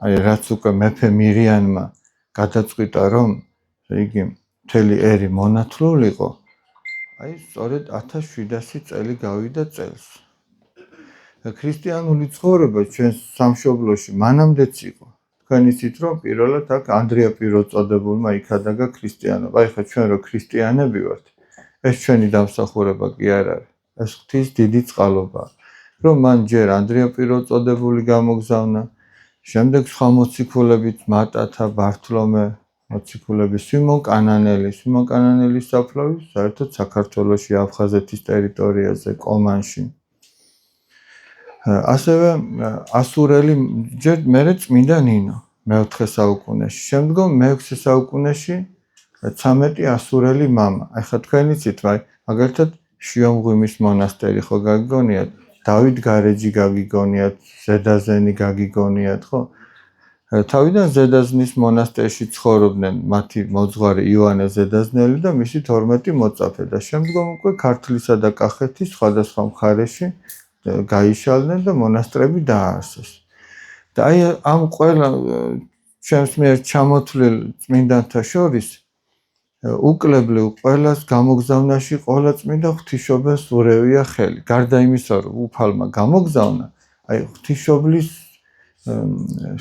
აი რაც უკვე მეფე მირიანმა გადაწყვიტა რომ იგი მთელი ერი მონათლულიყო, აი სწორედ 1700 წელი გავიდა წელს. ქრისტიანული ცხოვრება ჩვენს სამშობლოში მანამდეც იყო. თქვენ იცით რომ პირველად აქ ანდრია პიროწოდებულმა იქადაგა ქრისტიანობა. აი ხა ჩვენ რო ქრისტიანები ვართ, ეს ჩვენი დამსახურება კი არ არის. ეს ღვთის დიდი წყალობაა. რომ მან ჯერ ანდრია პიროწოდებული გამოგზავნა, შემდეგ სხვა მოციქულებით მატათა, ბართლომე მოციქულები, სიმონ კანანელის საფლავი, საერთოდ საქართველოში, აფხაზეთის ტერიტორიაზე, კომანში. ასევე ასურელი ჯერ მერე წმინდა ნინო მე-4 საუკუნეში. შემდგომ მე-6 საუკუნეში 13 ასურელი მამა. აი ხა თქვენ იცით, მაგალითად შიომღვიმის მონასტერი ხო გაგიგონიათ, დავით გარეჯი გაგიგონიათ, ზედაზენი გაგიგონიათ, ხო? თავიდან ზედაზნის მონასტერში ცხოვრობდნენ მათი მოძღვარი იოანე ზედაზნელი და მისი 12 მოწაფე და შემდგომ უკვე ქართლისა და კახეთის სხვადასხვა მხარეში გაიშალდნენ და მონასტრები დააარსეს. და აი ამ ყველა ჩვენს მიერ ჩამოთვლილ წმინდანთა შორის უკლებლივ ყველას გამოგზავნაში ყველა წმინდა ღვთისმშობელს ურევია ხელი. გარდა იმისა, რომ უფალმა გამოგზავნა, აი ღვთისმშობლის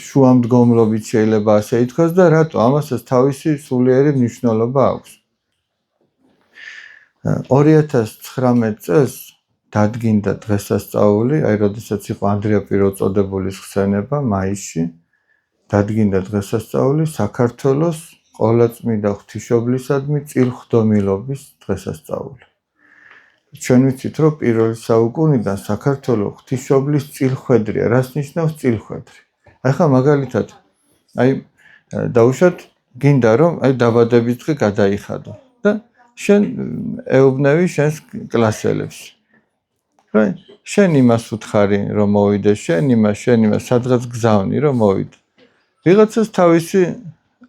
შუამდგომლობით შეიძლება ასე ითქვას და რატო? ამასაც თავისი სულიერი მნიშვნელობა აქვს. 2019 წელს დადგინდა დღესასწაული, აი როდესაც იყო ანდრია პიროწოდებულის ხსენება მაისში, დადგინდა დღესასწაული საქართველოს ყოვლადწმინდა ღვთისმშობლისადმი წილხვდომილობის დღესასწაული. ჩვენ ვიცით, რომ პირველი საუკუნიდან საქართველოს ღვთისმშობლის წილხვედრია. რას ნიშნავს წილხვედრი? აი ხა მაგალითად, აი დაუშვათ გინდა რომ აი დაბადების დღე გადაიხადო და შენ ეუბნევი შენს კლასელებს. რა? შენ იმას უთხარი რომ მოვიდეს, შენ იმას სადღაც გზავნი რომ მოვიდე. ვიღაცას თავისი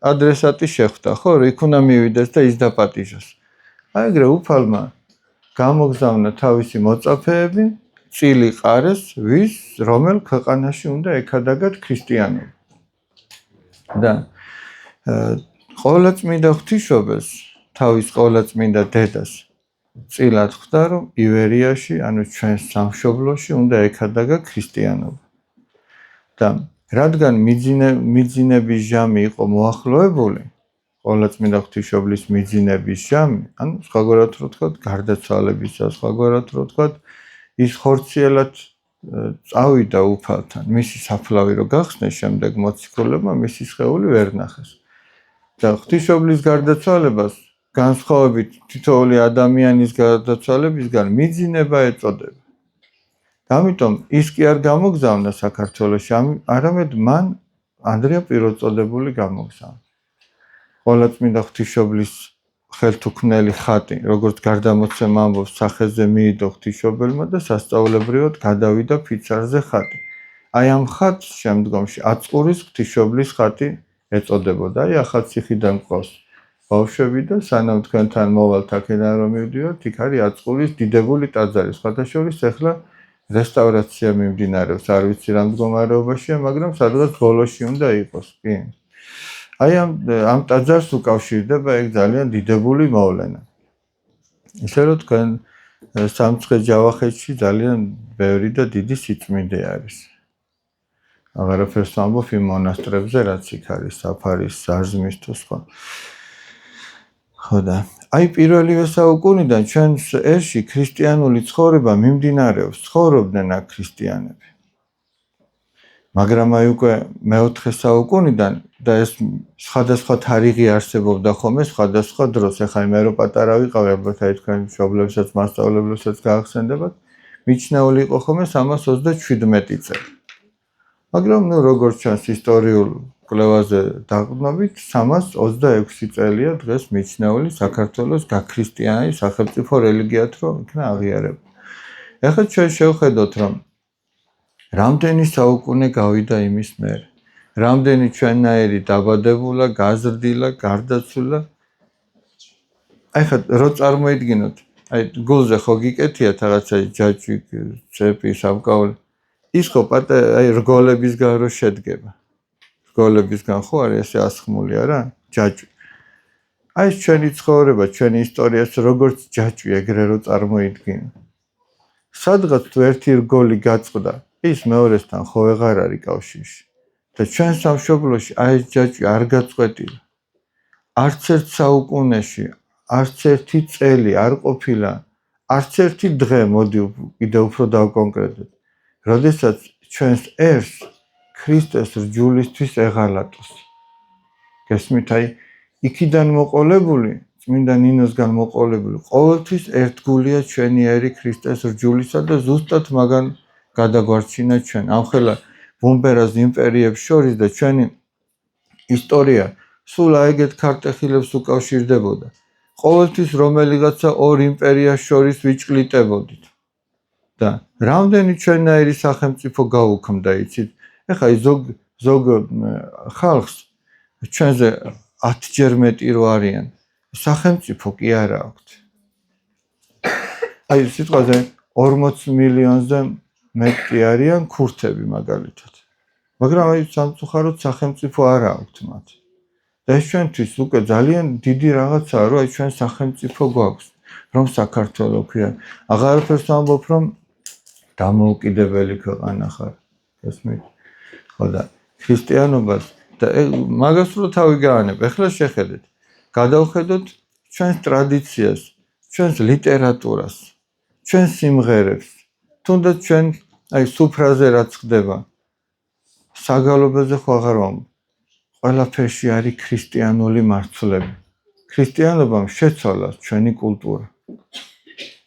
ადრესატი შეხვდა, ხო, რომ იქ უნდა მივიდეს და ის დაპატიჟოს. აი ეგრე უფალმა გამოგზავნა თავისი მოწაფეები, წილი ყარეს, რომელ ქვეყანაში უნდა ეკადაგათ ქრისტიანობა. და ყოვლადწმინდა ღვთისმშობელს, თავის ყოვლადწმინდა დედას წილად ხვდა, რომ ივერიაში, ანუ ჩვენს სამშობლოში უნდა ეკადაგა ქრისტიანობა. და რადგან მიძინების ჟამი იყო მოახლოებული, ყოვლადწმინდა ღვთისმშობლის მიძინების ჟამი, ანუ სხვაგვარად რო ვთქვათ, გარდაცვალებისა, სხვაგვარად რო ვთქვათ, ის ხორციელად წავიდა უფალთან, მისი საფლავი რო გახსნეს შემდეგ მოციქულებმა, მისი სხეული ვერ ნახეს. და ღვთისმშობლის გარდაცვალებას განსხვავებით თითოეული ადამიანის გარდაცვალებისგან მიძინება ეწოდება. ამიტომ ის კი არ გამოგზავნა საქართველოში, არამედ მან ანდრია პიროწოდებული გამოგზავნა. ყოვლადწმინდა ღვთისმშობლის ხელთუქმნელი ხატი, როგორც გარდამოცემ ამბობს, სახეზე მიიდო ღვთისმშობელმა და სასწაულებრივად გადავიდა ფიცარზე ხატი. აი ამ ხატს შემდგომში აწყურის ღვთისმშობლის ხატი ეწოდებოდა. აი ახალ ციხიდან ყავს ბავშვები და სანამ თქვენთან მოვალთ აქედან რომ მივდივართ, იქ არის აწყურის დიდებული ტაძარი. სხვათა შორის ახლა რესტავრაცია მიმდინარეობს, არ ვიცი რა მდგომარეობაშია, მაგრამ სადღაც ბოლოში უნდა იყოს, კი. აი ამ ტაძარს უკავშირდება ეგ ძალიან დიდებული მოვლენა. ისე რომ თქვენ სამცხე-ჯავახეთში ძალიან ბევრი და დიდი სიწმინდე არის. აღარაფერს ვამბობ იმ მონასტრებზე, რაც იქ არის, საფარის, ზარზმის თუ სხვა. ხო და აი პირველივე საუკუნიდან ჩვენს ერში ქრისტიანული ცხოვრება მიმდინარეობს, ცხოვრობდნენ აქ ქრისტიანები. მაგრამ აი უკვე მე-4 საუკუნიდან და ეს სხვადასხვა თარიღი არსებობდა ხოლმე სხვადასხვა დროს. ეხლა მე რო პატარა ვიყავი, ალბათ აი თქვენ მშობლებსაც, მასწავლებლებსაც გაახსენდებათ, მიჩნეული იყო ხოლმე 327 წელი. მაგრამ ნუ როგორც ჩანს ისტორიულ კვლევაზე დაყრდნობით, 326 წელია დღეს მიჩნეული საქართველოს გაქრისტიანების სახელმწიფო რელიგიად რომ იქნა აღიარება. ეხლა ჩვენ შევხედოთ, რომ რამდენი საუკუნე გავიდა იმის მერე, რამდენი ჩვენნაირი დაბადებულა, გაზრდილა, გარდაცვლილა. აი ხა რო წარმოიდგინოთ, აი გულზე ხო გიკეთიათ რაღაცა ჯაჭვი, წეპი, სამკაული. ის ხო აი რგოლების გარო შედგება. რგოლებისგან ხო არის ესე ასხმული არა? ჯაჭვი. აი ეს ჩვენი ცხოვრება, ჩვენი ისტორიაც როგორც ჯაჭვი ეგრე რო წარმოიდგინა. სადღაც თუ ერთი რგოლი გაწყდა, ის მეორესთან ხო ვეღარ არის კავშირში. და ჩვენ სამშობლოში აი ეს ჯაჭვი არ გაწყვეტილა. არც ერთ საუკუნეში, არც ერთი წელი არ ყოფილა, არც ერთი დღე მოდი კიდევ უფრო დავკონკრეტოთ. როდესაც ჩვენს ერს ქრისტეს რჯულისთვის ეღალატოს. გესმით, აი იქიდან მოყოლებული, წმინდა ნინოსგან მოყოლებული, ყოველთვის ერთგულია ჩვენი ერი ქრისტეს რჯულისა და ზუსტად მაგან გადაგვარჩინა ჩვენ. ამხელა ბუმბერას იმპერიებს შორის და ჩვენი ისტორია სულ აიგეთ ქარტეხილებს უკავშირდებოდა. ყოველთვის რომელიღაცა ორ იმპერიას შორის ვიჭყლიტებოდით. და რამდენი ჩვენნაირი სახელმწიფო გაუქმდა, იცით? ეხლა ზოგ ხალხს ჩვენზე 10-ჯერ მეტი რო არიან, სახელმწიფო კი არა აქვთ. აი სიტყვაზე 40 მილიონზე მეტი არიან ქურთები მაგალითად. მაგრამ აი სამწუხაროდ სახელმწიფო არა აქვთ მათ. და ეს ჩვენთვის უკვე ძალიან დიდი რაღაცაა, რომ აი ჩვენ სახელმწიფო გვაქვს, რომ საქართველო ქვია. აღარაფერს ამბობ, რომ დამოუკიდებელი ქვეყანა ხარ. გესმით? ხო და ქრისტიანობას და მაგას რო თავი გაანებ. ეხლა შეხედეთ. გადავხედოთ ჩვენს ტრადიციას, ჩვენს ლიტერატურას, ჩვენს სიმღერებს. თუნდაც ჩვენ აი სუფრაზე რაც ხდება. საგალობაზე ხო აღარ ვამბობ. ყველაფერში არის ქრისტიანული მარცვლები. ქრისტიანობამ შეცვალა ჩვენი კულტურა.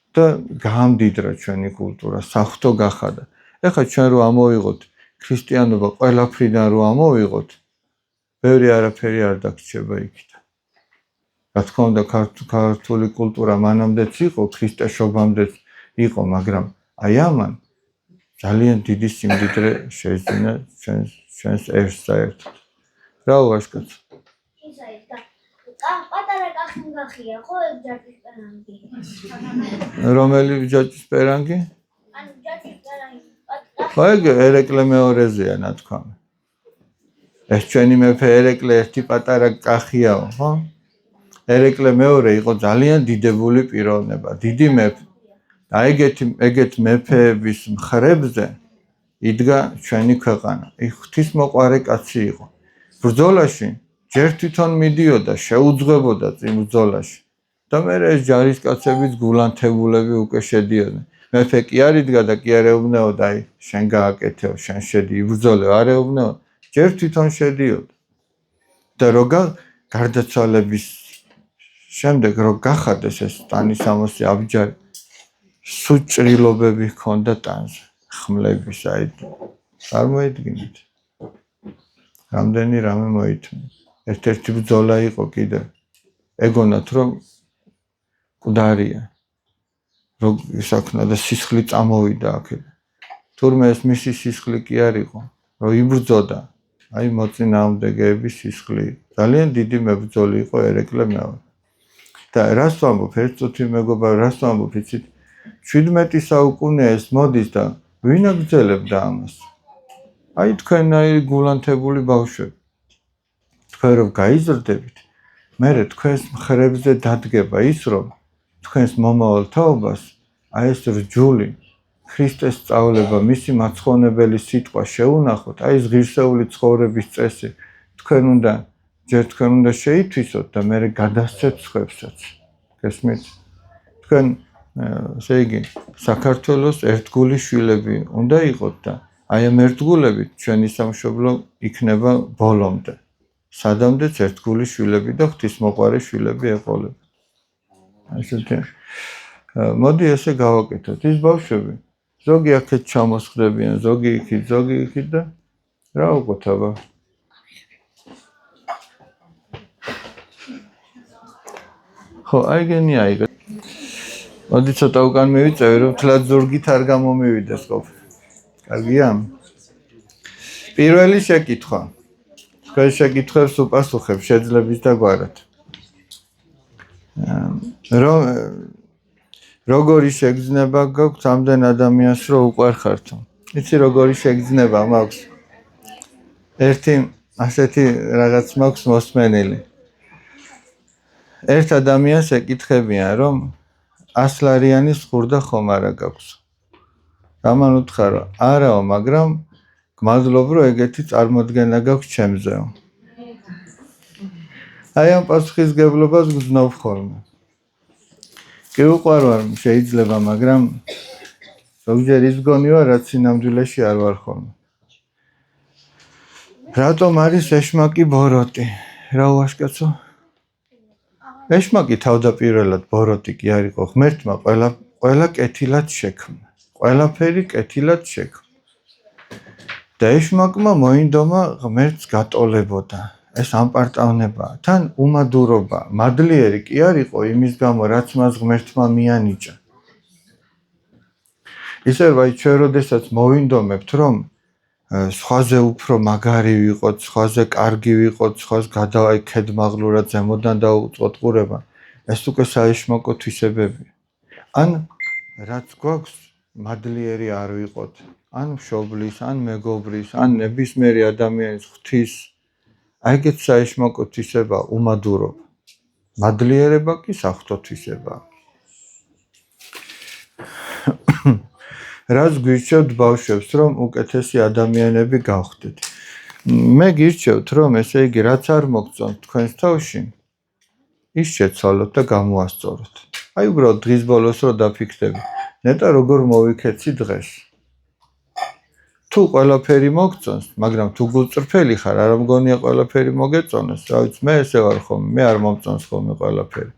და გაამდიდრა ჩვენი კულტურა, საღვთო გახადა. ეხლა ჩვენ რო ამოვიღოთ ქრისტიანობა ყველაფრიდან რო ამოვიღოთ, ბევრი არაფერი არ დაგრჩება იქიდან. რა თქმა უნდა, ქართული კულტურა მანამდეც იყო, ქრისტეშობამდეც იყო, მაგრამ აი ამან ძალიან დიდი სიმდიდრე შეიძინა ჩვენს ერს საერთოდ. რა ვაშკაც? პატარა კახი მგახია, ხო ჯაჭვის პერანგი. რომელი ჯაჭვის პერანგი? ანუ ჯაჭვის პერანგი. ხო ეგ ერეკლე მეორეზეა ნათქვამი. ეს ჩვენი მეფე ერეკლე ერთი პატარა კახიაო, ხო? ერეკლე მეორე იყო ძალიან დიდებული პიროვნება, დიდი მეფე. და ეგეთ მეფეების მხრებზე იდგა ჩვენი ქვეყანა. იქ ღვთისმოყვარე კაცი იყო. ბრძოლაში ჯერ თვითონ მიდიოდა, შეუძღვებოდა წინ ბრძოლაში. და მერე ეს ჯარისკაცების გულანთებულები უკვე შედიოდნენ. მეფე კი არ იდგა და კი არ ეუბნეოდა, აი შენ გააკეთეო, შენ შედი იბრძოლე, არ ეუბნეოდა. ჯერ თვითონ შედიოდა. და რო გარდაცვალების შემდეგ რო გახადეს ეს ტანისამოსი აბჯარი, სუჭრილობები ჰქონდა ტანზე, ხმლების, აი წარმოიდგინეთ. რამდენი რამე მოითმე. ერთ-ერთი ბრძოლა იყო კიდე. ეგონათ რომ მკვდარია. რო ისაქნა და სისხლი წამოვიდა აქედან. თურმე ეს მისი სისხლი კი არ იყო, რომ იბრძოდა. აი მოწინააღმდეგეების სისხლი. ძალიან დიდი მებრძოლი იყო ერეკლე მეორე. და რას ვამბობ, ერთ წუთი მეგობრებო, რას ვამბობ, იცით? 17 საუკუნეა ეს მოდის და ვინ აგრძელებდა ამას? აი თქვენნაირი გულანთებული ბავშვები. თქვენ რომ გაიზრდებით, მერე თქვენს მხრებზე დადგება ის, რომ თქვენს მომავალ თაობას აი ეს რჯული, ქრისტეს სწავლება, მისი მაცხოვნებელი სიტყვა შეუნახოთ, აი ეს ღირსეული ცხოვრების წესი, თქვენ უნდა შეითვისოთ და მერე გადასცეთ სხვებსაც. გესმით? თქვენ ესე იგი საქართველოს ერთგული შვილები უნდა იყოთ და აი ამ ერთგულებით ჩვენი სამშობლო იქნება ბოლომდე. სადამდეც ერთგული შვილები და ღვთისმოყვარე შვილები ეყოლებათ. ესეთი მოდი ესე გავაკეთოთ. ის ბავშვები ზოგი აქეთ ჩამოსხდებიან, ზოგი იქით და რა უყოთ აბა? ხო, აიგენია იგ. მოდი ცოტა უკან მივიწევი, რომ თლად ზურგით არ გამომივიდეს ყოფილი. კარგია? პირველი შეკითხვა. თქვენ შეკითხვებს უპასუხებ, შეძლებს და გვარად. როგორი შეგრძნება გაქვთ ამდენ ადამიანს, რომ უყვარხართო? იცი როგორი შეგრძნება მაქვს? ერთი ასეთი რაღაც მაქვს მოსმენილი. ერთ ადამიანს ეკითხებიან, რომ 100 ლარიანის ხურდა ხომ არა გაქვს. ამან უთხრა, არაო, მაგრამ გმადლობ, რომ ეგეთი წარმოდგენა გაქვს ჩემზეო. აი ამ პასუხისგებლობას გრძნობ ხოლმე. კი უყვარვარ შეიძლება, მაგრამ ზოგჯერ ის გონივა, რაც სინამდვილეში არ ვარ ხოლმე. რატომ არის ეშმაკი ბოროტი? რა უაშკაცო? ეშმაკი თავდაპირველად ბოროტი კი არ იყო, ღმერთმა ყველა კეთილად შექმნა. ყველაფერი კეთილად შექმნა. და ეშმაკმა მოინდომა ღმერთს გატოლებოდა. ეს ამპარტავნება, თან უმადურობა, მადლიერი კი არ იყო იმის გამო, რაც მას ღმერთმა მიანიჭა. ისე ვაი ჩვენ როდესაც მოვინდომებთ, რომ სხვაზე უფრო მაგარი ვიყოთ, სხვაზე კარგი ვიყოთ, სხვას გადავაი ქედმაღლურად ზემოდან დაუწყოთ ყურება, ეს უკვე საეშმაკო თვისებებია. ან რაც გვაქვს მადლიერი არ ვიყოთ, ან მშობლის, ან მეგობრის, ან ნებისმიერი ადამიანის ღვთის, აი ეგეთ საეშმაკო თვისება უმადურობა. მადლიერება კი საღვთო თვისებაა. რაც გვირჩევთ ბავშვებს, რომ უკეთესი ადამიანები გავხდეთ. მე გირჩევთ, რომ ესე იგი, რაც არ მოგწონთ თქვენს თავში, ის შეცვალოთ და გამოასწოროთ. აი უბრალოდ დღის ბოლოს რო დაფიქრდები, ნეტა როგორ მოვიქეცი დღეს. თუ ყველაფერი მოგწონს, მაგრამ თუ გულწრფელი ხარ, არ მგონია ყველაფერი მოგეწონოს, რა ვიცი, მე ესე ვარ ხოლმე, მე არ მომწონს ხოლმე ყველაფერი.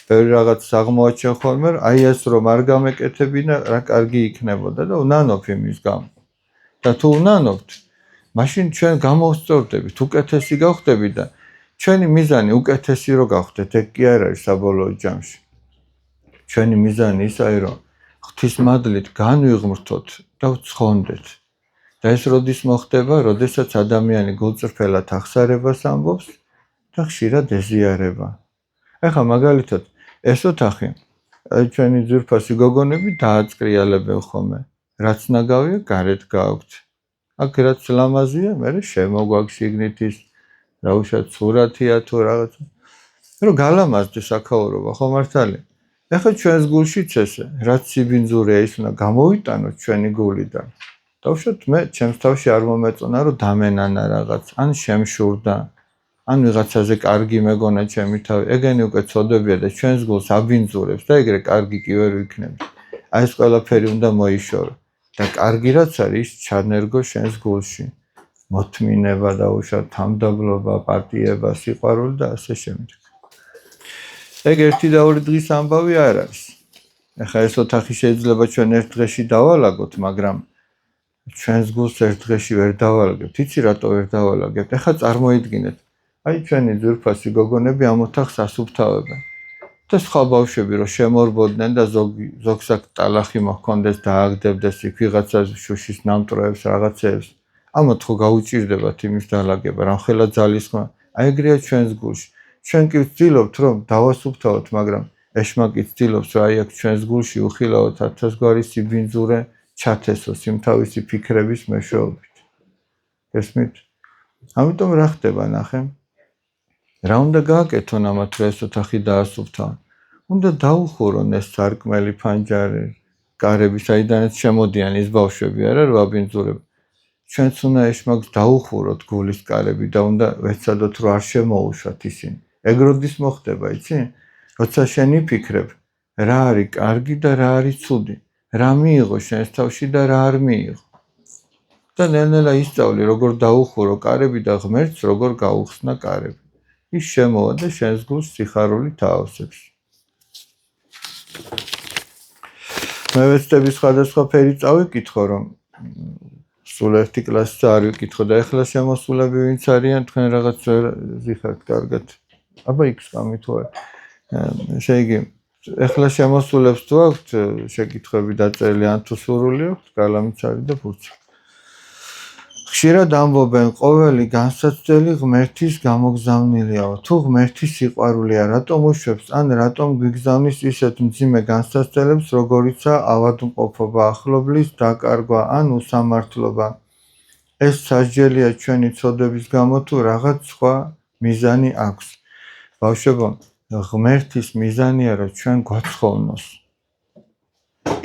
ბევრი რაღაც აღმოაჩენ ხოლმე, აი ეს რომ არ გამეკეთებინა, რა კარგი იქნებოდა და უნანობ იმის გამო. და თუ უნანობთ, მაშინ ჩვენ გამოვსწორდებით, უკეთესი გავხდები და ჩვენი მიზანი უკეთესი რო გავხდეთ, ეგ კი არ არის საბოლოო ჯამში. ჩვენი მიზანი ისაა, რომ ღვთის მადლით განვიღმრთოთ და ვცხონდეთ. და ეს როდის მოხდება, როდესაც ადამიანი გულწრფელად ახსარებას ამბობს და ხშირად ეზიარება. ეხლა მაგალითად ეს ოთახი, ჩვენი ძვირფასი გოგონები დააწკრიალებენ ხოლმე. რაც ნაგავია, გარეთ გააქვთ. აქ რაც ლამაზია, მერე შემოგვაქვს შიგნით ის, რა უშად სურათია თუ რაღაცა. რომ გალამაზდეს აქაურობა, ხო მართალია? ეხლა ჩვენს გულშიც ესე, რაც სიბინძურია, ის უნდა გამოვიტანოთ ჩვენი გულიდან. დავუშვათ მე ჩემს თავში არ მომეწონა რომ დამენანა რაღაც, ან შემშურდა, ან ვიღაცაზე კარგი მეგონა ჩემი თავი. ეგენი უკვე ცოდებია და ჩვენს გულს აბინძურებს და ეგრე კარგი კი ვერ ვიქნები. აი ეს ყველაფერი უნდა მოიშორო და კარგი რაც არის, ჩანერგო შენს გულში. მოთმინება, დავუშვათ თამდაბლობა, პატიება, სიყვარული და ასე შემდეგ. ეგ ერთი და ორი დღის ამბავი არ არის. ეხლა ეს ოთახი შეიძლება ჩვენ ერთ დღეში დავალაგოთ, მაგრამ ჩვენს გულს ერთ დღეში ვერ დავალაგებთ. იცი რატო ვერ დავალაგებთ? ეხლა წარმოიდგინეთ, აი ჩვენი ძვირფასი გოგონები ამ ოთახს ასუფთავებენ. და სხვა ბავშვები რომ შემორბოდნენ და ზოგს აქ ტალახი მოჰქონდეს და ააგდებდეს იქ ვიღაცას შუშის ნამტვრევებს რაღაცეებს. ამათ ხო გაუჭირდებათ იმის დალაგება, რამხელა ძალისხმა. აი ეგრეა ჩვენს გულში. ჩვენ კი ვცდილობთ რომ დავასუფთავოთ, მაგრამ ეშმაკი ცდილობს რომ აი აქ ჩვენს გულში უხილავთ 1000 გვარი სიბინძურე ჩათესოს იმ თავისი ფიქრების მეშვეობით. გესმით? ამიტომ რა ხდება ნახე? რა უნდა გააკეთონ ამათ რომ ეს ოთახი დაასუფთავონ? უნდა დაუხურონ ეს სარკმელი, ფანჯარი, კარები, საიდანაც შემოდიან ის ბავშვები არა რა აბინძურებ. ჩვენც უნდა ეშმაკს დაუხუროთ გულის კარები და უნდა ვეცადოთ რომ არ შემოუშვათ ისინი. ეგ როდის მოხდება, იცი? როცა შენ იფიქრებ, რა არის კარგი და რა არის ცუდი, რა მიიღო შენს თავში და რა არ მიიღო. და ნელ-ნელა ისწავლი როგორ დაუხურო კარები და ღმერთს როგორ გაუხსნა კარები. ის შემოვა და შენს გულს სიხარულით აავსებს. მე ვეცდები სხვადასხვა ფერი წავიკითხო, რომ სულ ერთი კლასი არ ვიკითხო და ეხლა შემოსულები ვინც არიან, თქვენ რაღაც ზიხართ კარგად. აბა იქ სკამი თუ არა. ესე იგი, ეხლა შემოსულებს თუ აქვთ შეკითხვები დაწერილი, ან თუ სურვილი აქვთ, გალამიც არის და ფურცელი. ხშირად ამბობენ, ყოველი განსაცდელი ღმერთის გამოგზავნილიაო. თუ ღმერთის სიყვარულია, რატომ უშვებს, ან რატომ გვიგზავნის ისეთ მძიმე განსაცდელებს, როგორიცაა ავადმყოფობა, ახლობლის დაკარგვა, ან უსამართლობა. ეს სასჯელია ჩვენი ცოდვების გამო თუ რაღაც სხვა მიზანი აქვს. ბავშვებო, ღმერთის მიზანია რომ ჩვენ გვაცხოვნოს.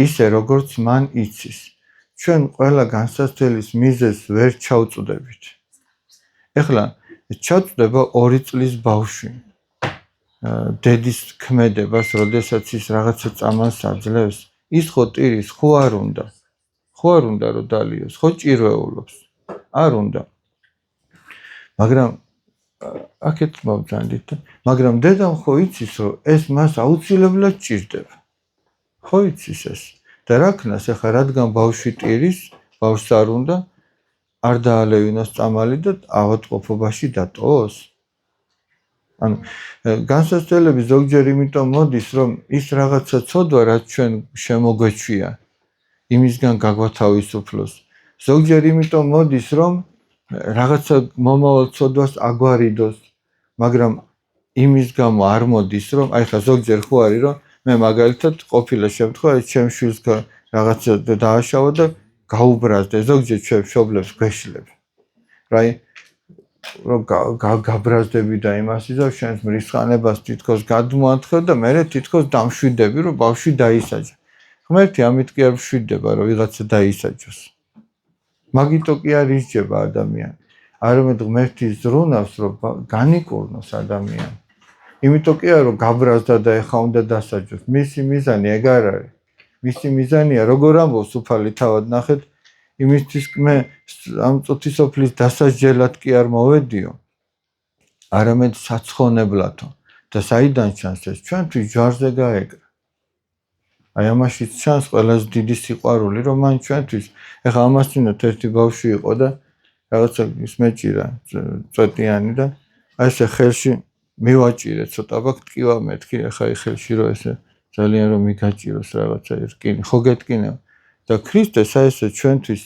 ისე როგორც მან იცის. ჩვენ ყველა განსაცდელის მიზეზს ვერ ჩავწვდებით. ეხლა ჩაწვდება 2 წლის ბავშვი. დედის ქმედებას, როდესაც ის რაღაცა წამალს აძლევს, ის ხო ტირის ხო არ უნდა. ხო არ უნდა რომ დალიოს, ხო ჭირვეულობს. არ უნდა. მაგრამ აქეთ მოვძანდით, მაგრამ დედამ ხო იცის რომ ეს მას აუცილებლად ჭირდება. ხო იცის ეს. და რა ქნას ახლა რადგან ბავშვი ტირის, ბავშვს არ უნდა არ დაალევინოს წამალი და ავადმყოფობაში დატოვოს. ანუ განსაცდელები ზოგჯერ იმიტომ მოდის, რომ ის რაღაცა ცოდვა, რაც ჩვენ შემოგვეჩვია, იმისგან გაგვათავისუფლოს. ზოგჯერ იმიტომ მოდის, რომ რაღაცა მომავალ ცოდვას აგვარიდოს, მაგრამ იმის გამო არ მოდის, რომ აი ხა ზოგჯერ ხო არის, რომ მე მაგალითად ყოფილა შემთხვევა, ჩემ შვილს რაღაცა დააშავა და გაუბრაზდა, ზოგჯერ ჩვენ მშობლებს გვეშლებ. რაი რომ გაბრაზდები და იმას იზავ შენს მრისხანებას თითქოს გადმოათხევ და მე თითქოს დამშვიდები, რომ ბავშვი დაისაჯა. ღმერთი ამით კი არ მშვიდება, რომ ვიღაცა დაისაჯოს. მაგიტო კი არ ისჯება ადამიანი. არამედ ღმერთი ზრუნავს, რომ განიკურნოს ადამიანი. იმიტომ კი არა, რომ გაბრაზდა და ეხა უნდა დასაჯოს. მისი მიზანი ეგ არ არის. მისი მიზანია, როგორ ამბობს უფალი თავად ნახეთ, იმისთვის მე ამ წუთისოფლის დასაჯელად კი არ მოვედიო, არამედ საცხონებლათო. და საიდან ჩანს ეს? ჩვენთვის ჯვარზე გაეკრა. აი ამაშიც ჩანს ყველაზე დიდი სიყვარული, რომ მან ჩვენთვის, ეხლა ამასწინოთ ერთი ბავშვი იყო და რაღაცა ის მეჭირა წვეტიანი და აი ესე ხელში მივაჭირე ცოტა ბაქ ტკივა მეთქი, ეხა ხელში რომ ესე ძალიან რომ მიგაჭიროს რაღაცა ერკინი, ხო გეტკინე და ქრისტეს აი ესე ჩვენთვის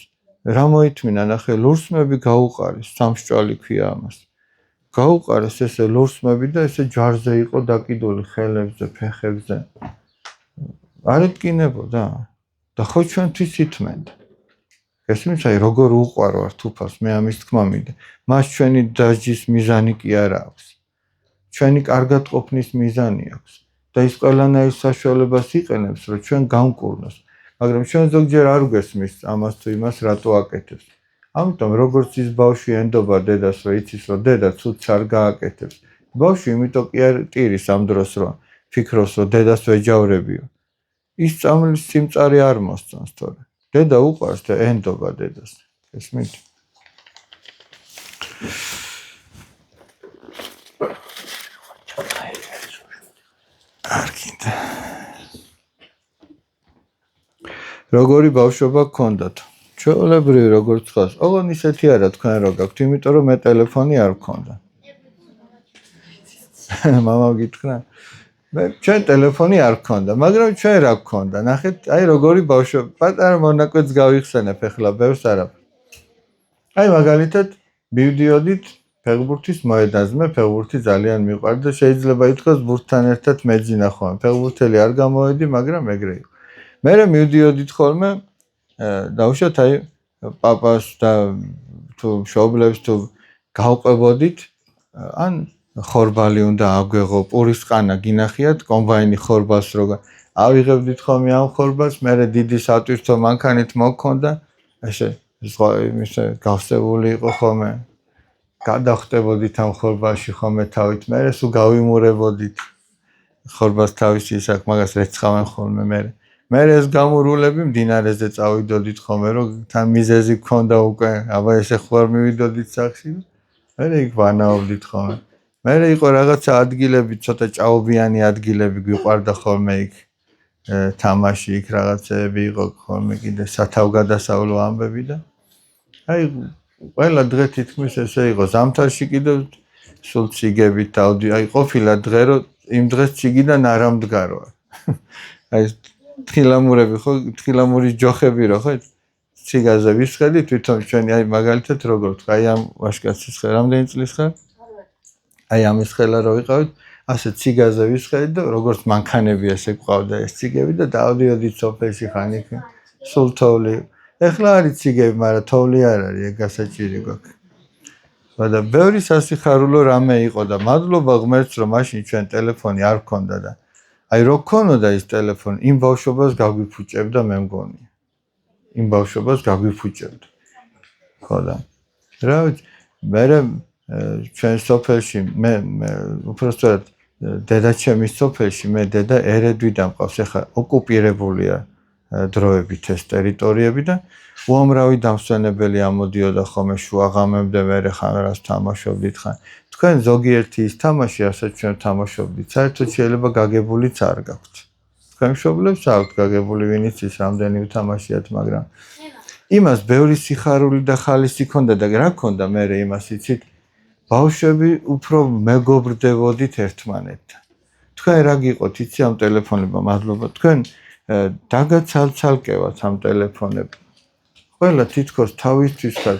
რა მოითმინა, ნახე ლურსმები გაუყარეს, სამსჭვალი ქვია ამას. გაუყარეს ესე ლურსმები და ესე ჯვარზე იყო დაკიდული ხელებზე, ფეხებზე. არ ეთკინებოდა და ხო ჩვენთვის ითმენდა. გესმის, აი როგორ უყვარვართ უფალს, მე ამის თქმა მინდა. მას ჩვენი დასჯის მიზანი კი არ აქვს. ჩვენი კარგად ყოფნის მიზანი აქვს და ის ყველანაირ საშუალებას იყენებს, რომ ჩვენ გამკურნოს. მაგრამ ჩვენ ზოგჯერ არ გვესმის ამას თუ იმას რატო აკეთებს. ამიტომ როგორც ის ბავშვი ენდობა დედას, რომ იცის, რომ დედა ცუდს არ გააკეთებს. ბავშვი იმიტომ კი არ ტირის ამ დროს, რომ ფიქრობს, რომ დედას ვეჯავრებიო. ის წამლის სიმწარე არ მოსწონს თორე. დედა უყვარს და ენდობა დედას. გესმით? არ გინდა. როგორი ბავშვობა გქონდათ? ჩვეულებრივი როგორც ხავს. ოღონდ ისეთი არა თქვენ რო გაქვთ, იმიტომ რომ მე ტელეფონი არ მქონდა. მამა გითხრა? მე ჩვენ ტელეფონი არ მქონდა, მაგრამ ჩვენ რა გქონდა? ნახეთ, აი როგორი ბავშვობა, პატარა მონაკვეთს გავიხსენებ ახლა ბევრს არაფერს. აი მაგალითად, მივდიოდით ფეხბურთის მოედანზე, მე ფეხბურთი ძალიან მიყვარდა და შეიძლება ითქვას ბურთთან ერთად მეძინა ხოლმე. ფეხბურთელი არ გამოვედი, მაგრამ ეგრე იყო. მე მივდიოდით ხოლმე დაუშვათ აი პაპას და თუ მშობლებს თუ გავყვებოდით, ან ხორბალი უნდა აგვეღო, პურის ყანა გინახიათ, კომბაინი ხორბალს როგორ ავიღებდით ხოლმე ამ ხორბალს, მე დიდი სატვირთო მანქანით მოგქონდა, ესე ისე გავსებული იყო ხოლმე. გადახტებოდით ამ ხორბალში ხოლმე თავით, მე სულ გავიმურებოდით ხორბალს თავისი ისაკ მაგას რეცხავენ ხოლმე მე. მე ეს გამურულები მდინარეზე წავიდოდით ხოლმე, რომ თან მიზეზი გქონდა უკვე, აბა ესე ხوار მივიდოდით სახში. მე იქ ვანაობდით ხოლმე. მე იყო რაღაცა ადგილები, ცოტა ჭაობიანი ადგილები გვიყვარდა ხოლმე იქ თამაში, იქ რაღაცები იყო ხოლმე კიდე სათავგადასავლო ამბები და აი ყველა დღე თითქმის ესე იყო. ზამთარში კიდე სულ ციგებით დავდი, აი ყოფილა დღე, რომ იმ დღეს ციგიდან არ ამდგარო. აი თხილამურები ხო, თხილამურის ჯოხები რო ხო, ციგაზე ვისხედი თვითონ ჩვენი აი მაგალითად როგორ თქვა, აი ამ ვაშკაცის ხე, რამდენი წლის ხარ? აი ამის ხელა რო ვიყავით, ასე ციგაზე ვისხედი და როგორც მანქანები ესე გვყავდა ეს ციგები და დავდიოდით სოფელში ხანიქ სულ თოვლი. ეხლა არის ციგები, მაგრამ თოვლი არ არის, ეგ გასაჭირი გვაქვს. და ბევრი სასიხარულო რამე იყო და მადლობა ღმერთს, რომ მაშინ ჩვენ ტელეფონი არ გქონდა და აი რო გქონოდა ის ტელეფონი, იმ ბავშვობას გაგვიფუჭებდა მე მგონი. იმ ბავშვობას გაგვიფუჭებდა. ხო და რა ვიცი, მე ჩვენ სოფელში მე უბრალოდ დედაჩემის სოფელში მე დედა ერედვიდან მყავს, ეხლა ოკუპირებულია დროებით ეს ტერიტორიები და უამრავი დამსვენებელი ამოდიოდა ხოლმე შუაღამემდე მერე ხან რას თამაშობდით ხან. თქვენ ზოგიერთი ის თამაში, რასაც ჩვენ თამაშობდით, საერთოდ შეიძლება გაგებულიც არ გაქვთ. თქვენ მშობლებს აქვთ გაგებული, ვინც ის რამდენი უთამაშიათ, მაგრამ იმას ბევრი სიხარული და ხალისი ქონდა და რა ქონდა მერე იმას იცით? ბავშვები უფრო მეგობრდებოდით ერთმანეთთან. თქვენ რა გიყოთ იცი ამ ტელეფონებმა, მადლობა. თქვენ დაგაცალცალკევათ ამ ტელეფონებს. ყველა თითქოს თავისთვის ხარ.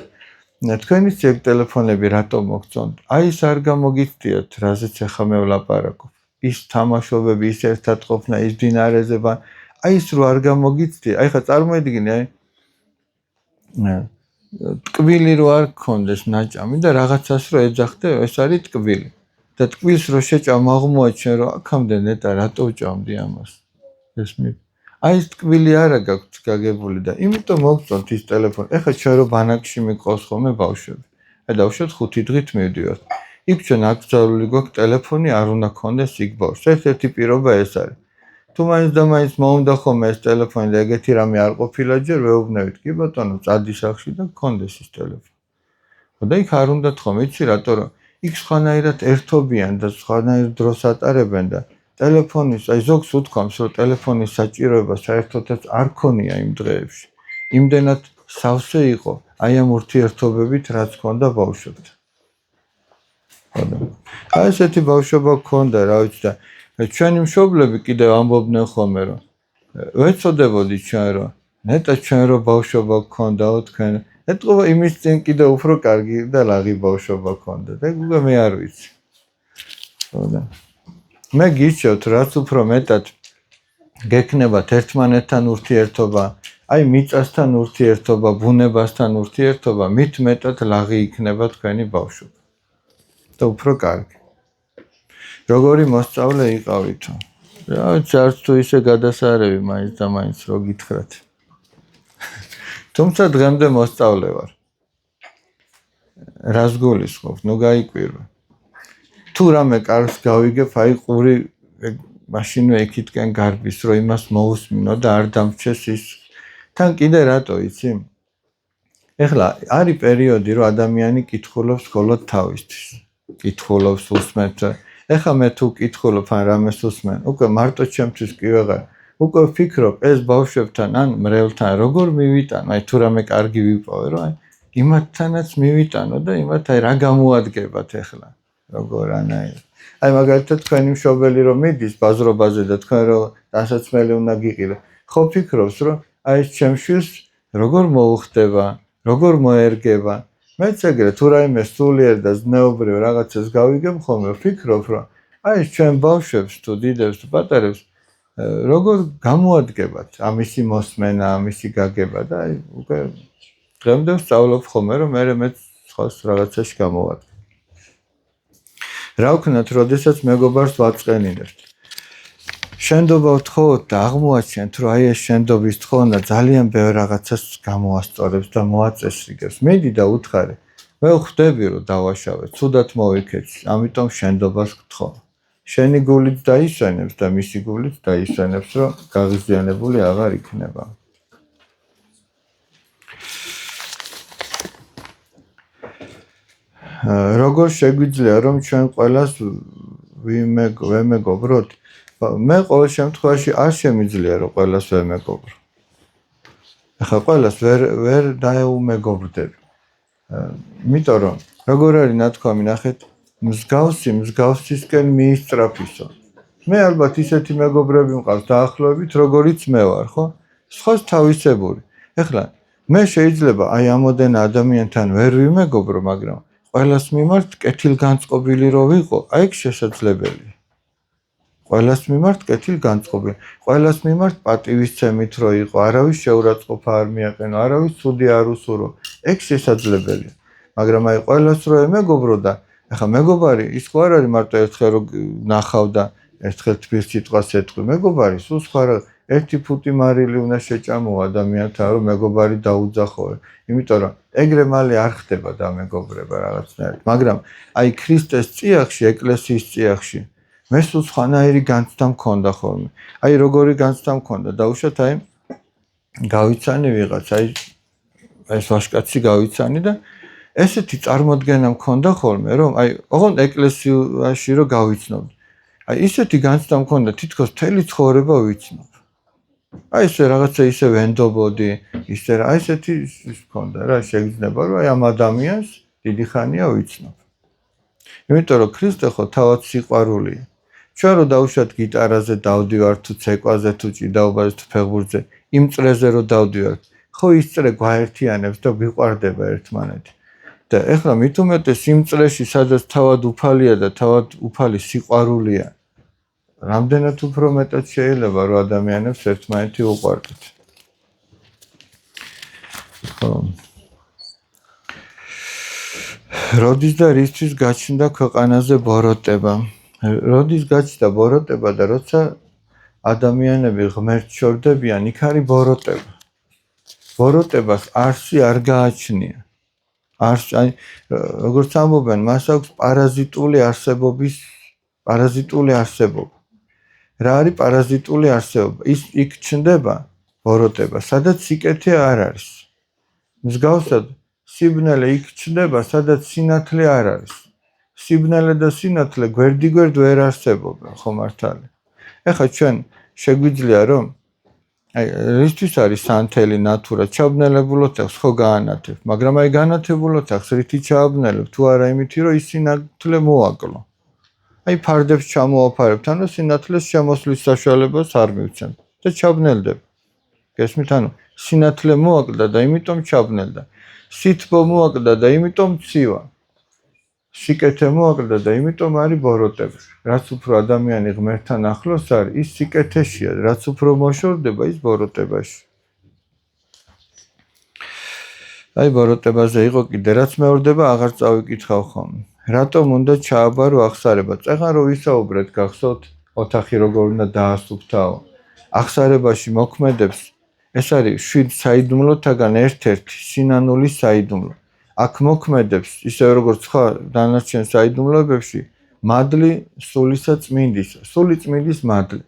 თქვენიც ეგ ტელეფონები რატო მოგწონთ? აი ეს არ გამოგიცდიათ, რაზეც ახლა მე ვლაპარაკობ. ის თამაშობები, ის ერთად ყოფნა, ის დინარეზე, აი ეს რო არ გამოგიცდია, აი ხა წარმოიდგინე, აი ტკბილი რო არ გქონდეს ნაჭამი და რაღაცას რო ეძახდე, ეს არის ტკბილი. და ტკბილს რო შეჭამ აღმოაჩენ, რომ აქამდე ნეტა რატო ვჭამდი ამას? ეს მე აი ეს ტკბილი არა გაქვთ გაგებული და იმიტომ მოგწონთ ის ტელეფონი. ეხლა ჩვენ რო ბანაკში მიყავს ხოლმე ბავშვები. აი დავუშვათ 5 დღით მივდივართ. იქ ჩვენ აკრძალული გვაქვს ტელეფონი არ უნდა გქონდეს იქ ბავშვს. ერთ-ერთი პირობა ეს არის. თუ მაინც და მაინც მოუნდა ხოლმე ეს ტელეფონი და ეგეთი რამე არ ყოფილა ჯერ ვეუბნებით, კი ბატონო, წადი სახლში და გქონდეს ის ტელეფონი. ხო და იქ არ უნდათ ხოლმე, იცი რატო რომ იქ სხვანაირად ერთობიან და სხვანაირ დროს ატარებენ და ტელეფონის, აი ზოგს უთქვამს, რომ ტელეფონის საჭიროება საერთოდაც არ ქონია იმ დღეებში. იმდენად სავსე იყო აი ამ ურთიერთობებით, რაც ქონდა ბავშვებთან. აი ესეთი ბავშვობა ქონდა, რა ვიცი და ჩვენი მშობლები კიდევ ამბობდნენ ხოლმე, რომ ვეცოდებოდით ჩვენ, რომ ნეტა ჩვენ რო ბავშვობა გქონდაო თქვენ, ეტყობა იმის წინ კიდევ უფრო კარგი და ლაღი ბავშვობა გქონდა და უკვე მე არ ვიცი. ხო და მე გიჩვევთ, რაც უფრო მეტად გექნებათ ერთმანეთთან ურთიერთობა, აი მიწასთან ურთიერთობა, ბუნებასთან ურთიერთობა, მით მეტად ლაღი იქნება თქვენი ბავშვობა. და უფრო კარგი. როგორი მოსწავლე იყავითო? რა ვიცი, არც თუ ისე გადასარევი მაინც და მაინც რო გითხრათ. თუმცა დღემდე მოსწავლე ვარ. რას გულისხმობ? ნუ გაიკვირვა. თუ რამე კარგს გავიგებ, აი ყური მაშინვე იქითკენ გარბის, რომ იმას მოусმინო და არ დამრჩეს ის. თან კიდე რატო იცი? ეხლა არის პერიოდი, რომ ადამიანი კითხულობს მხოლოდ თავისთვის. კითხულობს, უსმენთ. ეხლა მე თუ კითხულობ ან რამეს უსმენ, უკვე მარტო ჩემთვის კი ვეღარ. უკვე ვფიქრობ, ეს ბავშვებთან ან მრევლთან როგორ მივიტანო, აი თუ რამე კარგი ვიპოვე, რომ აი იმათთანაც მივიტანო და იმათ აი რა გამოადგებათ ეხლა. როგორ ანაი. აი მაგალითად თქვენი მშობელი რომ მიდის ბაზრობაზე და თქვენ რომ დასაცმელი უნდა გიყიდო. ხო ფიქრობს, რომ აი ეს ჩემშვილს როგორ მოუხდება, როგორ მოერგება. მეც ეგრე თუ რაიმე სულიერ და ზნეობრივ რაღაცას გავიგებ ხოლმე ვფიქრობ, რომ აი ეს ჩვენ ბავშვებს თუ დიდებს თუ პატარებს როგორ გამოადგებათ ამისი მოსმენა, ამისი გაგება და აი უკვე დღემდე ვსწავლობ ხოლმე, რომ მე სხვას რაღაცაში გამოვადგე. რა ვქნათ, როდესაც მეგობარს ვაწყენინებთ. შენდობა ვთხოვოთ და აღმოაჩენთ, რომ აი ეს შენდობის თხოვნა ძალიან ბევრ რაღაცას გამოასწორებს და მოაწესრიგებს. მიდი და უთხარი, მე ვხვდები, რომ დავაშავე, ცუდად მოვიქეცი, ამიტომ შენდობას ვთხოვ. შენი გულით დაისვენებს და მისი გულით დაისვენებს, რომ გაღიზიანებული აღარ იქნება. როგორ შეგვიძლია, რომ ჩვენ ყველას ვემეგობროთ? მე ყოველ შემთხვევაში არ შემიძლია, რომ ყველას ვემეგობრო. ახლა ყველას ვერ დაეუმეგობრდები. იმიტომ რომ როგორ არის ნათქვამი, ნახეთ, მსგავსისკენ მიისწრაფისო. მე ალბათ ისეთი მეგობრები მყავს დაახლოებით, როგორიც მე ვარ, ხო? სხვას თავისებური. ეხლა მე შეიძლება აი ამოდენ ადამიანთან ვერ ვიმეგობრო, მაგრამ ყველას მიმართ კეთილგანწყობილი რო ვიყო, აი ეს შესაძლებელია. ყველას მიმართ კეთილგანწყობილი, ყველას მიმართ პატივისცემით რო იყო, არავის შეურაცხყოფა არ მიაყენო, არავის ცუდი არ უსურო. ეგ შესაძლებელია. მაგრამ აი ყველას რო ემეგობრო და ახლა მეგობარი ის ხო არ არის მარტო ერთხელ რო ნახავ და ერთხელ თბილ სიტყვას ეთქვი, მეგობარი სულ სხვა რა, 1 ფუტი მარილი უნდა შეჭამო ადამიანთან რომ მეგობარი დაუძახო. იმიტომ რომ ეგრე მალე არ ხდება დამეგობრება რაღაცნაირად. მაგრამ აი ქრისტეს წიაღში, ეკლესიის წიაღში მე სულ სხვანაირი განცდა მქონდა ხოლმე. აი როგორი განცდა მქონდა, დაუშვათ აი გავიცანი ვიღაც, აი ეს ვაჟკაცი გავიცანი და ესეთი წარმოდგენა მქონდა ხოლმე, რომ აი ოღონდ ეკლესიაში რო გავიცნობდი. აი ისეთი განცდა მქონდა, თითქოს მთელი ცხოვრება ვიცნობ. აი ესე რაღაცა ისე ვენდობოდი, ისე რა, ესეთი მქონდა რა, შეგრძნება რომ აი ამ ადამიანს დიდი ხანია ვიცნობ. იმიტომ რომ ქრისტე ხო თავად სიყვარულია. ჩვენ რო დავუშვათ გიტარაზე დავდივართ თუ ცეკვაზე თუ ჭიდაობაზე თუ ფეხბურთზე, იმ წრეზე რო დავდივართ, ხო ის წრე გვაერთიანებს და გვიყვარდება ერთმანეთი. და ეხლა მით უმეტეს იმ წრეში, სადაც თავად უფალია და თავად უფალი სიყვარულია, რამდენად უფრო მეტად შეიძლება რომ ადამიანებს ერთმანეთი უყვარდეთ. ხო. როდის და რისთვის გაჩნდა ქვეყანაზე ბოროტება? როდის გაჩნდა ბოროტება და როცა ადამიანები ღმერთს შორდებიან, იქ არის ბოროტება. ბოროტებას არსი არ გააჩნია. აი როგორც ამბობენ, მას აქვს პარაზიტული არსებობა. რა არის პარაზიტული არსებობა? ის იქ ჩნდება ბოროტება, სადაც სიკეთე არ არის. მსგავსად, სიბნელე იქ ჩნდება, სადაც სინათლე არ არის. სიბნელე და სინათლე გვერდიგვერდ ვერ არსებობენ, ხო მართალია. ეხლა ჩვენ შეგვიძლია რომ აი რისთვის არის სანთელი ნატურა, ჩაბნელებულ ოთახს ხო გაანათებ, მაგრამ აი განათებულ ოთახს რითი ჩააბნელებ, თუ არა იმითი რომ ის სინათლე მოაკლო. აი ფარდებს ჩამოაფარებთ, ანუ სინათლეს შემოსვლის საშუალებას არ მივცემთ და ჩაბნელდება. გესმით, ანუ სინათლე მოაკლდა და იმიტომ ჩაბნელდა. სითბო მოაკლდა და იმიტომ ცივა. სიკეთე მოაკლდა და იმიტომ არის ბოროტება. რაც უფრო ადამიანი ღმერთთან ახლოს არის, ის სიკეთეშია, რაც უფრო მოშორდება, ის ბოროტებაში. აი ბოროტებაზე იყო კიდე, რაც მეორდება, აღარ წავიკითხავ ხოლმე. რატომ უნდა ჩააბარო აღსარება? წეღან რო ვისაუბრეთ, გახსოვთ, ოთახი როგორ უნდა დაასუფთავო. აღსარებაში მოქმედებს, ეს არის 7 საიდუმლოთაგან ერთ-ერთი სინანული საიდუმლო. აქ მოქმედებს, ისე როგორც სხვა დანარჩენ საიდუმლოებებში, მადლი სულისა წმინდისა, სული წმინდის მადლი,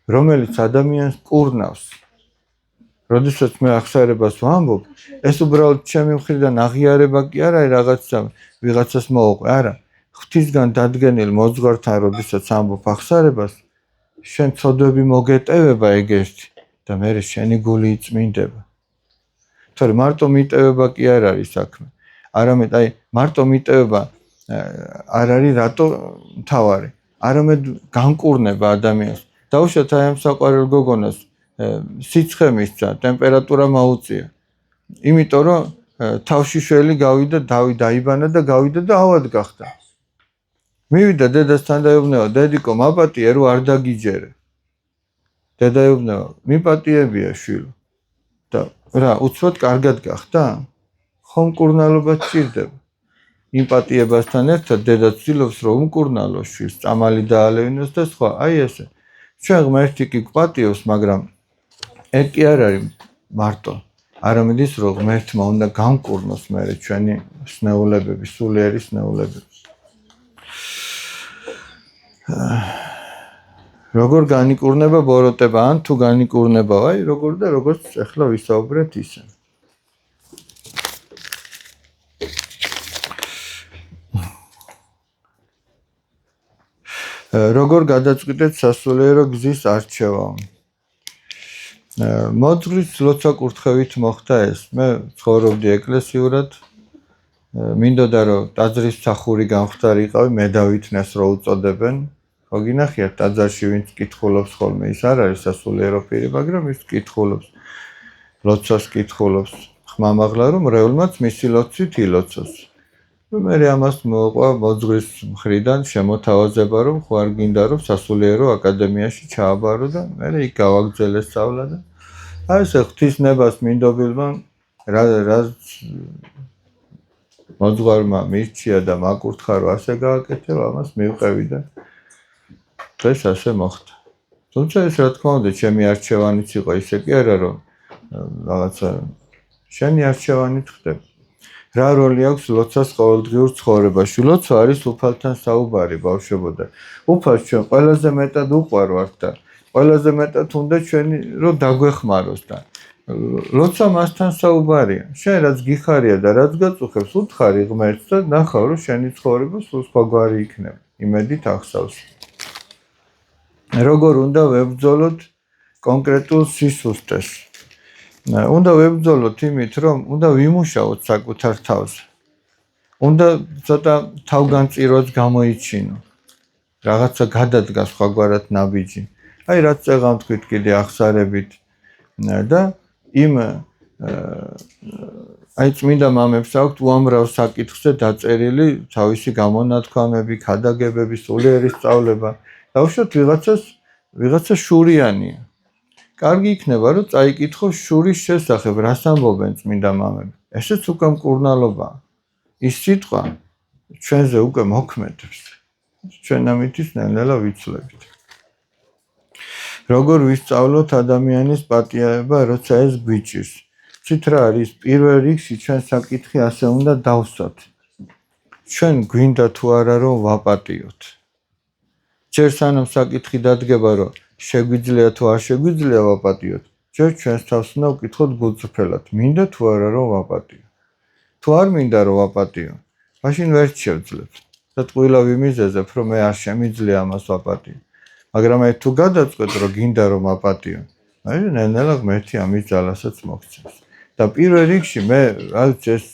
რომელიც ადამიანს კურნავს. როდესაც მე აღსარებას ვამბობ, ეს უბრალოდ ჩემი მხრიდან აღიარება კი არ არის რაღაცა ვიღაცას მოუყვე, არა. ღვთისგან დადგენილ მოძღვართან როდესაც ამბობ აღსარებას, შენ ცოდვები მოგეტევება ეგ ერთი და მე შენი გული იწმინდება. თორემ მარტო მიტევება კი არ არის საქმე. არამედ აი მარტო მიტევება არ არის რატო მთავარი, არამედ განკურნება ადამიანს. დაუშვათ აი ამ საყვარელ გოგონას სიცხე მისცა, ტემპერატურა მოუწია. იმიტომ რომ თავში შველი გავიდა, დაიბანა და გავიდა და ავად გახდა. მივიდა დედასთან დაეუბნება, დედიკო, მაპატიე რომ არ დაგიჯერე. დედა ეუბნება, მიპატიებია შვილო. და რა, უცბად კარგად გახდა? ხომ მკურნალობა სჭირდება. იმ პატიებასთან ერთად დედა ცდილობს რომ უმკურნალოს შვილს, წამალი დაალევინოს და სხვა. აი ესე. ჩვენ ღმერთი კი გვპატიობს, მაგრამ ეგ კი არ არის მარტო. არამედ ის რომ ღმერთმა უნდა გამკურნოს მერე ჩვენი სნეულებები, სულიერი სნეულებები. როგორ განიკურნება ბოროტება, ან თუ განიკურნება, აი როგორ და როგორც ახლა ვისაუბრეთ ისე. როგორ გადაწყვიტეთ სასულიერო გზის არჩევა? მოძღვრის ლოცვა კურთხევით მოხდა ეს. მე ცხოვრობდი ეკლესიურად, მინდოდა რომ ტაძრის მსახური გამხდარი იყავი, მე დავითნეს რო უწოდებენ. ხო გინახიათ ტაძარში ვინც კითხულობს ხოლმე, ის არ არის სასულიერო პირი, მაგრამ ის კითხულობს, ლოცვას კითხულობს. ხმამაღლა რომ მრევლმაც მისი ლოცვით ილოცოს. მე ამას მოყვა მოძღვრის მხრიდან შემოთავაზება, რომ ხო არ გინდა რომ სასულიერო აკადემიაში ჩააბარო და მე იქ გავაგრძელე სწავლა და აი ეს ღვთისნებას მინდობილმა რა მოძღვარმა მირჩია და მაკურთხა რომ ასე გააკეთებ, ამას მივყევი და დღეს ასე მოხდა. თუმცა ეს რა თქმა უნდა ჩემი არჩევანიც იყო, ისე კი არა რომ რაღაცა შენი არჩევანით ხდება. რა როლი აქვს ლოცვას ყოველდღიურ ცხოვრებაში? ლოცვა არის უფალთან საუბარი ბავშვებო. უფალს ჩვენ ყველაზე მეტად უყვარვართ და ყველაზე მეტად უნდა ჩვენი რომ დაგვეხმაროს და ლოცვა მასთან საუბარია. შენ რაც გიხარია და რაც გაწუხებს, უთხარი ღმერთს და ნახავ რომ შენი ცხოვრება სულ სხვაგვარი იქნება. იმედით ახსავს. როგორ უნდა ვებრძოლოთ კონკრეტულ სისუსტეს? უნდა ვებრძოლოთ იმით, რომ უნდა ვიმუშაოთ საკუთარ თავზე. უნდა ცოტა თავგანწირვას გამოიჩინო. რაღაცა გადადგა სხვაგვარად ნაბიჯი. აი რაც წეღავ თქვით კიდე ახსარებით და იმ აი წმინდა მამებს აქვთ უამრავ საკითხზე დაწერილი თავისი გამონათქვამები, ქადაგებები, სულიერი სწავლება. დავუშვათ ვიღაცა შურიანია. კარგი იქნება რომ წაიკითხოს შურის შესახებ, რას ამბობენ წმინდა მამები. ესეც უკვე მკურნალობაა. ის სიტყვა ჩვენზე უკვე მოქმედებს. ჩვენ ამითის ნელ-ნელა ვიცვლებით. როგორ ვისწავლოთ ადამიანის პატიაება, როცა ეს გვიჭირს? ცით რა არის? პირველ რიგში ჩვენ საკითხი ასე უნდა დავსვათ. ჩვენ გვინდა თუ არა რომ ვაპატიოთ. ჯერ სანამ საკითხი დადგება რომ შეგვიძლია თუ არ შეგვიძლია ვაპატიოთ, ჯერ ჩვენს თავს უნდა ვკითხოთ გულწრფელად, მინდა თუ არა რომ ვაპატიო. თუ არ მინდა რომ ვაპატიო, მაშინ ვერ შევძლებთ. და ტყუილავი მიზეზებ, რომ მე არ შემიძლია ამას ვაპატიო. მაგრამ აი თუ გადაწყვეტ რომ გინდა რომ ვაპატიო, მაშინ ნელ-ნელა ღმერთი ამის ძალასაც მოგცემს. და პირველ რიგში მე რა ვიცი ეს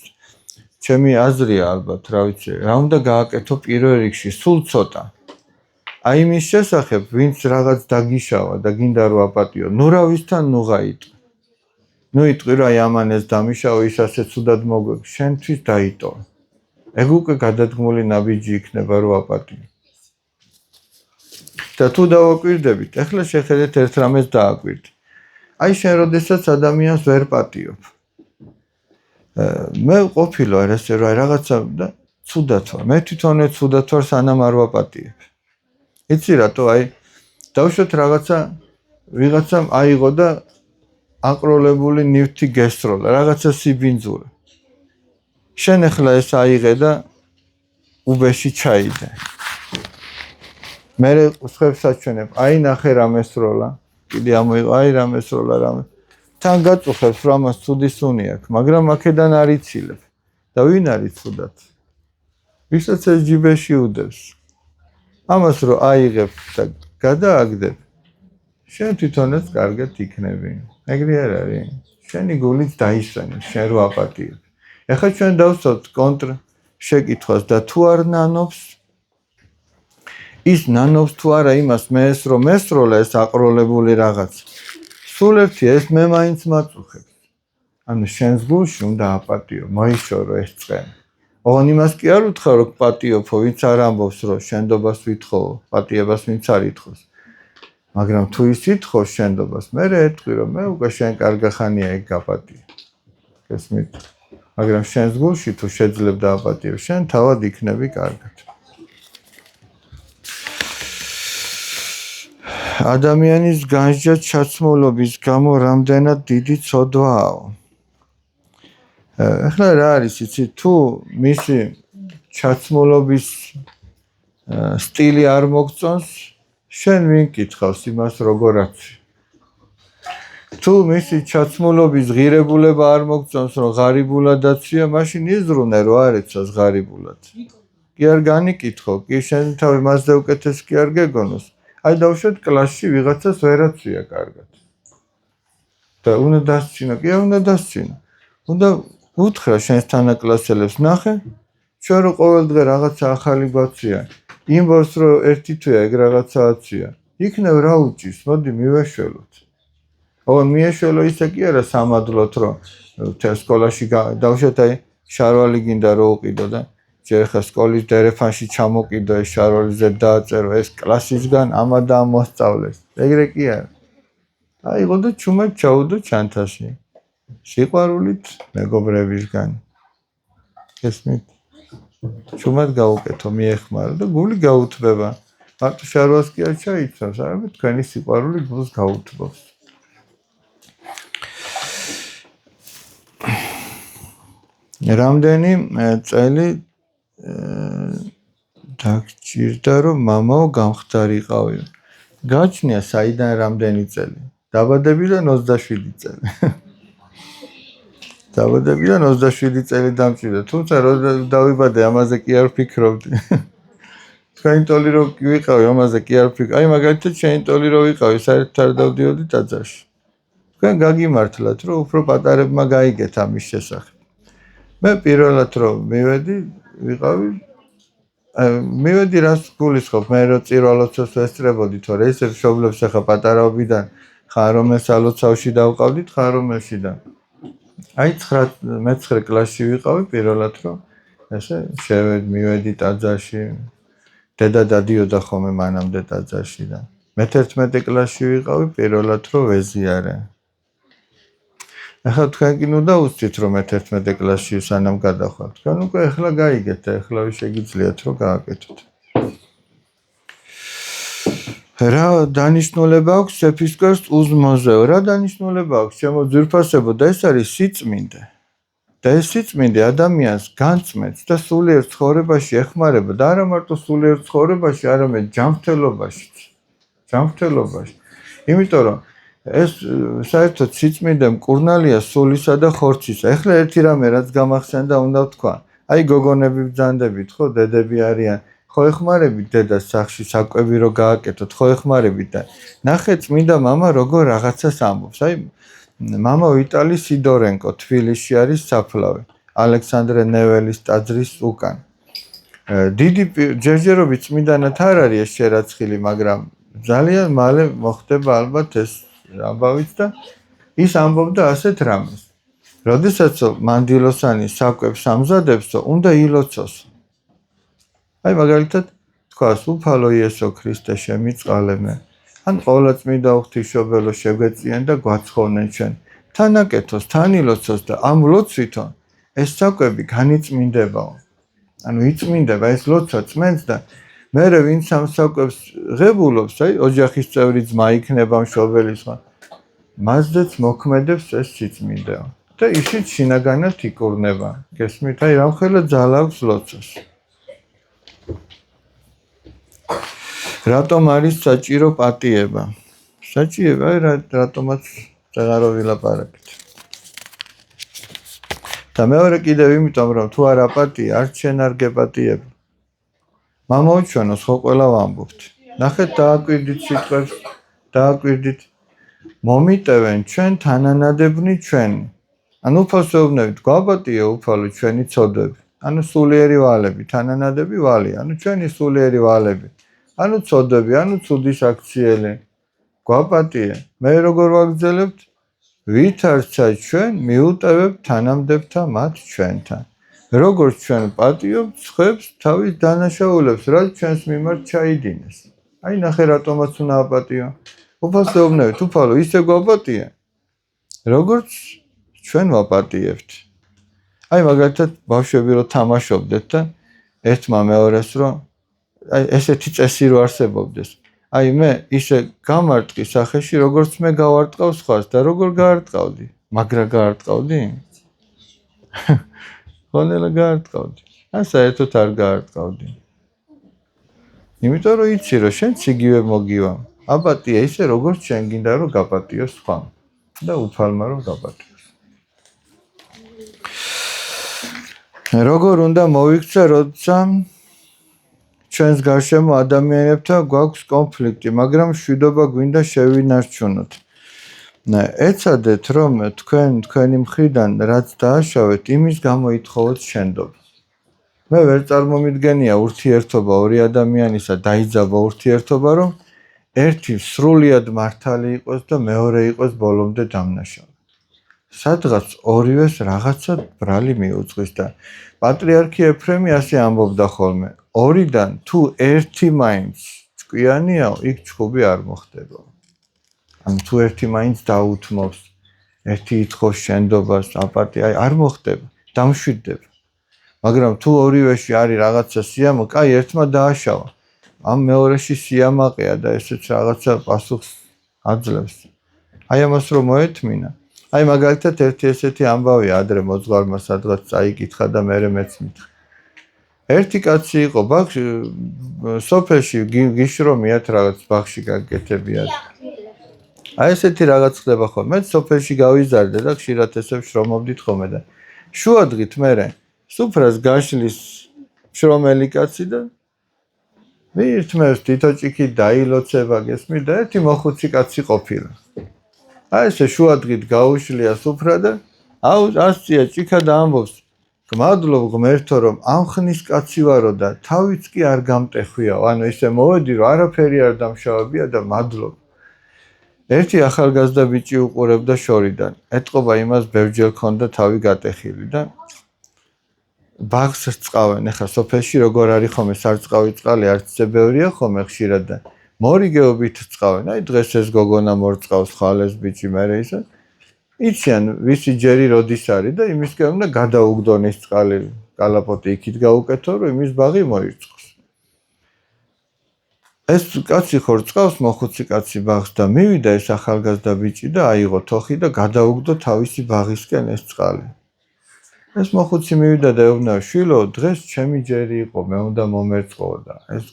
ჩემი აზრია ალბათ, რა ვიცი, რა უნდა გააკეთო პირველ რიგში, სულ ცოტა. აი იმის შესახებ, ვინც რაღაც დაგიშავა და გინდა რომ ვაპატიო, ნუ რა ვისთან ნუ გაიტყვი. ნუ იტყვი რომ აი ამან ეს დამიშავა, ის ასე ცუდად მოგვეկ, შენთვის დაიტოვე. ეგ უკვე გადადგმული ნაბიჯი იქნება რომ ვაპატიო. და თუ დავაკვირდებით, ახლა შეხედეთ ერთ რამეს დააკვირდი. აი შენ როდესაც ადამიანს ვერ პატიობ. მე ყოფილა ესე რომ რაღაცა და ცუდად ვარ. მე თვითონე ცუდად ვარ სანამ არ ვაპატიებ. იცი რატო აი დავუშვათ ვიღაცამ აიღო და აყროლებული ნივთი გესროლა, რაღაცა სიბინძურა. შენ ახლა ეს აიღე და უბეში ჩაიდე. მე ხებს აჩვენებ, აი ნახე რა მესროლა, კიდე ამოიღო, აი რა მესროლა რამე. თან გაწუხებს რომ ამას ცუდი სუნი აქვს, მაგრამ აქედან არ იცილებ. და ვინ არის ცუდად? ვისაც ეს ჯიბეში უდევს. ამას რომ აიღებ და გადააგდებ, შენ თვითონაც კარგად იქნები. ეგრე არ არის. შენი გულით დაისვენებს, შენ რო აპატიებ. ეხლა ჩვენ დავსვათ კონტრ შეკითხვას და თუ არ ნანობს, ის ნანობს თუ არა იმას მე ეს რომ ესროლა ეს აყროლებული რაღაც. სულ ერთი ეს მე მაინც მაწუხებს. ანუ შენს გულში უნდა აპატიო, მოიშორო ეს წყენა. ოღონ იმას კი არ უთხრა რომ პატიოფო, ვინც არ ამბობს რომ შენდობას ვითხოვ, პატიებას ვინც არ ითხოვს. მაგრამ თუ ის ითხოვს შენდობას, მე ეტყვი რომ მე უკვე შენ კარგახანია ეგ გაპატიო. გესმით? მაგრამ შენს გულში თუ შეძლებ დააპატიო, შენ თავად იქნები კარგად. ადამიანის განსჯა ჩაცმულობის გამო რამდენად დიდი ცოდვაო. ახლა რა არის იცი, თუ მისი ჩაცმულობის სტილი არ მოგწონს, შენ ვინ კითხავს იმას როგორაც. თუ მისი ჩაცმულობის ღირებულება არ მოგწონს, რომ ღარიბულადაცია, მაშინ იზრუნე რომ არ ეცას ღარიბულად. კი არ განიკითხო, კი შენ თავი მასზე უკეთეს კი არ გეგონოს. აი დავუშვათ კლასში ვიღაცას ვერაცვია კარგად. და უნდა დასწინო, კი არ უნდა დასწინო. უნდა უთხრა შენს თანაკლასელებს, ნახე, ჩვენ რო ყოველდღე რაღაცა ახალი გვაცია, იმბოს რო ერთი თვეა ეგ რაღაცააცია, იქნებ რა უჭირს, მოდი მივეშველოთ. ოღონ მიეშველო ისე კი არა სამადლოდ, რომ სკოლაში დავუშვათ აი შარვალი გინდა რო უყიდო და ჯერ ხა სკოლის დერეფანში ჩამოკიდო ეს შაროლიზე დააწერო ეს კლასისგან ამა და ამ მოსწავლეს ეგრე კი არა აიღო და ჩუმად ჩაუდო ჩანთაში სიყვარულით მეგობრებისგან ესმით ჩუმად გაუკეთო მიეხმარო და გული გაუთბება მარტო შარვას კი არ ჩაიცავს არამედ თქვენი სიყვარული გულს გაუთბობს რამდენი წელი დაგჭირდა რომ მამაო გამხდარიყავი გაჩნია საიდან რამდენი წელი დაბადებიდან 27 წელი დაბადებიდან 27 წელი დამჭირდა თუმცა რომ დავიბადე ამაზე კი არ ვფიქრობდი თქვენი ტოლი რო ვიყავი ამაზე კი არ ვფიქრობდი აი მაგალითად შენი ტოლი რო ვიყავი საერთოდ არ დავდიოდი ტაძარში თქვენ გაგიმართლათ რომ უფრო პატარებმა გაიგეთ ამის შესახებ მე პირველად რომ მივედი ვიყავი მივედი რას გულისხმობ მე რო წირვალოცოს ვესწრებოდი თორე ეს მშობლებს ახლა პატარაობიდან ხარ რომ ეს ალოცავში დავყავდით ხარ რომ ეშიდან აი 9 კლასში ვიყავი პირველად რომ ესე მივედი ტაძარში დედა დადიოდა ხოლმე მანამდე ტაძარში და მე 11 კლასში ვიყავი პირველად რომ ვეზიარე ახლა თქვენ კი ნუ დაუსწრით რომ მე 11 კლასში სანამ გადახვალ თქვენ უკვე ახლა გაიგეთ და ახლა შეგიძლიათ რომ გააკეთოთ რა დანიშნულება აქვს ეპისკოპოს უზმოზე რა დანიშნულება აქვს ჩემო ძვირფასებო და ეს არის სიწმინდე და ეს სიწმინდე ადამიანს განწმენს და სულიერ ცხოვრებაში ეხმარება და არა მარტო სულიერ ცხოვრებაში არამედ ჯანმრთელობაშიც ჯანმრთელობაში იმიტომ რომ ეს საერთოდ სიწმინდე მკურნალია სულისა და ხორცისა ეხლა ერთი რამე რაც გამახსენდა უნდა ვთქვა აი გოგონები ბრძანდებით ხო დედები არიან ხო ეხმარებით დედას სახში საკვები რო გააკეთოთ ხო ეხმარებით და ნახე წმინდა мама როგორ რაღაცას ამბობს აი мама ვიტალი სიდორენკო თბილისში არის საფლავი ალექსანდრე ნეველის ტაძრის უკან დიდი ჯერჯერობით წმინდანად არ არის ეს შერაცხილი მაგრამ ძალიან მალე მოხდება ალბათ ეს ამბავიც და ის ამბობდა ასეთ რამეს როდესაც მანდილოსანი საკვებს ამზადებსო უნდა ილოცოს აი მაგალითად თქვას უფალო იესო ქრისტე შემიწყალე ან ყოვლა წმინდა ღვთისმშობელო შეგვეწიან და გვაცხოვნენ ჩვენ თან აკეთოს თან ილოცოს და ამ ლოცვითო ეს საკვები განიწმინდებაო ანუ იწმინდება ეს ლოცვა წმენს და მერე ვინც ამ საკვებს ღებულობს აი ოჯახის წევრი ძმა იქნება მშობელი სხვა მასდაც მოქმედებს ეს სიწმინდეო და ისიც შინაგანად იკურნება გესმით აი რამხელა ძალა აქვს ლოცვას რატომ არის საჭირო პატიება საჭირო აი რატომაც აღარო ვილაპარაკეთ და მეორე კიდევ იმიტომ რომ თუ არ აპატია არ ჩვენ არ გეპატიებ მამაოჩვენოს ხო ყველა ვამბობთ ნახეთ დააკვირდით სიტყვებს დააკვირდით მომიტევენ ჩვენ თანანადებნი ჩვენ ანუ უფალსეუბნებით გვაპატიო უფალო ჩვენი ცოდვები ანუ სულიერი ვალები თანანადები ვალი ანუ ჩვენი სულიერი ვალები ანუ ცოდვები ანუ ცუდის აქციელი გვაპატიე მე როგორ ვაგრძელებთ ვითარცა ჩვენ მიუტევებთ თანამდებთა მათ ჩვენთან როგორც ჩვენ პატიობთ ცხებს თავის დანაშაულებს რაც ჩვენს მიმართ ჩაიდინეს აი ნახე რატომაც უნდა აპატიო უფალსეუბნებით უფალო ისე გვაპატიე როგორც ჩვენ ვაპატიებთ აი მაგალითად ბავშვები რო თამაშობდეთ და ერთმა მეორეს რომ აი ესეთი წესი რო არსებობდეს აი მე ისე გამარტყი სახეში როგორც მე გავარტყავ სხვას და როგორ გაარტყავდი მაგრა გაარტყავდი ხონელა გაარტყავდი ან საერთოდ არ გაარტყავდი იმიტომ რომ იცი რომ შენ იგივე მოგივა აპატია ისე როგორც შენ გინდა რომ გაპატიოს სხვა და უფალმა რომ გაპატიოს როგორ უნდა მოვიქცე როცა ჩვენს გარშემო ადამიანებთან გვაქვს კონფლიქტი, მაგრამ მშვიდობა გვინდა შევინარჩუნოთ. ეცადეთ რომ თქვენი მხრიდან რაც დააშავეთ, იმის გამო ითხოვოთ შენდობა. მე ვერ წარმომიდგენია ურთიერთობა ორი ადამიანისა დაიძაბა ურთიერთობა, რომ ერთი სრულიად მართალი იყოს და მეორე იყოს ბოლომდე დამნაშავე. სადღაც ორივეს რაღაცა ბრალი მიუძღვის და პატრიარქი ეფრემი ასე ამბობდა ხოლმე. ორიდან თუ ერთი მაინც ჭკვიანია, იქ ჩხუბი არ მოხდება. ანუ თუ ერთი მაინც დაუთმობს, ერთი ითხოვს შენდობას, აპატია, არ მოხდება, დამშვიდდება. მაგრამ თუ ორივეში არის რაღაცა სიამაყე, აი ერთმა დააშავა. ამ მეორეში სიამაყეა და ესეც რაღაცა პასუხს აძლევს. აი ამას რომ მოეთმინა. აი მაგალითად ერთი ესეთი ამბავია ადრე მოძღვარმა სადღაც წაიკითხა და მერე მეც მითხრა. ერთი კაცი იყო ბაღში, სოფელში გიშრომიათ რაღაც ბაღში გაკეთებიათ. აი ესეთი რაღაც ხდება ხოლმე. მე სოფელში გავიზარდე და ხშირად ესე შრომობდით ხოლმე და შუადღით მერე სუფრას გაშლის შრომელი კაცი და ვირთმევს თითოჭიქი დაილოცება გესმის და ერთი მოხუცი კაცი ყოფილა. აი ესე შუადღით გაუშლია სუფრა და ასწია ჭიქა და ამბობს გმადლობ ღმერთო რომ ამ ხნის კაცი ვარო და თავიც კი არ გამტეხვიაო. ანუ ისე მოვედი რომ არაფერი არ დამშავებია და მადლობ. ერთი ახალგაზრდა ბიჭი უყურებდა შორიდან. ეტყობა იმას ბევრჯერ ქონდა თავი გატეხილი და ბაღს რწყავენ. ეხლა სოფელში როგორ არის ხომ სარწყავი წყალი არც ისე ბევრია ხომ ხშირად და მორიგეობით რწყავენ. აი დღეს ეს გოგონა მორწყავს ხალეს ბიჭი მერე ისე იციან ვისი ჯერი როდის არის და იმისკენ უნდა გადაუგდონ ის წყალი კალაპოტი იქით გაუკეთო რომ იმის ბაღი მოირწყოს. ეს კაცი ხო რწყავს მოხუცი კაცი ბაღს და მივიდა ეს ახალგაზრდა ბიჭი და აიღო თოხი და გადაუგდო თავისი ბაღისკენ ეს წყალი. ეს მოხუცი მივიდა და ეუბნება შვილო დღეს ჩემი ჯერი იყო მე უნდა მომერწყო და ეს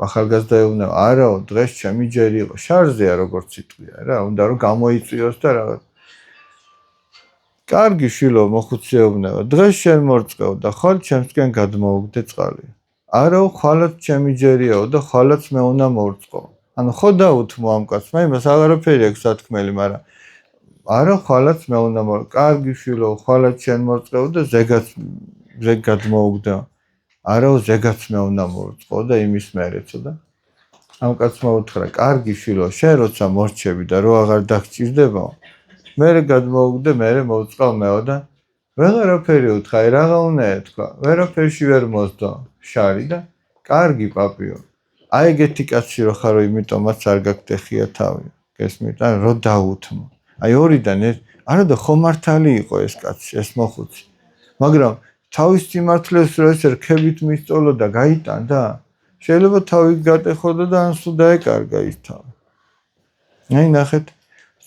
ახალგაზრდა ეუბნება არაო დღეს ჩემი ჯერი იყო შარზეა როგორც იტყვია რა უნდა რომ გამოიწვიოს და რაღაც კარგი შვილო მოხუცი ეუბნება დღეს შენ მორწყევ და ხვალ ჩემსკენ გადმოუგდე წყალი არაო ხვალაც ჩემი ჯერიაო და ხვალაც მე უნდა მორწყო ანუ ხო დაუთმო ამ კაცმა იმას აღარაფერი აქვს სათქმელი მაგრამ არა ხვალაც მე უნდა მორწყო კარგი შვილო ხვალაც შენ მორწყევ და ზეგ გადმოუგდე არაო ზეგაც მე უნდა მორწყო და იმის მერეცო და ამ კაცმა უთხრა კარგი შვილო შენ როცა მორჩები და რო აღარ დაგჭირდებაო მერე გადმოუგდე მერე მოვწყავ მეო და ვეღარაფერი უთხრა რაღა უნდა ეთქვა ვერაფერში ვერ მოსდო შარი და კარგი პაპიო აი ეგეთი კაცი რო ხარო იმიტომაც არ გაგტეხია თავი გესმით ან რო დაუთმო აი ორიდან არა და ხომართალი იყო ეს კაცი ეს მოხუცი მაგრამ თავის სიმართლეს რო ეს რქებით მისწოლო და გაიტანდა შეიძლება თავი გატეხოდა და ან სულ დაეკარგა ის თავი აი ნახეთ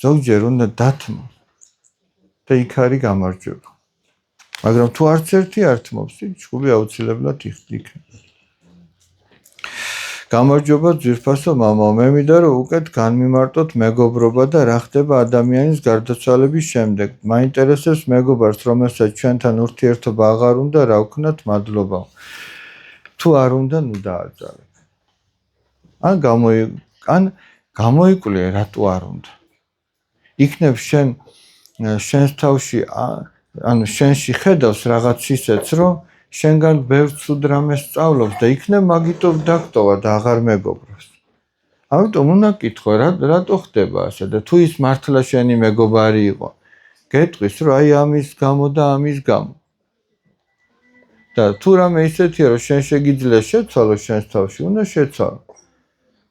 ზოგჯერ უნდა დათმო და იქ არის გამარჯვება მაგრამ თუ არც ერთი არ თმობს იქ ჩხუბი აუცილებლად იქნება გამარჯობა ძვირფასო მამაო მე მინდა რომ უკეთ განმიმარტოთ მეგობრობა და რა ხდება ადამიანის გარდაცვალების შემდეგ მაინტერესებს მეგობარს რომელსაც ჩვენთან ურთიერთობა აღარ უნდა რა ვქნათ მადლობა თუ არ უნდა ნუ დააძალებ ან გამოიკვლიე რატო არ უნდა იქნებ შენს თავში ანუ შენში ხედავს რაღაც ისეც რომ შენგან ბევრ ცუდ რამეს სწავლობს და იქნებ მაგითով დაგტოვა და აღარ მეგობრობს. ამიტომ უნდა კითხო რატო ხდება ასე და თუ ის მართლა შენი მეგობარი იყო, გეტყვის რომ აი ამის გამო და ამის გამო. და თუ რამე ისეთია რომ შენ შეგიძლია შეცვალო შენს თავში, უნდა შეცვალო.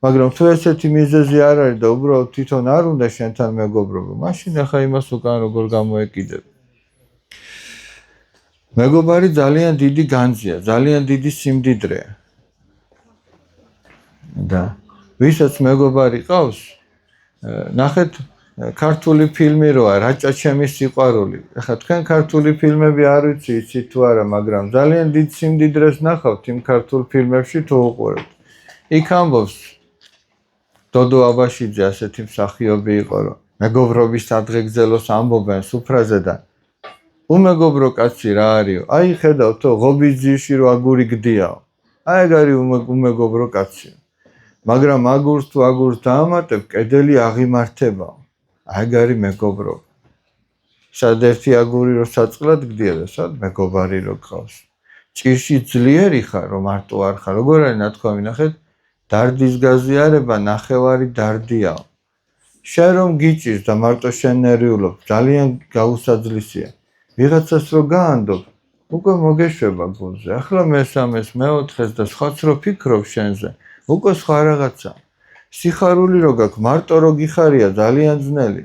მაგრამ თუ ესეთი მიზეზი არ არის და უბრალოდ თვითონ არ უნდა შენთან მეგობრობა, მაშინ ახლა იმას უკან როგორ გამოეკიდებ. მეგობარი ძალიან დიდი განძია, ძალიან დიდი სიმდიდრეა. და ვისაც მეგობარი ყავს, ნახეთ ქართული ფილმი როა, რაჭა ჩემი სიყვარული. ახლა თქვენ ქართული ფილმები არ ვიცი, იცით თუ არა, მაგრამ ძალიან დიდ სიმდიდრეს ნახავთ იმ ქართულ ფილმებში თუ უყურებთ. იქ ამბობს დოდო აბაშიძე ასეთი მსახიობი იყო, რომ მეგობრობის ადღეგრძელოს ამბობენ სუფრაზე და უმეგობრო კაცი რა არისო? აი ხედავთო, ღობის ძირში რო აგური გდიაო. აი ეგ არის უმეგობრო კაცი. მაგრამ აგურს თუ აგურს დაამატებ, კედელი აღიმართებაო. აი ეგ არის მეგობრობა. სად ერთი აგური რო საწყლად გდია და სად მეგობარი რო გყავს. ჭირში ძლიერი ხარ, რომ მარტო არ ხარ. როგორ არის ნათქვამი, ნახეთ, დარდის გაზიარება ნახევარი დარდიაო. შენ რომ გიჭირს და მარტო შენ ნერვიულობ, ძალიან გაუსაძლისია. ვიღაცას რო გაანდობ, უკვე მოგეშვება გულზე. ახლა მესამეს, მეოთხეს და სხვაც რო ფიქრობ შენზე, უკვე სხვა რაღაცა. სიხარული რო გაქვს, მარტო რო გიხარია ძალიან ძნელი.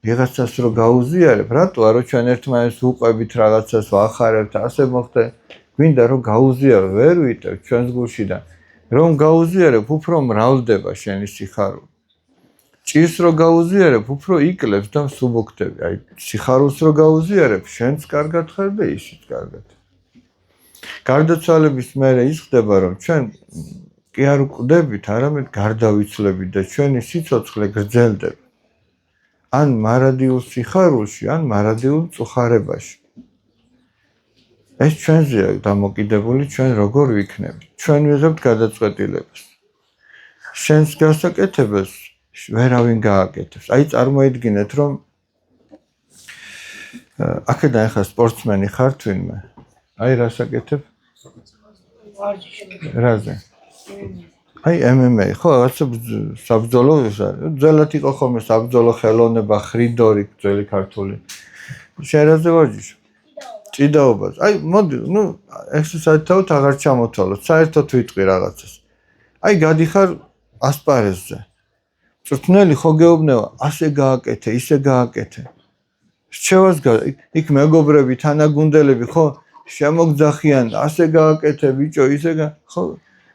ვიღაცას რო გაუზიარებ, რატო არა ჩვენ ერთმანეთს უყვებით რაღაცას ვახარებთ, ასე მოხდა. გვინდა რომ გაუზიარო, ვერ ვიტევ ჩვენს გულში და რომ გაუზიარებ, უფრო მრავლდება შენი სიხარული. ჭირს რო გაუზიარებ, უფრო იკლებს და მსუბუქდები. აი, სიხარულს რო გაუზიარებ, შენც კარგად ხარ და ისიც კარგად. გარდაცვალების მერე ის ხდება, რომ ჩვენ კი არ ვკვდებით, არამედ გარდავიცვლებით და ჩვენი სიცოცხლე გრძელდება. ან მარადიულ სიხარულში, ან მარადიულ მწუხარებაში. ეს ჩვენზეა დამოკიდებული, ჩვენ როგორ ვიქნებით. ჩვენ ვიღებთ გადაწყვეტილებას. შენს გასაკეთებას ვერავინ გააკეთებს. აი წარმოიდგინეთ, რომ აქედან ახლა სპორტსმენი ხარ თვინმე. აი რას აკეთებ? რაზე? აი MMA, ხო, რაღაცა საბრძოლო ის არის. ძველად იყო ხოლმე საბრძოლო ხელოვნება, ხრიდორი, ძველი ქართული. შენ რაზე ვარჯიშობ? ჭიდაობას. აი, მოდი, ეს საერთოდ აღარ ჩამოთვალოთ. საერთოდ ვიტყვი რაღაცას. აი, გადიხარ ასპარეზზე. წვრთნელი ხო გეუბნება, ასე გააკეთე, ისე გააკეთე. რჩევას იქ მეგობრები, თანაგუნდელები ხო შემოგძახიან, ასე გააკეთე, ბიჭო, ისე ხო,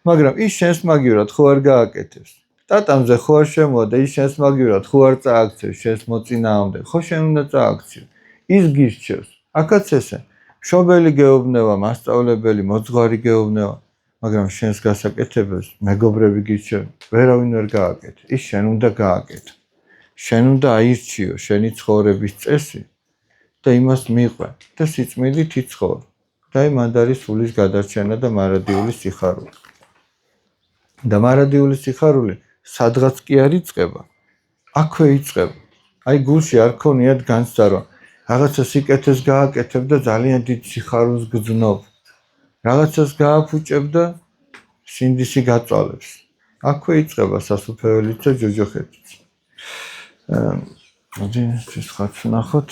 მაგრამ ის შენს მაგივრად ხო არ გააკეთებს. ტატამზე ხო არ შემოვა, ის შენს მაგივრად ხო არ წააქცევს, შენს მოწინააღმდეგ, ხო შენ უნდა წააქციო. ის გირჩევს. აქაც ესე. მშობელი გეუბნება, მასწავლებელი, მოძღვარი გეუბნება, მაგრამ შენს გასაკეთებას მეგობრები გირჩევენ, ვერავინ ვერ გააკეთე. ის შენ უნდა გააკეთო. შენ უნდა აირჩიო შენი ცხოვრების წესი და იმას მიყვე და სიწმიდით იცხოვრო. და მანდ არის სულის გადარჩენა და მარადიული სიხარული. და მარადიული სიხარული სადღაც კი არ იწყება, აქვე იწყება. აი გულში არ ქონიათ განცდა, რომ რაღაცა სიკეთეს გააკეთებ და ძალიან დიდ სიხარულს გძნობ. რაღაცას გააფუჭებ და სინდისი გაწვალებს. აქვე იწყება სასუფეველიც და ჯოჯოხეთიც. მოდი ეს ხაც ვნახოთ.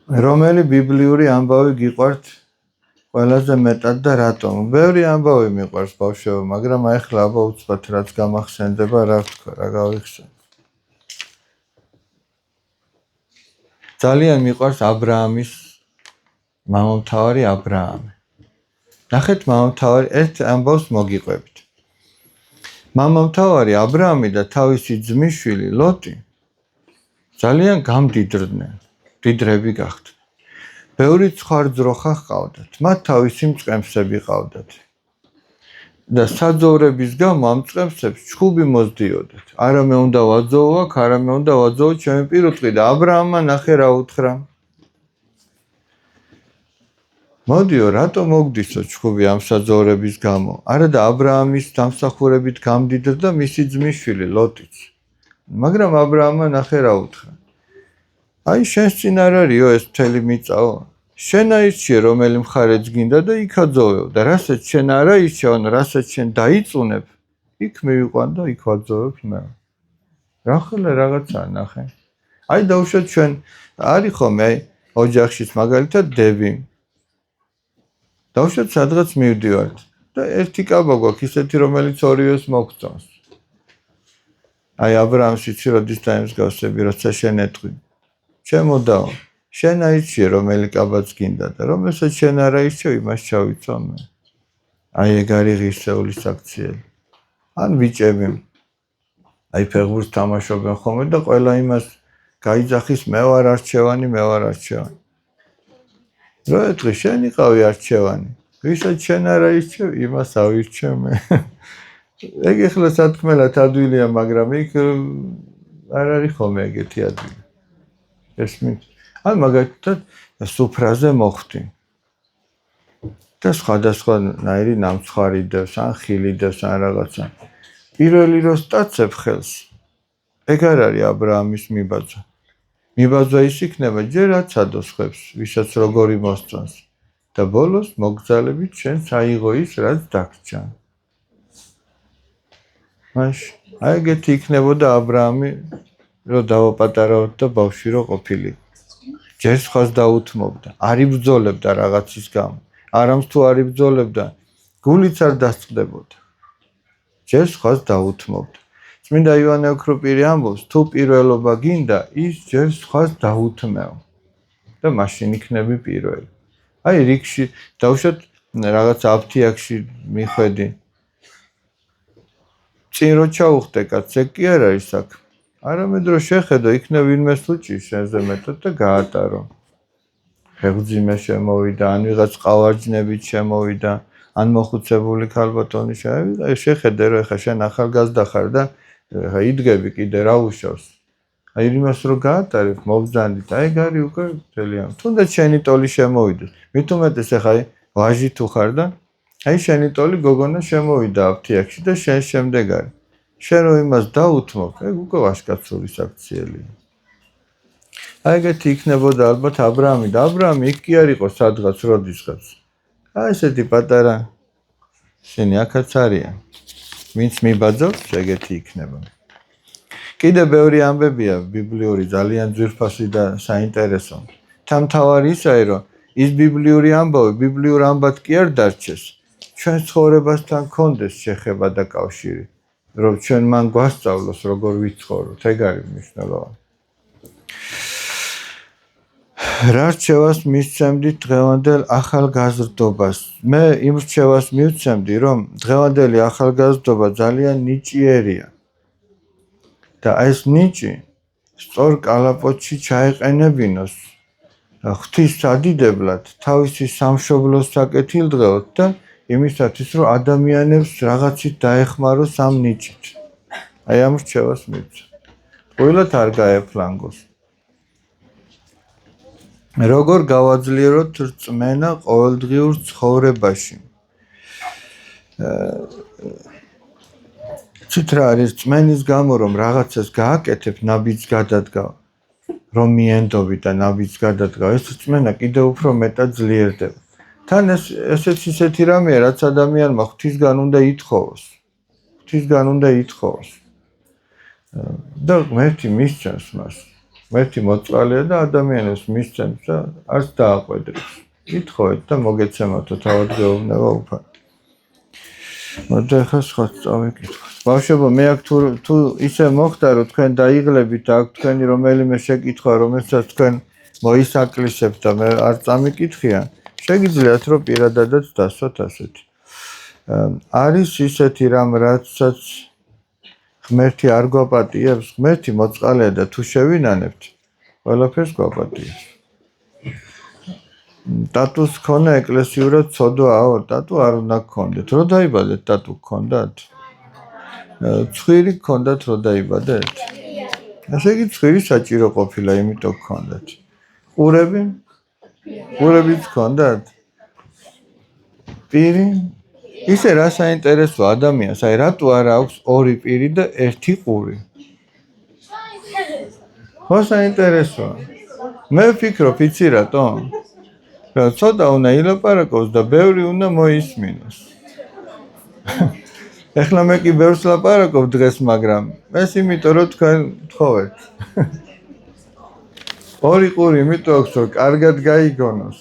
რომელი ბიბლიური ამბავი გიყვართ ყველაზე მეტად და რატომ? ბევრი ამბავი მიყვარს ბავშვებო, მაგრამ აი ახლა აბა უცბად რაც გამახსენდება, რა ვთქვა, რა გავიხსენ. ძალიან მიყვარს აბრაამის მამამთავარი აბრაამი. ნახეთ მამამთავარი ერთ ამბავს მოგიყვებით. მამამთავარი აბრაამი და თავისი ძმისშვილი ლოტი ძალიან გამდიდრდნენ. დიდრები გახდნენ. ბევრი ცხარძროხა ჰყავდათ. მათ თავისი მწყემსები ჰყავდათ. და საძოვრების გამო ამ მწყემსებს ჩხუბი მოსდიოდათ. არა მე უნდა ვაძოვო აქ, არა მე უნდა ვაძოვო ჩემი პირუტყვი და აბრაამმა ნახე რა უთხრა. მოდიო, რატო მოგდისო ჩხუბი ამ საძოვრების გამო? არა და აბრაამის დამსახურებით გამდიდრდა მისი ძმისშვილი ლოტიც. მაგრამ აბრაამმა ნახე რა უთხრა. აი შენს წინ არ არისო ეს მთელი მიწაო. შენ აირჩიე რომელი მხარეც გინდა და იქ აძოვეო და რასაც შენ არ აირჩევ, რასაც შენ დაიწუნებ, იქ მივიყვან და იქ ვაძოვებ მე. რა ხოლმე რაღაცა ნახე. აი დავუშვათ ჩვენ არის ხომ აი ოჯახშიც მაგალითად დები. დავუშვათ სადღაც მივდივართ და ერთი კაბა გვაქვს ისეთი რომელიც ორივეს მოგწონს. აი აბრაამს იცი როდის დაემსგავსები, როცა შენ ეტყვი. შემოდაო, შენ აირჩიე რომელი კაბაც გინდა და რომელსაც შენ არ აირჩევ, იმას ჩავიცვა მე. აი ეგ არის ღირსეულის აქციელი. ან ბიჭები, აი ფეხბურთს თამაშობენ ხოლმე და ყველა იმას გაიძახის მე ვარ არჩევანი, მე ვარ არჩევანი. რო ეტყვი, შენ იყავი არჩევანი. ვისაც შენ არ აირჩევ, იმას ავირჩევ მე. ეგ ეხლა სათქმელად ადვილია, მაგრამ იქ არ არის ხოლმე ეგეთი ადვილი. ესმით. ან მაგალითად სუფრაზე მოხვდი. და სხვადასხვანაირი ნამცხვარი დევს, ან ხილი დევს, ან რაღაცა. პირველი რო სტაცებ ხელს, ეგ არ არის აბრაამის მიბაძვა. მიბაძვა ის იქნება, ჯერ აცადოს ხებს, ვისაც როგორი მოსწონს. და ბოლოს მოგზალებით ჩვენს აიღო ის რაც დაგჭა. მაშინ აი ეგეთი იქნებოდა აბრაამი რო დავაპატარავთ და ბავშვი რო ყოფილიყო. ჯერ სხვას დაუთმობდა, არ იბრძოლებდა რაღაცის გამო. არამც თუ არ იბრძოლებდა, გულიც არ დასწყდებოდა. ჯერ სხვას დაუთმობდა. წმინდა იოანე ოქროპირი ამბობს, თუ პირველობა გინდა, ის ჯერ სხვას დაუთმეო და მაშინ იქნები პირველი. აი რიგში დავუშვათ რაღაც აფთიაქში მიხვედი. წინ რო ჩაუხდე კაცს, ეგ კი არ არის საქმე. არამედ რო შეხედო, იქნებ ვინმე სუჭი შენზე მეტად და გაატარო. ხეღვძიმე შემოვიდა, ან ვიღაც ყავარჯნებით შემოვიდა, ან მოხუცებული ქალბატონი შეხედე რომ ეხა შენ ახალგაზრდა ხარ და ეხა იდგები კიდე რა უშავს. აი იმას რო გაატარებ, მობრძანდით, აი გარი უკვე ძალიან. თუნდაც შენი ტოლი შემოვიდეს. მით უმეტეს ეხა ვაჟი თუ ხარ და აი შენი ტოლი გოგონა შემოვიდა აფთიაქში და შენ შემდეგ არის. შენ რო იმას დაუთმობ, ეგ უკვე ვაჟკაცური საქციელია. აი ეგეთი იქნებოდა ალბათ აბრაამი და აბრაამი იქ კი არ იყო სადღაც როდისღაც. აი ესეთი პატარა შენი აქაც არიან. ვინც მიბაძავს, ეგეთი იქნება. კიდე ბევრი ამბებია ბიბლიური ძალიან ძვირფასი და საინტერესო. თამთავარი ისაა, რომ ის ბიბლიური ამბავი ბიბლიურ ამბად კი არ დარჩეს. ჩვენ ცხოვრებასთან გქონდეს შეხება და კავშირი. რომ ჩვენ მან გვასწავლოს როგორ ვიცხოვროთ, ეგ არის მნიშვნელოვანი. რა რჩევას მისცემდით დღევანდელ ახალგაზრდობას? მე იმ რჩევას მივცემდი, რომ დღევანდელი ახალგაზრდობა ძალიან ნიჭიერია. და ეს ნიჭი სწორ კალაპოტში ჩაეყენებინოს ღვთის სადიდებლად, თავისი სამშობლოს საკეთილდღეოდ და იმისათვის, რომ ადამიანებს რაღაცით დაეხმაროს ამ ნიჭით. აი ამ რჩევას მივცემ. ყველათ არ გაეფლანგოს. როგორ გავაძლიეროთ რწმენა ყოველდღიურ ცხოვრებაში? ცით რა არის რწმენის გამო, რომ რაღაცას გააკეთებ, ნაბიჯს გადადგავ, რომ მიენდობი და ნაბიჯს გადადგავ, ეს რწმენა კიდევ უფრო მეტად ძლიერდება. თან ესეც ისეთი რამეა, რაც ადამიანმა ღვთისგან უნდა ითხოვოს. ღვთისგან უნდა ითხოვოს. და ღმერთი მისცემს მას. ღმერთი მოწყალია და ადამიანებს მისცემს და არც დააყვედრებს. ითხოვეთ და მოგეცემათო თავად გეუბნება უფალ. მოდი ახლა სხვა წავიკითხოთ. ბავშვებო, მე აქ თუ ისე მოხდა, რომ თქვენ დაიღლებით და აქ თქვენი რომელიმე შეკითხვა, რომელსაც თქვენ მოისაკლისებთ და მე არ წამიკითხია, შეგიძლიათ რომ პირადადაც დასვათ ასეთი. არის ისეთი რამ, რაცაც ღმერთი არ გვაპატიებს, ღმერთი მოწყალია და თუ შევინანებთ, ყველაფერს გვაპატიებს. ტატუს ქონა ეკლესიურად ცოდვაო, ტატუ არ უნდა გქონდეთ. რო დაიბადეთ, ტატუ გქონდათ? ცხვირი გქონდათ, რო დაიბადეთ? ესე იგი ცხვირი საჭირო ყოფილა, იმიტომ გქონდათ. ყურები? ყურებიც გქონდათ? პირი? ისე რა საინტერესო ადამიანს, აი რატო არ აქვს ორი პირი და ერთი ყური? ხო საინტერესოა. მე ვფიქრობ, იცი რატო? რომ ცოტა უნდა ილაპარაკოს და ბევრი უნდა მოისმინოს. ეხლა მე კი ბევრს ლაპარაკობ დღეს, მაგრამ ეს იმიტომ რომ თქვენ თხოვეთ. ორი ყური იმიტომ აქვს, რომ კარგად გაიგონოს.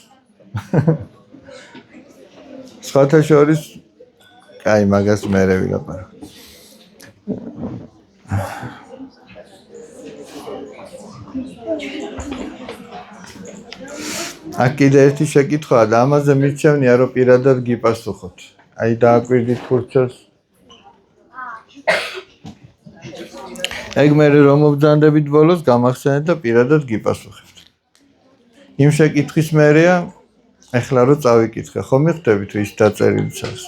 სხვათა შორის აი მაგას მერე ვილაპარაკ. აქ კიდე ერთი შეკითხვაა და ამაზე მირჩევნია, რომ პირადად გიპასუხოთ. აი დააკვირდით ფურცელს. ეგ მერე რომ მობრძანდებით ბოლოს გამახსენეთ და პირადად გიპასუხებთ. იმ შეკითხვის მერეა ეხლა რო წავიკითხე, ხო მიხდებით ის დაწერილიც არის.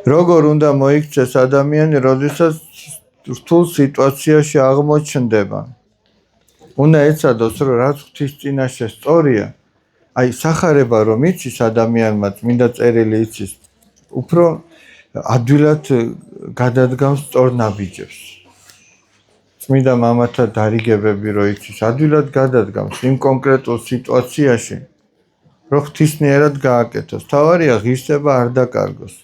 როგორ უნდა მოიქცეს ადამიანი, როდესაც რთულ სიტუაციაში აღმოჩნდება? უნდა ეცადოს, რომ რაც ღვთის წინაშე სწორია, აი სახარება რომ იცის ადამიანმა, წმინდა წერილი იცის, უფრო ადვილად გადადგავს სწორ ნაბიჯებს. წმინდა მამათა დარიგებები რო იცის, ადვილად გადადგავს იმ კონკრეტულ სიტუაციაში, რომ ღვთისნიერად გააკეთოს. თავარია ღირსება არ დაკარგოს.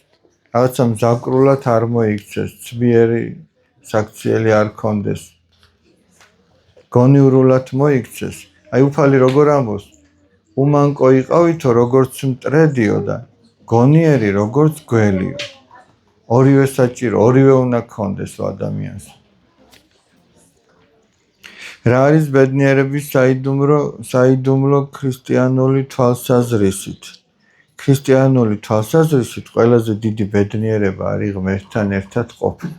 რაღაცა მზაკრულად არ მოიქცეს, ცბიერი საქციელი არ კონდეს. გონივრულად მოიქცეს. აი უფალი როგორ ამბობს? უმანკო იყავითო როგორც მტრედიო და გონიერი როგორც გველიო. ორივე საჭირო, ორივე უნდა გქონდეს ადამიანს. რა არის ბედნიერების საიდუმლო ქრისტიანული თვალსაზრისით? ქრისტიანული თვალსაზრისით ყველაზე დიდი ბედნიერება არის ღმერთთან ერთად ყოფნა.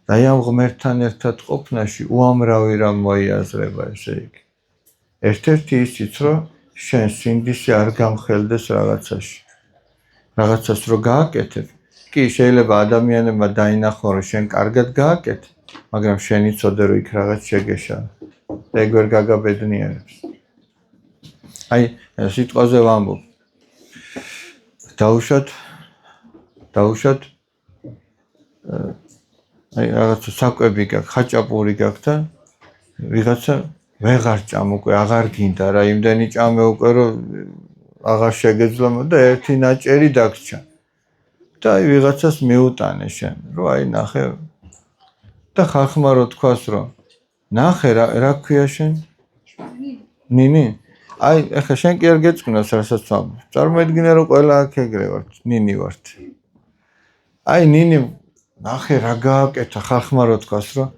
და ამ ღმერთთან ერთად ყოფნაში უამრავი რამ მოიაზრება, ესე იგი. ერთ-ერთი ისიც, რომ შენ სინდისი არ გამხელდეს რაღაცაში. რაღაცას რო გააკეთებ, კი შეიძლება ადამიანებმა დაინახონ, რომ შენ კარგად გააკეთე, მაგრამ შენი ცოდე რომ იქ რაღაც შეგეშალა. ეგ ვერ გაგაბედნიერებს. აი, სიტყვაზე ვამბობ. დაუშვათ აი რაღაცა საკვები გაქვს, ხაჭაპური გაქვს და ვიღაცა ვეღარ ჭამ უკვე, აღარ გინდა რა, იმდენი ჭამე უკვე რომ აღარ შეგეძლო და ერთი ნაჭერი დაგჭა. და აი ვიღაცას მიუტანე შენ, რომ აი ნახე და ხალხმა რო თქვას რომ ნახე რა ქვია შენ? ნინი? აი ეხლა შენ კი არ გეწკვნას რასაც ვამბობ. წარმოედგინე რომ ყველა აქ ეგრე ვართ, ნინი ვართ. აი ნინი ნახე რა გააკეთა ხალხმა რო თქვას რომ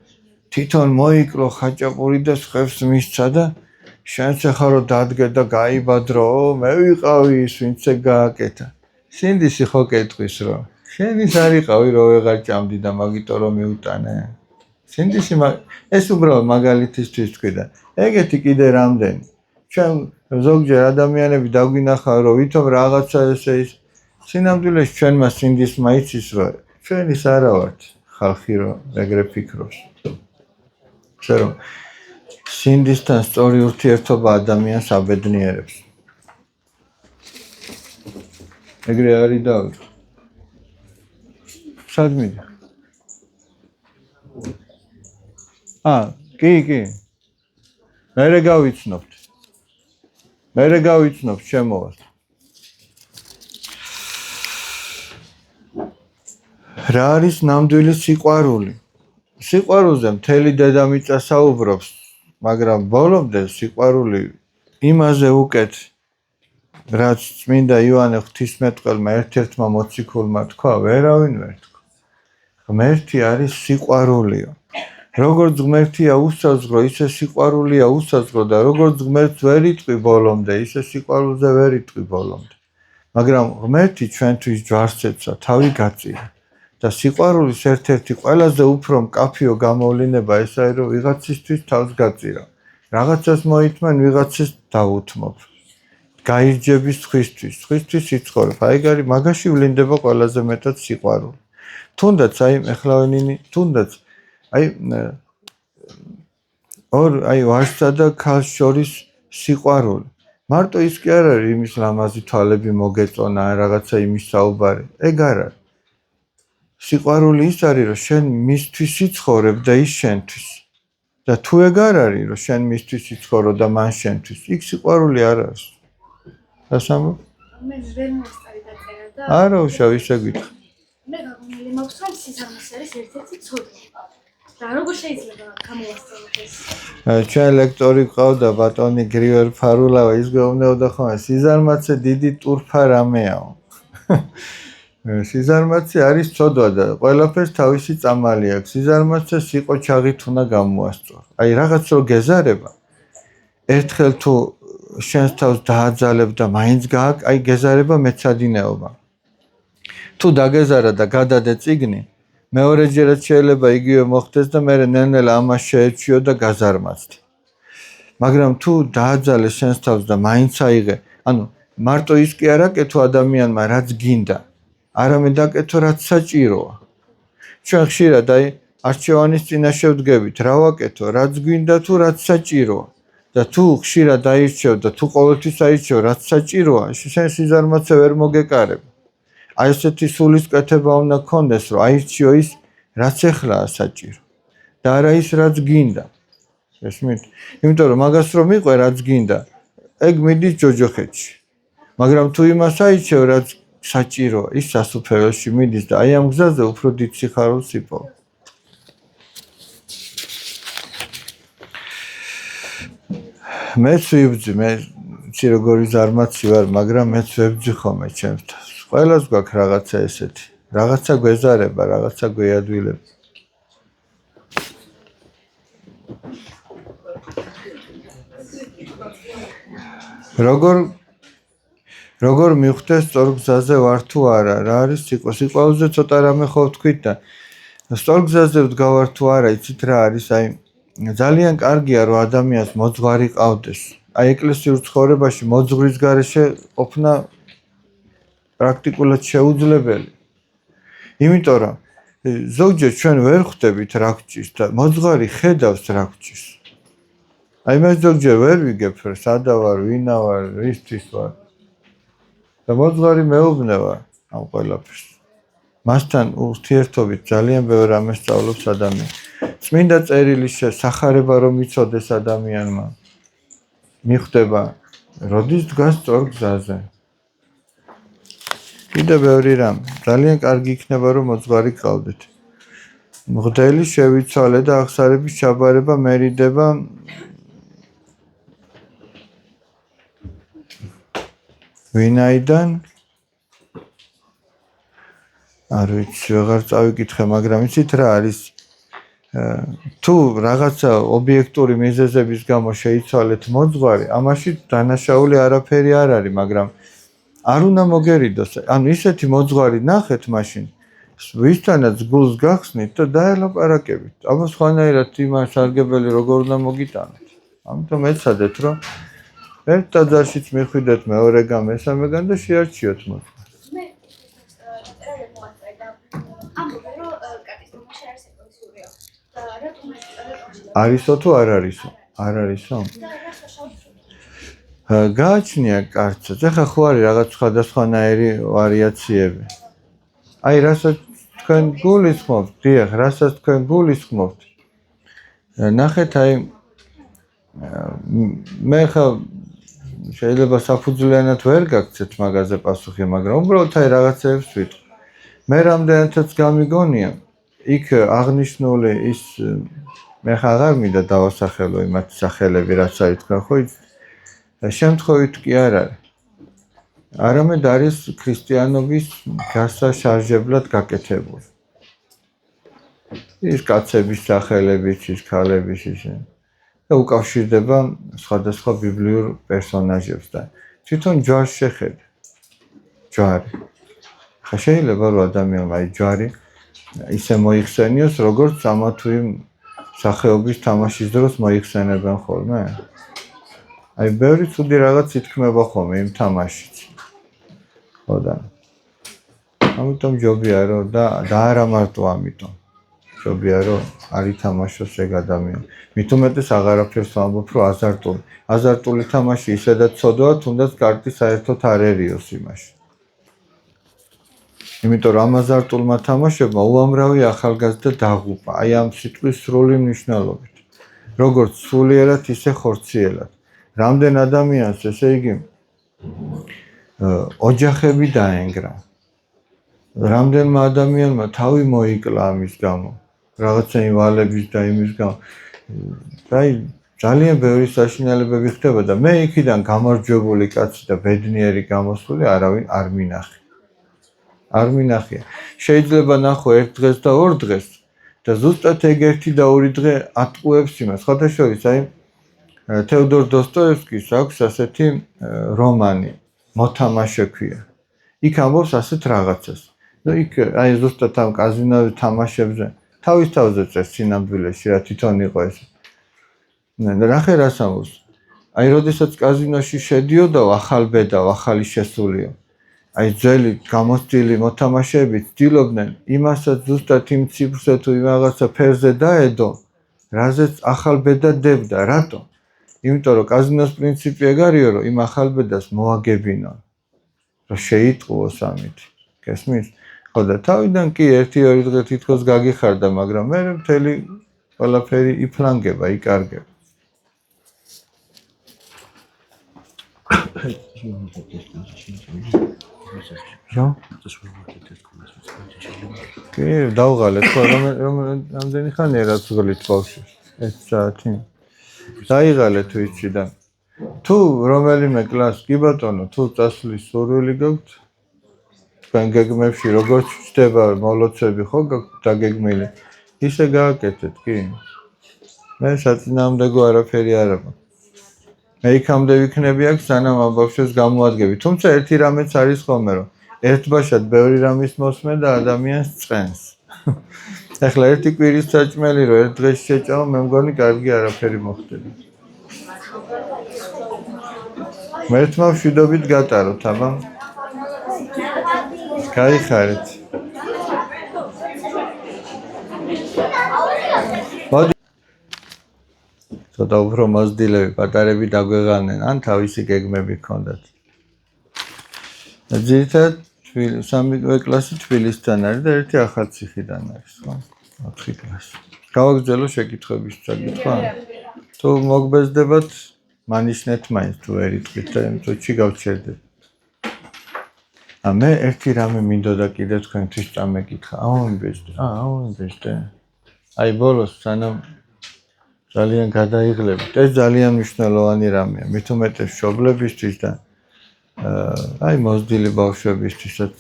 თვითონ მოიკლო ხაჭაპური და ხევს მისცა და შენც ახლა რო დადგე და გაიბადრო, მე ვიყავი ის ვინც ეგ გააკეთა. სინდისი ხო კეტყვის რომ შენ ის არ იყავი რომ ვეღარ ჭამდი და მაგიტო რომ მიუტანე. სინდისი ეს უბრალოდ მაგალითისთვის თქვი და ეგეთი კიდე რამდენი. ჩვენ ზოგჯერ ადამიანები დაგვინახა რომ ვითომ რაღაცა ესე ის სინამდვილეში ჩვენმა სინდისმა იცის რომ ჩვენ ის არა ვართ ხალხი რომ ეგრე ფიქრობს. რომ სინდისთან სწორი ურთიერთობა ადამიანს აბედნიერებს. ეგრე არის დავით. სად მიდიხ? კი. მერე გავიცნობთ. შემოვალ. რა არის ნამდვილი სიყვარული? სიყვარულზე მთელი დედამიწა საუბრობს, მაგრამ ბოლომდე სიყვარული იმაზე უკეთ, რაც წმინდა იოანე ღვთისმეტყველმა ერთ-ერთმა მოციქულმა თქვა, ვერავინ ვერ თქვა. ღმერთი არის სიყვარულიო. როგორც ღმერთია უსაზღრო, ისე სიყვარულია უსაზღრო და როგორც ღმერთს ვერ იტყვი ბოლომდე, ისე სიყვარულზე ვერ იტყვი ბოლომდე. მაგრამ ღმერთი ჩვენთვის ჯვარს ეცა, თავი გაწირა. და სიყვარულის ერთ-ერთი ყველაზე უფრო მკაფიო გამოვლინება ეს არის, რომ ვიღაცისთვის თავს გაწირავ. რაღაცას მოითმენ, ვიღაცას დაუთმობ. გაირჯების სხვისთვის სიცხოვრებ. აი გარი მაგაში ვლინდება ყველაზე მეტად სიყვარული. თუნდაც აი ეხლავენინი, თუნდაც აი ვაჟსა და ქალს შორის სიყვარული. მარტო ის კი არ არის იმის ლამაზი თვალები მოგეწონა, რაღაცა იმის საუბარი. ეგ არ არის. სიყვარული ის არის, რომ შენ მისთვის სიცხოვრებ და ის შენთვის. და თუ ეგ არ არის, რომ შენ მისთვის სიცხოვრო და მან შენთვის, იქ სიყვარული არ არის. დასამბობ? მე ვერ მოსწარი დაწერა და არა, უშავ ისე გითხრა. მე გაგონილი მაქვს რომ სიზარმის არის ერთ-ერთი ცოდნა. და როგორ შეიძლება გამოვასწოროთ ეს? ჩვენ ლექტორი ყავდა ბატონი გრივერ ფარულავა, ის გვეუბნებოდა ხოლმე, სიზარმაცე დიდი ტურფა რამეაო. სიზარმაცე არის ცოდვა და ყველაფერს თავისი წამალი აქვს. სიზარმაცე სიყო ჩაღით უნდა გამოასწორო. აი რაღაც რო გეზარება, ერთხელ თუ შენს თავს დააძალებ და მაინც აი გეზარება მეცადინეობა. თუ დაგეზარა და გადადე წიგნი, მეორეჯერაც შეიძლება იგივე მოხდეს და მე ნელ-ნელა ამას შეეჩვიო და გაზარმაცდი. მაგრამ თუ დააძალე შენს თავს და მაინც აიღე, ანუ მარტო ის კი არ აკეთო ადამიანმა რაც გინდა, არამედ აკეთო რაც საჭიროა. ჩვენ ხშირად აი არჩევანის წინაშე ვდგებით, რა ვაკეთო, რაც გვინდა თუ რაც საჭიროა. და თუ ხშირად აირჩევ და თუ ყოველთვის აირჩევ რაც საჭიროა, შენ სიზარმაცე ვერ მოგეკარებ. აი ესეთი სულისკვეთება უნდა გქონდეს, რომ აირჩიო ის, რაც ეხლაა საჭირო. და არა ის, რაც გინდა. ესმით? იმიტომ რომ მაგას რომ მიყვე, რაც გინდა, ეგ მიდის ჯოჯოხეთში. მაგრამ თუ იმას აიჩევ, რაც საჭიროა, ის სასუფეველში მიდის და აი ამ გზაზე უფრო დიდ სიხარულს იპოვ. მეც ვიბძი, მე ცი როგორი ზარმაცი ვარ, მაგრამ მეც ვებძი ხოლმე ჩემს თავს. ყველას გვაქვს რაღაცა ესეთი. რაღაცა გვეზარება, რაღაცა გვეადვილება. როგორ მიხვდეს სწორ გზაზე ვარ თუ არა, რა არის სიყვარული? სიყვარულზე ცოტა რამე ხო ვთქვით და სწორ გზაზე ვდგავარ თუ არა, იცით რა არის? აი ძალიან კარგია რომ ადამიანს მოძღვარი ყავდეს. აი ეკლესიურ ცხოვრებაში მოძღვრის გარეშე ყოფნა პრაქტიკულად შეუძლებელი. იმიტომ რომ ზოგჯერ ჩვენ ვერ ხვდებით რა გვჭირს და მოძღვარი ხედავს რა გვჭირს. აი მე ზოგჯერ ვერ ვიგებ სადა ვარ, ვინა ვარ, რისთვის ვარ. და მოძღვარი მეუბნება ამ ყველაფერს. მასთან ურთიერთობით ძალიან ბევრ რამეს სწავლობს ადამიანი. წმინდა წერილის სახარება რომ იცოდეს ადამიანმა. მიხვდება, როდის დგას სწორ გზაზე. კიდევ ბევრი რამ. ძალიან კარგი იქნება რომ მოძღვარი გყავდეთ. მღვდელი შევიცვალე და აღსარების ჩაბარება მერიდება ვინაიდან არ ვიცი, ვეღარ წავიკითხე, მაგრამ იცით რა არის? თუ რაღაცა ობიექტური მიზეზების გამო შეიცვალეთ მოძღვარი, ამაში დანაშაული არაფერი არ არის, მაგრამ არ უნდა მოგერიდოს. ანუ ისეთი მოძღვარი ნახეთ მაშინ, ვისთანაც გულს გახსნით და დაელაპარაკებით. აბა სხვანაირად იმას სარგებელი როგორ უნდა მოგიტანოთ. ამიტომ ეცადეთ, რომ ერთ ტაძარშიც მიხვიდეთ მეორეგან, მესამეგან და შეარჩიოთ მოძღვარი. მე დაწერილი მოაწერე და ამბობენ რომ კარტის თამაში არის ეკოლოგიურია და რატომ არისო თუ არ არისო? არ არისო? გააჩნია კარტსაც. ეხლა ხო არის რაღაც სხვადასხვანაირი ვარიაციები. აი რასაც თქვენ გულისხმობთ, დიახ, რასაც თქვენ გულისხმობთ. ნახეთ, აი მე ხა შეიძლება საფუძვლიანად ვერ გაგცეთ მაგაზე პასუხი, მაგრამ უბრალოდ აი რაღაცეებს ვიტყვი. მე რამდენადაც გამიგონია, იქ აღნიშნული ის მე ხა აღარ მინდა დავასახელო იმათ სახელები, რაც არის თქვენ ხო იცით? შემთხვევით კი არ არის. არამედ არის ქრისტიანობის გასაშარჟებლად გაკეთებული. ის კაცების სახელებიც, ის ქალების ისე და უკავშირდება სხვადასხვა ბიბლიურ პერსონაჟებს და თვითონ ჯვარს შეხედა. ჯვარი. ხა შეიძლება რომ ადამიანმა აი ჯვარი ისე მოიხსენიოს, როგორც ამა თუ იმ სახეობის თამაშის დროს მოიხსენებენ ხოლმე. აი ბევრი ცუდი რაღაც ითქმება ხოლმე იმ თამაშიც. ხო და ამიტომ ჯობია რომ და არა მარტო ამიტომ. ჯობია რომ არ ითამაშოს ეგ ადამიანი. მით უმეტეს აღარაფერს ვამბობ რომ აზარტული თამაში ისედაც ცოდვა, თუნდაც კარტი საერთოდ არერიოს იმაში. იმიტომ რომ ამ აზარტულმა თამაშებმა უამრავი ახალგაზრდა დაღუპა, აი ამ სიტყვის სრული მნიშვნელობით. როგორც სულიერად, ისე ხორციელად. რამდენ ადამიანს, ესე იგი, ოჯახები დაენგრა. რამდენმა ადამიანმა თავი მოიკლა ამის გამო. რაღაცა ინვალების და იმის გამო. აი ძალიან ბევრი საშინელებები ხდება და მე იქიდან გამარჯვებული კაცი და ბედნიერი გამოსული არავინ არ მინახე. არ მინახია. შეიძლება ნახო ერთ დღეს და ორ დღეს და ზუსტად ეგ ერთი და ორი დღე ატყუებს იმას. სხვათა შორის აი თეოდორ დოსტოევსკის აქვს ასეთი რომანი მოთამაშე ქვია. იქ ამბობს ასეთ რაღაცას. და იქ აი ზუსტად ამ კაზინოზე თამაშებზე თავის თავზე წერს სინამდვილეში რა თვითონ იყო ეს. ნახე რას ამბობს. აი როდესაც კაზინოში შედიოდა ახალბედა, ახალი შესულიო. აი ძველი გამოცდილი მოთამაშეები ცდილობდნენ იმასაც ზუსტად იმ ციფრზე თუ იმ რაღაცა ფერზე დაედო, რაზეც ახალბედა დებდა. რატო? იმიტომ რომ კაზინოს პრინციპი ეგ არისო, რომ იმ ახალბედას მოაგებინონ, რომ შეიტყუოს ამით. გესმის? ხო და თავიდან კი 1-2 დღე თითქოს გაგიხარდა, მაგრამ მე მთელი ყველაფერი იფლანგება, იკარგება. კი, დავღალეთ ხო რამდენი ხანია რაც გულით ბავშვი? 1 საათი. დაიღალეთ ვიცი და თუ რომელიმე კლასს კი ბატონო, თუ წასვლის სურვილი გაქვთ, თქვენ გეგმებში როგორც ჩდება მოლოცვები ხო გაქვთ დაგეგმილი, ისე გააკეთეთ, კი. მე საწინააღმდეგო არაფერი არ აქვს. მე იქამდე ვიქნები აქ, სანამ ამ ბავშვებს გამოადგები. თუმცა ერთი რამეც არის ხოლმე, რომ ერთბაშად ბევრი რამის მოსმე და ადამიანს წენს. ახლა ერთი კვირის საჭმელი რო ერთ დღეში შეჭამო, მე მგონი კარგი არაფერი მოხდება. მერთმა მშვიდობით გატაროთ, აბა. გაიხარეთ. მოდი. ცოტა უფრო მოზდილები პატარები დაგვეღალნენ, ან თავისი გეგმები ჰქონდათ. ძირითადად სამი კლასი თბილისიდან არის და ერთი ახალციხიდან არის, ხო? 4 კლასი. გავაგრძელო შეკითხვების წაკითხვა? თუ მოგბეზდებათ, მანიშნეთ მაინც თუ ვერ იტყვით და იმ წუთში გავჩერდეთ. მე ერთი რამე მინდოდა კიდე თქვენთვის წამეკითხა. აუიმბეჭდე. აი ბოლოს სანამ ძალიან გადაიღლებით. ეს ძალიან მნიშვნელოვანი რამეა. მით უმეტეს მშობლებისთვის და აი მოზრდილი ბავშვებისთვისაც.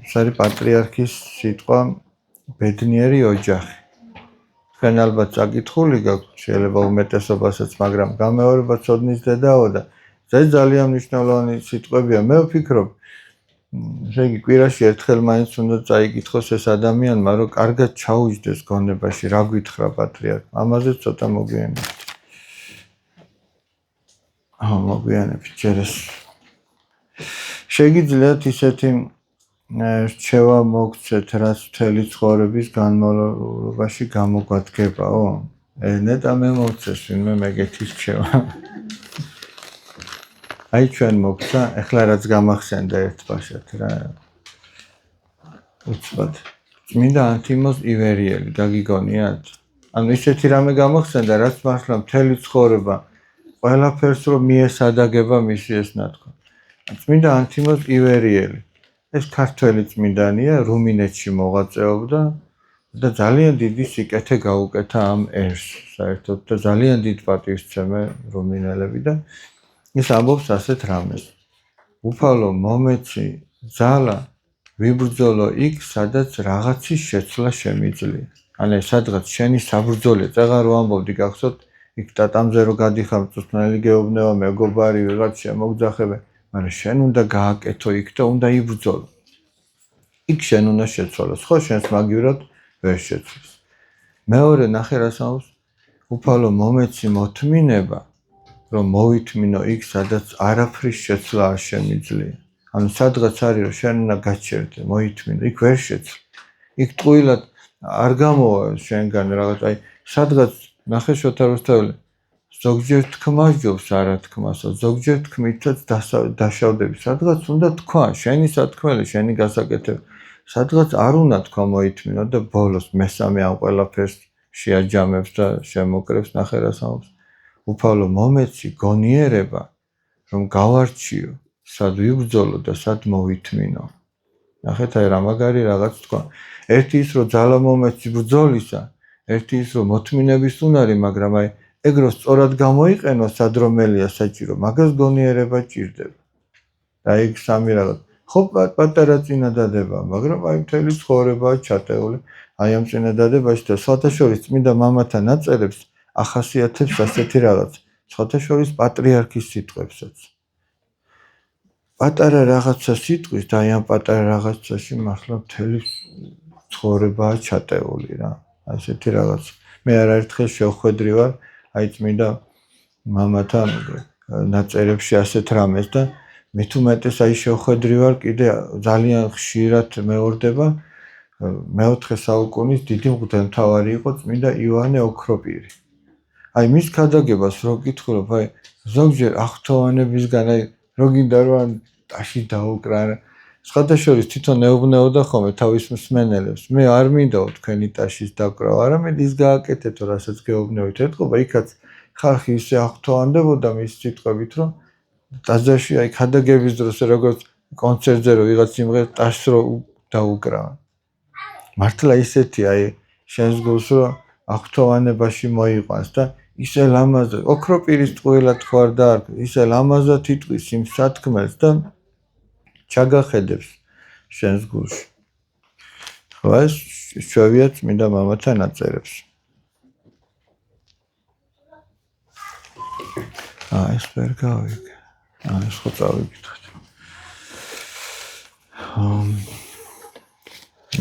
ეს არის პატრიარქის სიტყვა ბედნიერი ოჯახი. თქვენ ალბათ წაკითხული გაქვთ, შეიძლება უმეტესობასაც, მაგრამ გამეორება ცოდნის დედაო და ეს ძალიან მნიშვნელოვანი სიტყვებია. მე ვფიქრობ, ესე იგი კვირაში ერთხელ მაინც უნდა წაიკითხოს ეს ადამიანმა, რომ კარგად ჩაუჯდეს გონებაში, რა გითხრა პატრიარქმა. ამაზე ცოტა მოგვიანებით. მოგვიანებით ჯერ ეს შეგიძლიათ ისეთი რჩევა მოგცეთ, რაც მთელი ცხოვრების განმავლობაში გამოგვადგებაო? ნეტა მე მოვცეს ვინმე მეგეთი რჩევა. აი ჩვენ მოგცა, ეხლა რაც გამახსენდა ერთბაშად რა. უცბად. წმინდა ანთიმოზ ივერიელი, გაგიგონიათ? ანუ ისეთი რამე გამახსენდა, რაც მართლა მთელი ცხოვრება ყველაფერს რომ მიესადაგება მისი ეს ნათქვამი. წმინდა ანთიმოზ ივერიელი. ეს ქართველი წმინდანია, რუმინეთში მოღვაწეობდა და ძალიან დიდი სიკეთე გაუკეთა ამ ერს, საერთოდ და ძალიან დიდ პატივისცემა რუმინელები და ის ამბობს ასეთ რამეს. უფალო მომეცი ძალა ვიბრძოლო იქ, სადაც რაღაცის შეცვლა შემიძლია. ანუ სადღაც შენი საბრძოლე, წაღარ რო ამბობდი გახსოვთ, იქ ტატამზე რო გადიხარ, წვნელი გეუბნება, მეგობარი, ვიღაც შემოგძახება, მაგრამ შენ უნდა გააკეთო იქ და უნდა იბრძოლო. იქ შენ უნდა შეცვალოს, ხო შენს მაგივრად ვერ შეცვლის. მეორე ნახე რას ამბობს? უფალო მომეცი მოთმინება, რომ მოვითმინო იქ, სადაც არაფრის შეცვლა არ შემიძლია. ანუ სადღაც არის რომ შენ უნდა გაჩერდე, მოითმინო, იქ ვერ შეცვლი. იქ ტყუილად არ გამოვა შენგან რაღაც, აი სადღაც ნახე შოთა რუსთაველი ზოგჯერ თქმა ჯობს არა თქმასო, ზოგჯერ თქმითაც დაშავდები. სადღაც უნდა თქვა, შენი სათქმელი, შენი გასაკეთებელი. სადღაც არ უნდა თქვა მოითმინო და ბოლოს მესამე ამ ყველაფერს შეაჯამებს და შემოკრებს, ნახე რას ამბობს. უფალო მომეცი გონიერება, რომ გავარჩიო, სად ვიბრძოლო და სად მოვითმინო. ნახეთ აი რა მაგარი რაღაც თქვა. ერთი ის რომ ძალა მომეცი ბრძოლისა, ერთი ის რომ მოთმინების უნარი, მაგრამ აი ეგრო სწორად გამოიყენო სადრომელია საჭირო, მაგას გონიერება ჭირდება. და ეგ სამი რაღაც. ხო პატარა წინადადება, მაგრამ აი მთელი ცხოვრებაა ჩატეული აი ამ წინადადებაში და სხვათა შორის წმინდა მამათა ნაწერებს ახასიათებს ასეთი რაღაც. სხვათა შორის პატრიარქის სიტყვებსაც. პატარა რაღაცა სიტყვის და აი ამ პატარა რაღაცაში მართლა მთელი ცხოვრებაა ჩატეული რა. ასეთი რაღაც. მე არაერთხელ შევხვედრი ვარ აი წმინდა მამათა ნაწერებში ასეთ რამეს და მით უმეტეს აი შევხვედრი ვარ კიდე ძალიან ხშირად მეორდება მეოთხე საუკუნის დიდი მღვდელმთავარი იყო წმინდა იოანე ოქროპირი. აი მის ქადაგებას რო გითხულობ, აი ზოგჯერ აღთოვანებისგან აი რო გინდა რომ ტაში დაუკრა. სხვათა შორის თვითონ ეუბნეოდა ხოლმე თავის მსმენელებს. მე არ მინდაო თქვენი ტაშის დაკვრა, არამედ ის გააკეთეთო, რასაც გეუბნებით. ეთყობა იქაც ხალხი ისე აღთოვანდებოდა მის სიტყვებით, რომ ტაძარში აი ქადაგების დროს როგორც კონცერტზე რო ვიღაც სიმღერა ტაშს რო დაუკრავენ. მართლა ისეთი აი შენს გულს რო აღთოვანებაში მოიყვანს და ისე ლამაზად ოქროპირის ტყუილად ხარ და ისე ლამაზად იტყვის იმ სათქმელს და ჩაგახედებს შენს გულში. ხო ეს შევია წმინდა მამათა ნაწერებს. ეს ვერ გავიგე. ეს ხო წავიკითხეთ.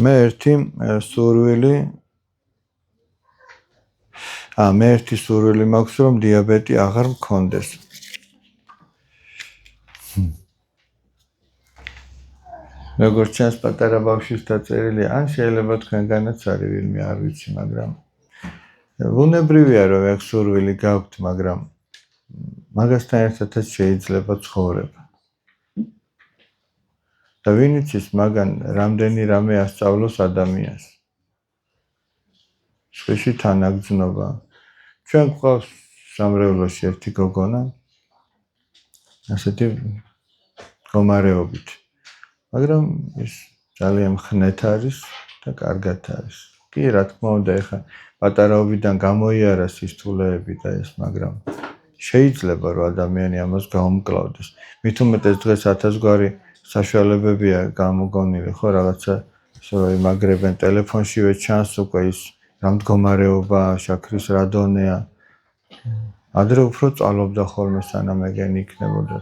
მე ერთი სურვილი მაქვს რომ დიაბეტი აღარ მქონდეს. როგორც ჩანს პატარა ბავშვის დაწერილია, ან შეიძლება თქვენგანაც არის ვინმე არ ვიცი, მაგრამ ბუნებრივია რომ ეგ სურვილი გაქვთ, მაგრამ მაგასთან ერთადაც შეიძლება ცხოვრება. და ვინ იცის მაგან რამდენი რამე ასწავლოს ადამიანს. სხვისი თანაგრძნობა. ჩვენ გვყავს სამრევლოში ერთი გოგონა, ასეთი მდგომარეობით. მაგრამ ის ძალიან მხნეთ არის და კარგად არის. კი, რა თქმა უნდა, ეხლა პატარაობიდან გამოიარა სისწულეები და ეს, მაგრამ შეიძლება რომ ადამიანი ამას გაუმკლავდეს. მით უმეტეს დღეს 1000 გვარი საშუალებებია გამოგონილი, ხო, რაღაცა ისე იმაგრებენ ტელეფონშივე ჩანს უკვე ის რა მდგომარეობა, შაქრის რა დონეა. ადრე უფრო წვალობდა ხოლმე სანამ ეგენი იქნებოდა.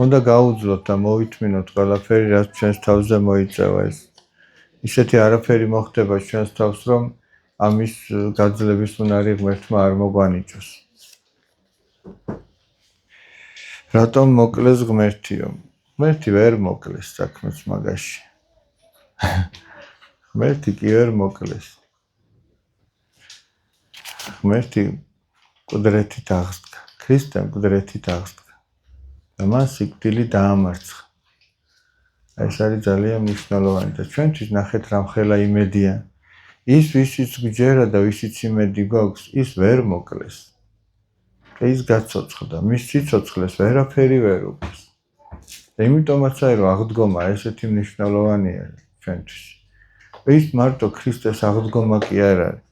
უნდა გაუძლოთ და მოვითმინოთ ყველაფერი, რაც ჩვენს თავზე მოიწევა ეს. ისეთი არაფერი მოხდება ჩვენს თავს, რომ ამის გაძლების უნარი ღმერთმა არ მოგვანიჭოს. რატომ მოკლეს ღმერთიო? ღმერთი ვერ მოკლეს საქმეც მაგაში. ღმერთი კი ვერ მოკლეს. ღმერთი მკვდრეთით აღსდგა, ქრისტემ მკვდრეთით აღსდგა და მან სიკვდილი დაამარცხა. ეს არის ძალიან მნიშვნელოვანი და ჩვენთვის ნახეთ რამხელა იმედია. ის ვისიც გჯერა და ვისიც იმედი გვაქვს, ის ვერ მოკლეს. და ის გაცოცხლდა, მის სიცოცხლეს ვერაფერი ვერ უყურს. და იმიტომაც არის რომ აღდგომა ესეთი მნიშვნელოვანია ჩვენთვის. ის მარტო ქრისტეს აღდგომა კი არ არის.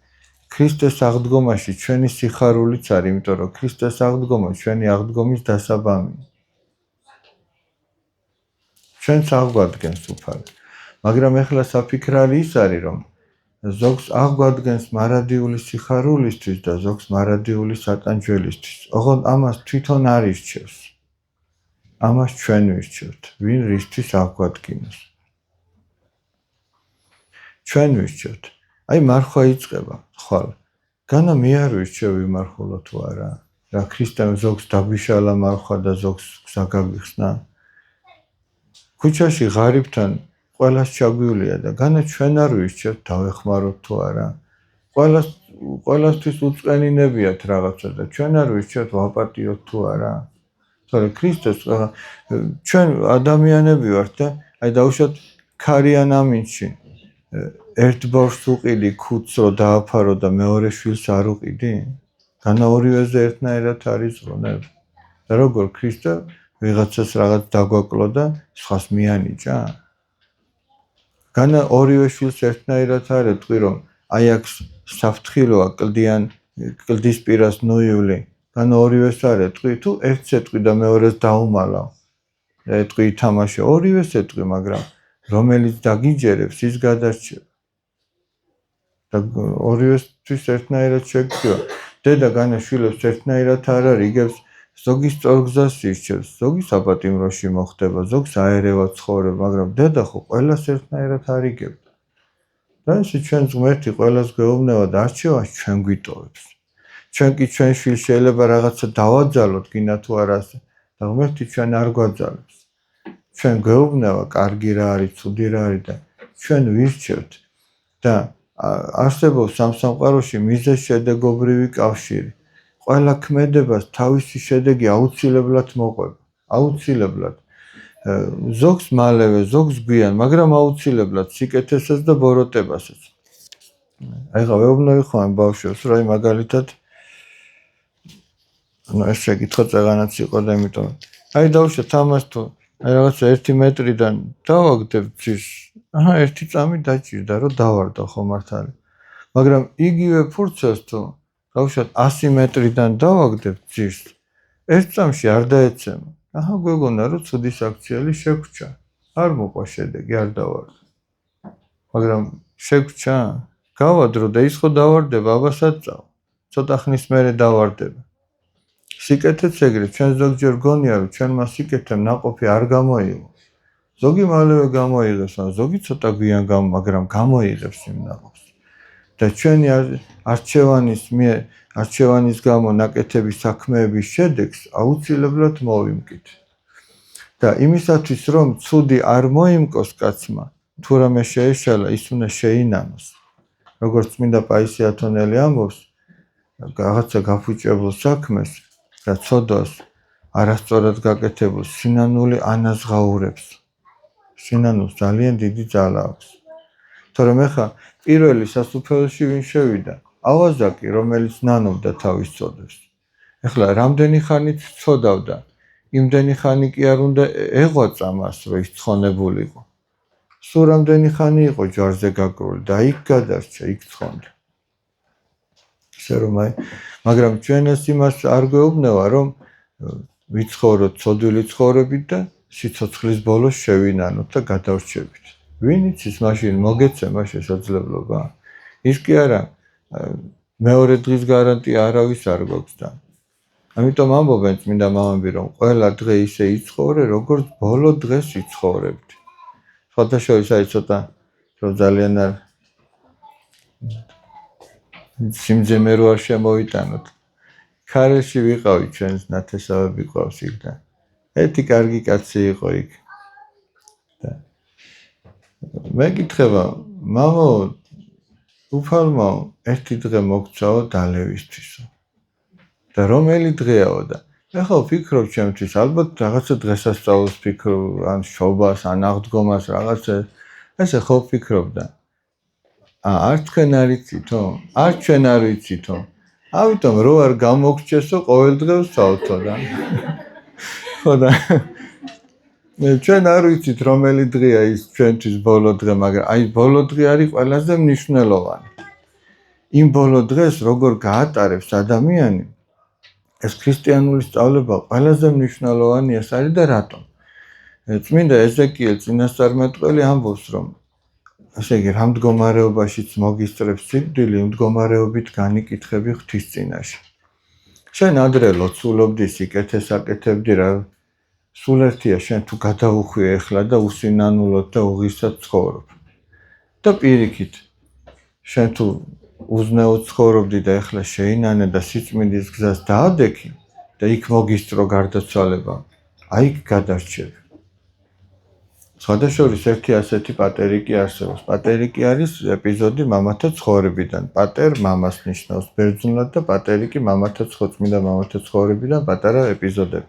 ქრისტეს აღდგომაში ჩვენი სიხარულიც არის, იმიტომ რომ ქრისტეს აღდგომა ჩვენი აღდგომის დასაბამია. ჩვენც აღგვადგენს უფალი. მაგრამ ეხლა საფიქრალი ის არის, რომ ზოგს აღგვადგენს მარადიული სიხარულისთვის და ზოგს მარადიული სატანჯველისთვის. ოღონდ ამას თვითონ არ ირჩევს. ამას ჩვენ ვირჩევთ, ვინ რისთვის აღგვადგინოს. ჩვენ ვირჩევთ. აი მარხვა იწყება, ხვალ. განა მე არ ვირჩევ ვიმარხულო თუ არა. რა ქრისტემ ზოგს დაგვიშალა მარხვა და ზოგს გზა გაგვიხსნა. ქუჩაში ღარიბთან ყველას ჩაგვივლია და განა ჩვენ არ ვირჩევთ დავეხმაროთ თუ არა. ყველასთვის უწყენინებიათ რაღაცა და ჩვენ არ ვირჩევთ ვაპატიოთ თუ არა. თორე ქრისტეს ჩვენ ადამიანები ვართ და აი დავუშვათ ქარიან ამინჩი ერთ ბავშვს უყიდი ქუდს რო დააფარო და მეორე შვილს არ უყიდი? განა ორივეზე ერთნაირად არის ზრუნებ. და როგორ ქრისტე ვიღაცას რაღაც დაგვაკლო და სხვას მიანიჭა? განა ორივე შვილს ერთნაირად არ ეტყვი რომ აი აქ საფრთხილოა კლდის პირას ნუივლი. განა ორივეს არ ეტყვი თუ ერთს ეტყვი და მეორეს დაუმალავ. ეტყვი ითამაშე, ორივეს ეტყვი, მაგრამ რომელიც დაგიჯერებს ის გადარჩება. და ორივესთვის ერთნაირად შეგრძო. დედა განა შვილებს ერთნაირად არ არის, იგებს ზოგი სწორ გზას ირჩევს, ზოგი საპატიმროში მოხდება, ზოგს აერევად ცხოვრება, მაგრამ დედა ხო ყველას ერთნაირად არ იგებდა. და ესე ჩვენ ღმერთი ყველას გვეუბნება და არჩევას ჩვენ გვიტოვებს. ჩვენ კი ჩვენ შვილს შეიძლება რაღაცა დავაძალოთ, გინდა თუ არა ასე. და ღმერთი ჩვენ არ გვაძალებს. ჩვენ გვეუბნება კარგი რა არის, ცუდი რა არის და ჩვენ ვირჩევთ. და არსებობს ამ სამყაროში მიზეზ-შედეგობრივი კავშირი. ყველა ქმედებას თავისი შედეგი აუცილებლად მოყვება. აუცილებლად. ზოგს მალევე, ზოგს გვიან, მაგრამ აუცილებლად სიკეთესაც და ბოროტებასაც. აი ხა ვეუბნები ხო ამ ბავშვებს, რომ მაგალითად ანუ ეს შეკითხვა წეღანაც იყო და იმიტომ აი დავუშვათ ამას თუ აი რაღაცა 1 მეტრიდან დავაგდებ ძირს აჰა 1 წამი დაჭირდა რომ დავარდო ხო მართალი მაგრამ იგივე ფურცელს თუ დავუშვათ 100 მეტრიდან დავაგდებ ძირს 1 წამში არ დაეცემა აჰა გვეგონა რომ ცუდი საქციელი შეგვჭა არ მოყვა შედეგი არ დავარდო მაგრამ შეგვჭა გავადრო და ის ხო დავარდება აბასაც წავ ცოტა ხნის მერე დავარდება სიკეთეც ეგრე ჩვენ ზოგჯერ გონია რომ ჩვენმა სიკეთემ ნაყოფი არ გამოიღო ზოგი მალევე გამოიღებს ზოგი ცოტა გვიან მაგრამ გამოიღებს იმ ნაყოფს და ჩვენი არჩევანის გამო ნაკეთების საქმეების შედეგს აუცილებლად მოვიმკით და იმისათვის რომ ცუდი არ მოიმკოს კაცმა თუ რამე შეეშალა ის უნდა შეინანოს როგორც წმინდა პაისი ათონელი ამბობს რაღაცა გაფუჭებულ საქმეს და ცოდვას არასწორად გაკეთებულ სინანული ანაზღაურებს სინანულს ძალიან დიდი ძალა აქვს თორემ ეხა პირველი სასუფეველში ვინ შევიდა ავაზაკი რომელიც ნანობდა თავის ცოდვებს ეხლა რამდენი ხანით ცოდავდა იმდენი ხანი კი არ უნდა ეღვაწა მას რომ ის ცხონებულიყო სულ რამდენი ხანი იყო ჯვარზე გაკრული და იქ გადარჩა იქ ცხონდა ისე რომ აი მაგრამ ჩვენ ეს იმას არ გვეუბნება რომ ვიცხოვროთ ცოდვილი ცხოვრებით და სიცოცხლის ბოლოს შევინანოთ და გადავრჩებით ვინ იცის მაშინ მოგეცემა შესაძლებლობა ის კი არა მეორე დღის გარანტია არავის არ გვაქვს და ამიტომ ამბობენ წმინდა მამები რომ ყველა დღე ისე იცხოვრე როგორც ბოლო დღეს იცხოვრებთ სხვადასხვა აი ცოტა რომ ძალიან არ სიმძიმე რო არ შემოვიტანოთ ქარეში ვიყავი ჩვენს ნათესავები ყავს იქ და ერთი კარგი კაცი იყო იქ და მეკითხება მამო უფალმა ერთი დღე მოგწაო დალევისთვისო და რომელი დღეაო და ეხლა ვფიქრობ ჩემთვის ალბათ რაღაცა დღესასწაულს ვფიქრობ ან შობას ან აღდგომას რაღაცა ესე ხო ვფიქრობ და არ თქვენ არ იცითო არ ჩვენ არ ვიცითო ამიტომ რო არ გამოგჩესო ყოველ დღე ვსაუთო და ხო და ჩვენ არ ვიცით რომელი დღეა ის ჩვენთვის ბოლო დღე მაგრამ აი ბოლო დღე არის ყველაზე მნიშვნელოვანი იმ ბოლო დღეს როგორ გაატარებს ადამიანი ეს ქრისტიანული სწავლება ყველაზე მნიშვნელოვანი ეს არის და რატომ წმინდა ეზეკიელ წინასწარმეტყველი ამბობს რომ ასე იგი რამ მდგომარეობაშიც მოგისწრებს სიკვდილი მდგომარეობით განიკითხები ღვთის წინაშე შენ ადრე ლოცულობდი სიკეთეს აკეთებდი რა სულ ერთია შენ თუ გადაუხვიე ეხლა და უსინანულოდ და უღისად ცხოვრობ და პირიქით შენ თუ უზნეოდ ცხოვრობდი და ეხლა შეინანე და სიწმინდის გზას დაადექი და იქ მოგისწრო გარდაცვალება აი იქ გადარჩები სხვადასხვის ერთი ასეთი პატერი კი არსებობს პატერი კი არის ეპიზოდი მამათა ცხოვრებიდან პატერ მამას ნიშნავს ბერძნულად და პატერი კი მამათა წმინდა მამათა ცხოვრებიდან პატარა ეპიზოდები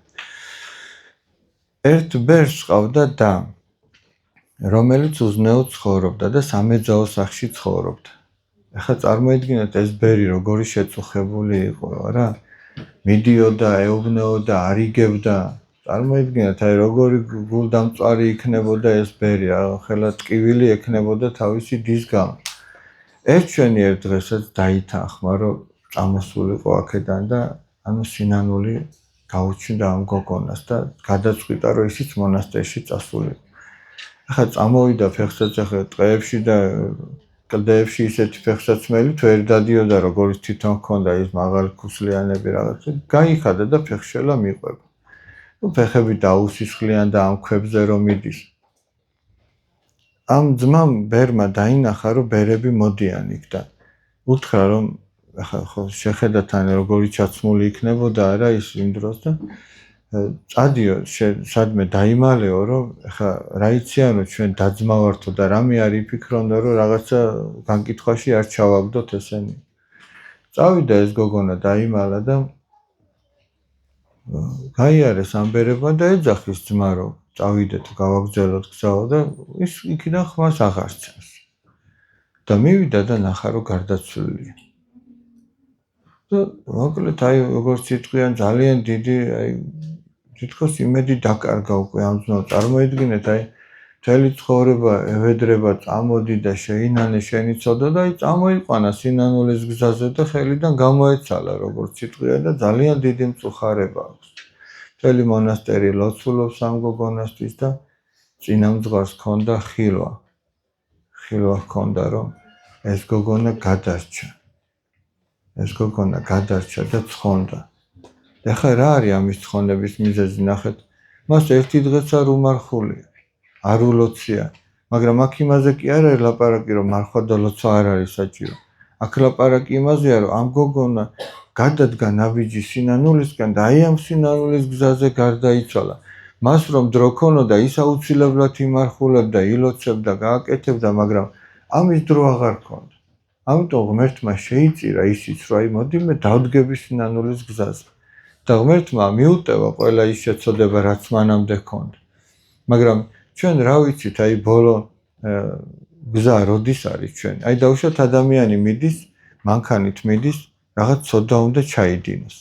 ერთ ბერს ყავდა და რომელიც უზნეოდ ცხოვრობდა და სამეძაო სახლში ცხოვრობდა ეხლა წარმოიდგინეთ ეს ბერი როგორი შეწუხებული იყო რა მიდიოდა ეუბნეოდა არიგებდა წარმოიდგინეთ აი როგორი გულდამწვარი იქნებოდა ეს ბერი ახლა ტკივილი ექნებოდა თავისი დის გამო ერთ შენიერ დღესაც დაითანხმა რომ წამოსულიყო აქედან და ანუ სინანული გაუჩნდა ამ გოგონას და გადაწყვიტა რომ ისიც მონასტერში წასულიყო ახლა წამოვიდა ფეხსაცმელი ტყეებში და კლდეებში ისეთი ფეხსაცმელი თუ ვერ დადიოდა როგორც თვითონ ჰქონდა ის მაღალი ქუსლიანები რაღაცა გაიხადა და ფეხშელა მიყვება ну ფეხები დაუსისხლიან და ამ ქვებზე რომ მიდის ამ ძმამ ბერმა დაინახა რომ ბერები მოდიან იქ და უთხრა რომ ახლა ხო შეხედათ ან როგორი ჩაცმული იქნებოდა არა ის იმ დროს და წადიო სადმე დაიმალეო რომ ახლა რა იციანო ჩვენ დაძმავართო და რამე არ იფიქრონდა რომ რაღაცა განკითხვაში არ ჩავაგდოთ ესენი წავიდა ეს გოგონა დაიმალა და გაიარეს ამბერებმა და ეძახის ძმა რომ წავიდეთ გავაგზავნოთ გზაო და ის იქიდან ხმას აღარ სცემს და მივიდა და ნახა რომ გარდაცვლილია მოკლედ აი როგორც იტყვიან ძალიან დიდი აი თითქოს იმედი დაკარგა უკვე ამ ძნელს. წარმოიდგინეთ აი მთელი ცხოვრება ევედრება წამოდი და შეინანე შენი ცოდა და აი წამოიყვანა სინანულის გზაზე და ხელიდან გამოეცალა როგორც იტყვიან და ძალიან დიდი მწუხარება აქვს. მთელი მონასტერი ლოცულობს ამ გოგონასთვის და წინამძღვარს ჰქონდა ხილვა. ხილვა ჰქონდა რომ ეს გოგონა გადარჩა. ეს გოგონა გადარჩა და ცხონდა. ეხლა რა არის ამის ცხონების მიზეზი ნახეთ? მას ერთი დღეც არ უმარხულია. არ ულოცია, მაგრამ აქ იმაზე კი არ არის ლაპარაკი რომ მარხვა და ლოცვა არ არის საჭირო. აქ ლაპარაკი იმაზეა რომ ამ გოგონა გადადგა ნაბიჯი სინანულისკენ და აი ამ სინანულის გზაზე გარდაიცვალა. მას რომ დრო ქონოდა ის აუცილებლად იმარხულებდა, ილოცებდა, გააკეთებდა, მაგრამ ამის დრო აღარ ქონდა. ამიტომ ღმერთმა შეიწირა ისიც რომ აი მოდი მე დავდგები სინანულის გზაზე. და ღმერთმა მიუტევა ყველა ის შეცოდება რაც მანამდე ჰქონდა. მაგრამ ჩვენ რა ვიცით აი ბოლო გზა როდის არის ჩვენ? აი დაუშვათ ადამიანი მიდის, მანქანით მიდის, რაღაც ცოდა უნდა ჩაიდინოს.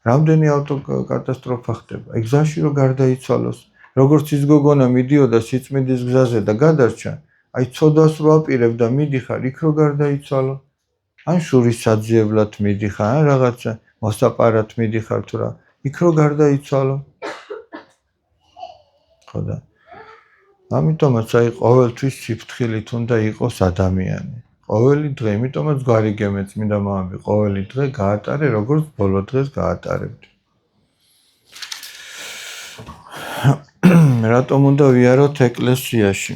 რამდენი ავტოკატასტროფა ხდება? აი გზაში რო გარდაიცვალოს, როგორც ის გოგონა მიდიოდა სიწმინდის გზაზე და გადარჩა, აი ცოდას რო აპირებდა მიდიხარ, იქ რო გარდაიცვალო. ან შურის საძიებლად მიდიხარ, ან რაღაცა მოსაპარად მიდიხარ თუ რა, იქ რო გარდაიცვალო. ხო და ამიტომაც აი ყოველთვის სიფრთხილით უნდა იყოს ადამიანი. ყოველი დღე, იმიტომაც გვარი გემეც მინდა მამები, ყოველი დღე გაატარე, როგორც ბოლო დღეს გაატარებდი. რატომ უნდა ვიაროთ ეკლესიაში?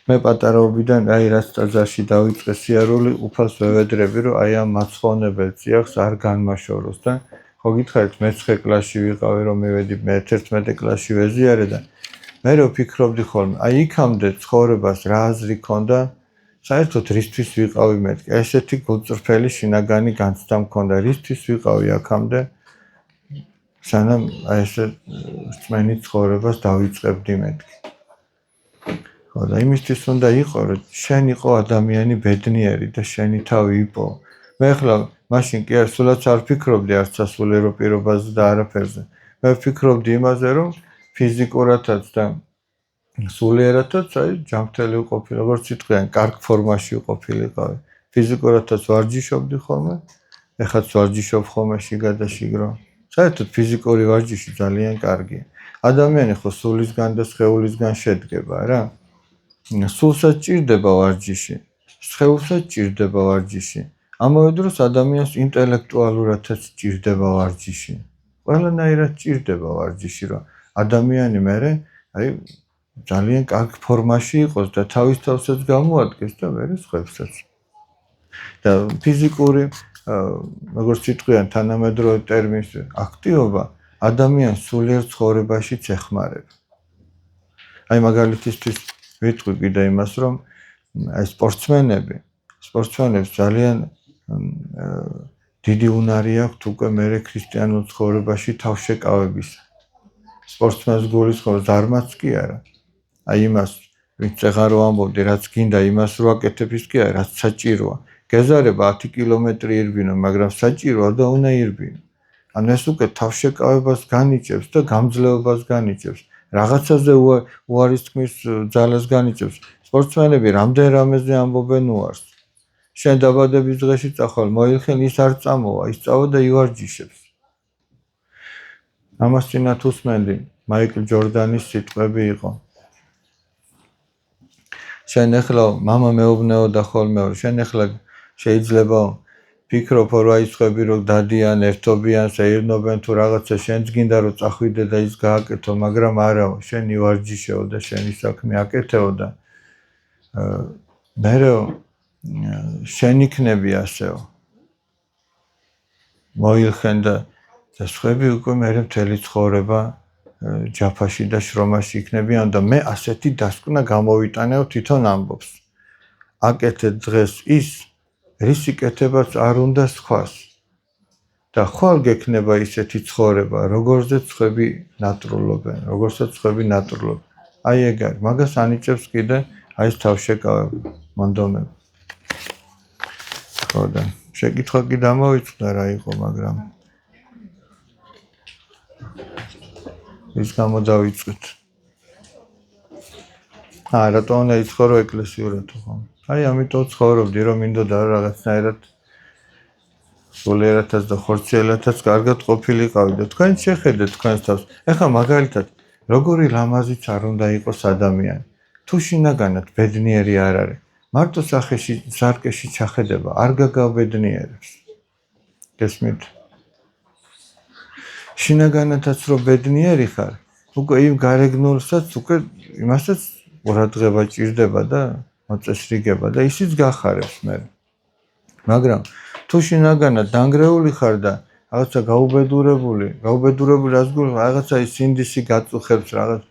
მე პატარაობიდან აი რაც ტაძარში დავიწყე სიარული, უფალს ვევედრები, რომ აი ამ მაცხოვნებელ წიაღს არ განმაშოროს და ხო გითხარით, მე 9 კლასში ვიყავი, რომ მივედი, მე 11 კლასში ვეზიარე და მე რო ფიქრობდი ხოლმე, აი იქამდე ცხოვრებას რა აზრი ქონდა, საერთოდ რისთვის ვიყავი მეთქი, ესეთი გულწრფელი შინაგანი განცდა მქონდა, რისთვის ვიყავი აქამდე, სანამ აი ესე რწმენის ცხოვრებას დავიწყებდი მეთქი. ხო და იმისთვის უნდა იყო, რომ შენ იყო ადამიანი ბედნიერი და შენი თავი იპო. მე ახლა მაშინ კი სულაც არ ფიქრობდი არც სასულიერო პირობაზე და არაფერზე. მე ვფიქრობდი იმაზე, რომ ფიზიკურადაც და სულიერადაც აი ჯანმრთელი ვყოფილი, როგორც იტყვიან, კარგ ფორმაში ვყოფილიყავი. ფიზიკურადაც ვარჯიშობდი ხოლმე, ეხლაც ვარჯიშობ ხოლმე შიგა და შიგრო. საერთოდ ფიზიკური ვარჯიში ძალიან კარგია. ადამიანი ხო სულისგან და სხეულისგან შედგება რა. სულსაც ჭირდება ვარჯიში, სხეულსაც ჭირდება ვარჯიში. ამავე დროს ადამიანს ინტელექტუალურადაც ჭირდება ვარჯიში. ყველანაირად ჭირდება ვარჯიში, რომ ადამიანი მერე აი ძალიან კარგ ფორმაში იყოს და თავის თავსაც გამოადგეს და მერე სხვებსაც. და ფიზიკური, როგორც იტყვიან, თანამედროვე ტერმინს აქტივობა ადამიანს სულიერ ცხოვრებაშიც ეხმარება. აი მაგალითისთვის ვიტყვი კიდე იმას, რომ აი სპორტსმენებს ძალიან დიდი უნარი აქვთ უკვე მერე ქრისტიანულ ცხოვრებაში თავშეკავებისა. სპორტსმენს გულისხმობს ზარმაც კი არა. აი იმას, ვინც ეხლა რო ამბობდი, რაც გინდა იმას რო აკეთებ ის კი არა, რაც საჭიროა. გეზარება 10 კილომეტრი ირბინო, მაგრამ საჭიროა და უნდა ირბინო. ან ეს უკვე თავშეკავებას განიჭებს და გამძლეობას განიჭებს. რაღაცაზე უარის თქმის ძალას განიჭებს. სპორტსმენები რამდენ რამეზე ამბობენ უარს. შენ დაბადების დღეში წახვალ, მოილხენ, ის არ წამოვა, ის წავა და ივარჯიშებს. ამას წინათ უსმენდი, მაიკლ ჯორდანის სიტყვები იყო. შენ ახლა მამა მეუბნეოდა ხოლმე, შენ ახლა შეიძლება ფიქრობ, რომ აი სხვები რომ დადიან, ერთობიან, შეირნობენ თუ რაღაცა, შენც გინდა რომ წახვიდე და ის გააკეთო, მაგრამ არა, შენ ივარჯიშეო და შენი საქმე აკეთეო და მერე შენ იქნები ასეო. მოილხენ და სხვები უკვე მერე მთელი ცხოვრება ჯაფაში და შრომაში იქნებიან და მე ასეთი დასკვნა გამოვიტანეო თვითონ ამბობს. აკეთე დღეს ის, რის იკეთებაც არ უნდა სხვას. და ხვალ გექნება ისეთი ცხოვრება, როგორზეც სხვები ნატრულობენ, როგორცაც სხვები ნატრულობენ. აი ეგ არის, მაგას ანიჭებს კიდე აი ეს თავშეკავება, მონდომები. ხო და შეკითხვა კი დამოიწყდა რა იყო, მაგრამ ის გამოდავიწყეთ. რატო უნდა იცხოვრო ეკლესიურად ხო? აი ამიტომ ცხოვრობდი, რომ მინდოდა რაღაცნაირად სულიერათაც და ხორციელათაც კარგად ყოფილიყავი და თქვენ შეხედეთ თქვენს თავს. ეხლა მაგალითად, როგორი ლამაზიც არ უნდა იყოს ადამიანი. თუ შინაგანად ბედნიერი არ არის, მარტო სარკეში ჩახედება არ გაგაბედნიერებს. გესმით? შინაგანადაც რო ბედნიერი ხარ, უკვე იმ გარეგნულსაც უკვე იმასაც ყურადღება ჭირდება და მოწესრიგება და ისიც გახარებს მე. მაგრამ თუ შინაგანად დანგრეული ხარ და რაღაცა გაუბედურებული რას გულს რაღაცა ის სინდისი გაწუხებს რაღაც